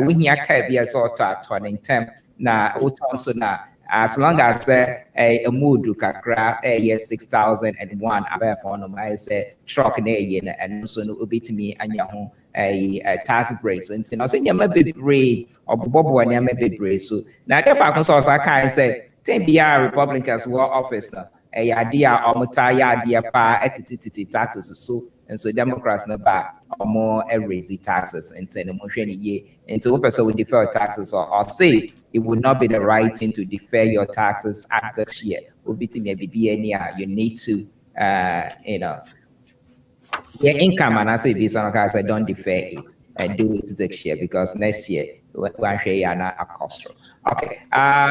we hear be sort of turning temp na so na as long as a mood kakra 6,001 above on my say truck na and so no bit me anya ho a tax breaks and so say nyama bebre obobo nyama bebre so na dey back so I say 10 BR Republicans war office na idea omuta ya idea pa etititi taxes so and so Democrats na ba more raise taxes and say no year into a person with defer taxes or say it would not be the right thing to defer your taxes at this year. Would be to maybe you need to your income, and I say this on guys, I don't defer it and do it this year because next year we're share a cost. Okay,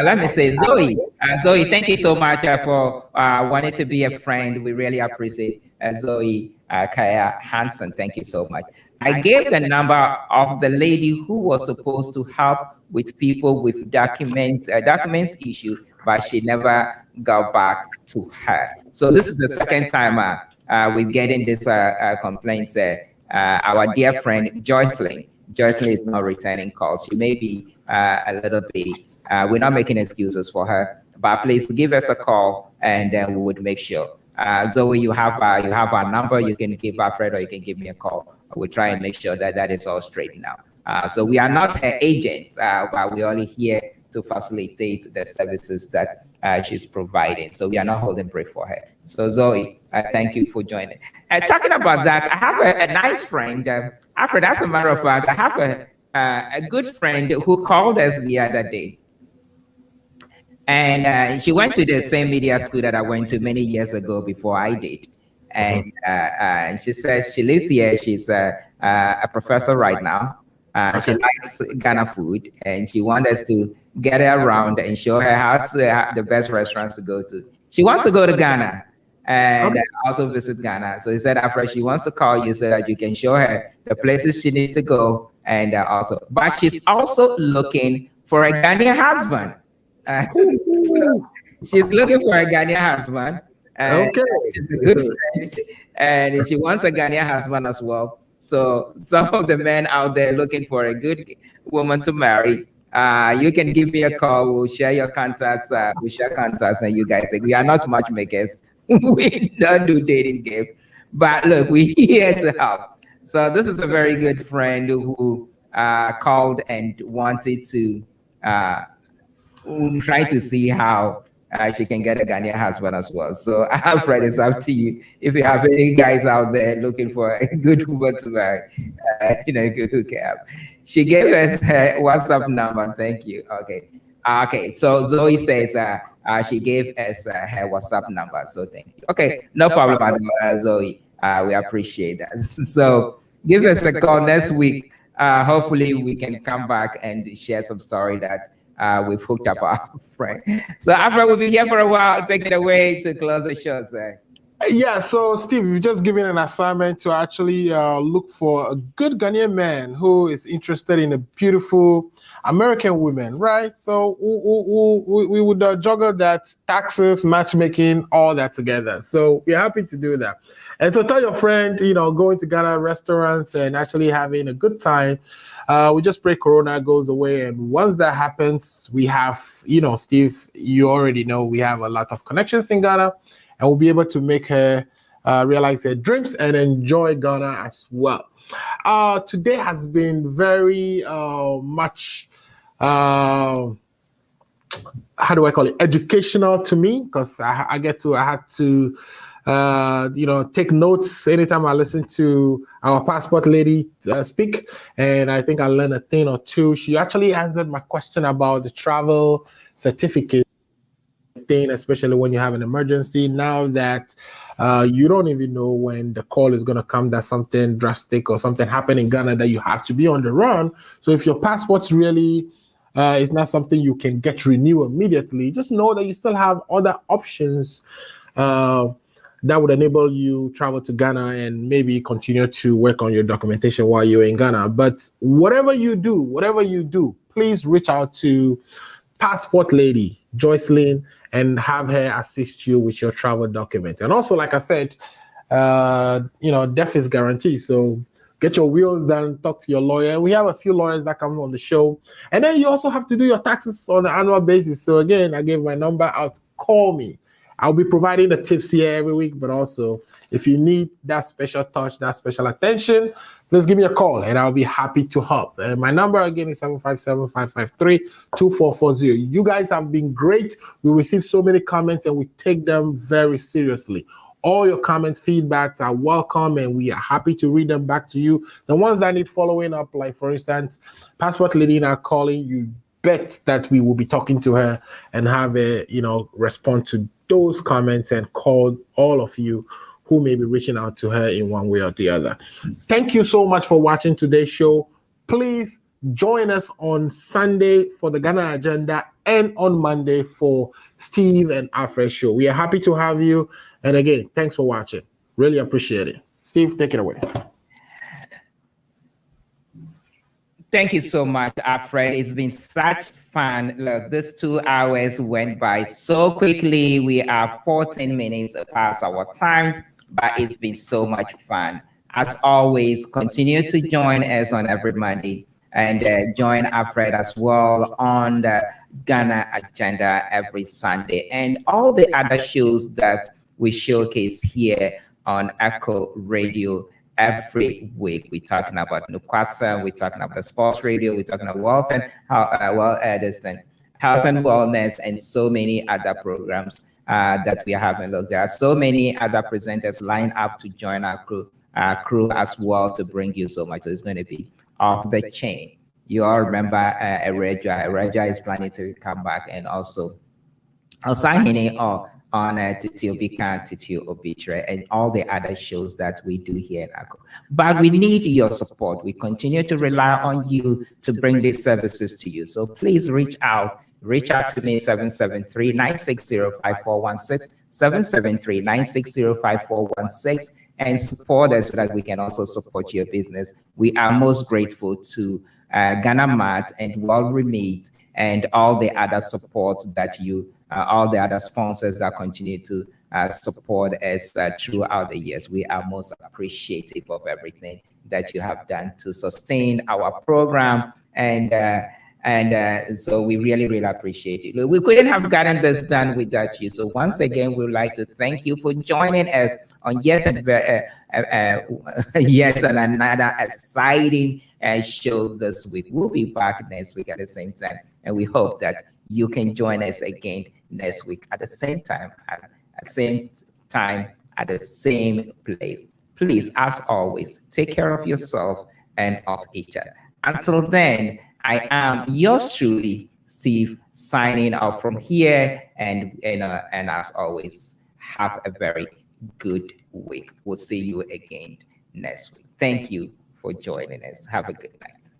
let me say Zoe. Zoe, thank you so much for wanting to be a friend. We really appreciate Zoe Kaya Hansen. Thank you so much. I gave the number of the lady who was supposed to help with people with documents issue, but she never got back to her. So this is the second time we're getting this complaint. Our dear friend Joycelyn is not returning calls. She may be a little bit. We're not making excuses for her, but please give us a call, and then we would make sure. Zoe, you have our number. You can give Alfred, or you can give me a call. We'll try and make sure that it's all straightened out. So we are not her agents, but we're only here to facilitate the services that she's providing. So we are not holding brief for her. So Zoe, thank you for joining. Talking about that, I have a nice friend, Alfred. As a matter of fact, I have a good friend who called us the other day. And she went to the same media school that I went to many years ago before I did. and she says she lives here. She's a professor right now. She likes Ghana food, and she wants us to get her around and show her the best restaurants to go to. She wants to go to Ghana and also visit Ghana. So he said, after she wants to call you so that you can show her the places she needs to go, and but she's also looking for a Ghanaian husband. So she's looking for a Ghanaian husband. And Okay. she's a good friend, and she wants a Ghanaian husband as well. So some of the men out there looking for a good woman to marry, you can give me a call. We'll share your contacts. We share contacts, and you guys think we are not matchmakers. We don't do dating game, but look, we're here to help. So this is a very good friend who called and wanted to try to see how she can get a Ghanaian husband as well. So Alfred, it's up to you. If you have any guys out there looking for a good woman to marry, who can help. She gave us her WhatsApp number. Thank you. Okay. Okay. So Zoe says she gave us her WhatsApp number. So thank you. Okay. No problem at all, Zoe. We appreciate that. So give us a call next week. Hopefully we can come back and share some story that we've hooked up our friend. So Alfred will be here for a while. Take it away to close the show, sir. Yeah, so Steve, you've just given an assignment to actually look for a good Ghanaian man who is interested in a beautiful American woman, right? So we would juggle that, taxes, matchmaking, all that together. So we're happy to do that. And so tell your friend, going to Ghana restaurants and actually having a good time. We just pray Corona goes away. And once that happens, we have, Steve, you already know we have a lot of connections in Ghana, and we'll be able to make her realize her dreams and enjoy Ghana as well. Today has been very much, how do I call it, educational to me, because I had to take notes anytime I listen to our passport lady speak, and I think I learned a thing or two. She actually answered my question about the travel certificate thing, especially when you have an emergency. Now that you don't even know when the call is going to come that something drastic or something happened in Ghana that you have to be on the run. So if your passport's really is not something you can get renewed immediately, just know that you still have other options that would enable you travel to Ghana and maybe continue to work on your documentation while you're in Ghana. But whatever you do, please reach out to passport lady Joycelyn and have her assist you with your travel document. And also, like I said, death is guaranteed. So get your wills done, talk to your lawyer. We have a few lawyers that come on the show. And then you also have to do your taxes on an annual basis. So again, I gave my number out. Call me. I'll be providing the tips here every week, but also if you need that special touch, that special attention, please give me a call and I'll be happy to help. My number again is 757-553-2440. You guys have been great. We received so many comments and we take them very seriously. All your comments, feedbacks are welcome and we are happy to read them back to you. The ones that need following up, like for instance, Passport Lady now calling, you bet that we will be talking to her and have a, respond to those comments and call all of you who may be reaching out to her in one way or the other. Thank you so much for watching today's show. Please join us on Sunday for the Ghana Agenda and on Monday for Steve and Alfred show. We are happy to have you. And again, thanks for watching. Really appreciate it. Steve, take it away. Thank you so much, Alfred. It's been such fun. Look, these 2 hours went by so quickly. We are 14 minutes past our time, but it's been so much fun. As always, continue to join us on every Monday and join Alfred as well on the Ghana Agenda every Sunday and all the other shows that we showcase here on Echo Radio. Every week, we're talking about Nukwasa, we're talking about the sports radio, we're talking about health and wellness, and so many other programs that we are having. Look, there are so many other presenters lined up to join our crew as well to bring you so much. So it's going to be off the chain. You all remember Ereja is planning to come back, and also Osahine or on Titio Bika, Titio Obituary, and all the other shows that we do here in ACO. But we need your support. We continue to rely on you to bring these services to you. So please reach out. Reach out to me, 773-960-5416, 773-960-5416, and support us so that we can also support your business. We are most grateful to Ghana Mart and World Remit and all the other support that all the other sponsors that continue to support us throughout the years. We are most appreciative of everything that you have done to sustain our program, and so we really, really appreciate it. We couldn't have gotten this done without you. So once again, we would like to thank you for joining us on yet another exciting show this week. We'll be back next week at the same time, and we hope that you can join us again next week at the same time, at the same place. Please, as always, take care of yourself and of each other. Until then, I am yours truly, Steve, signing off from here, and as always, have a very good week. We'll see you again next week. Thank you for joining us. Have a good night.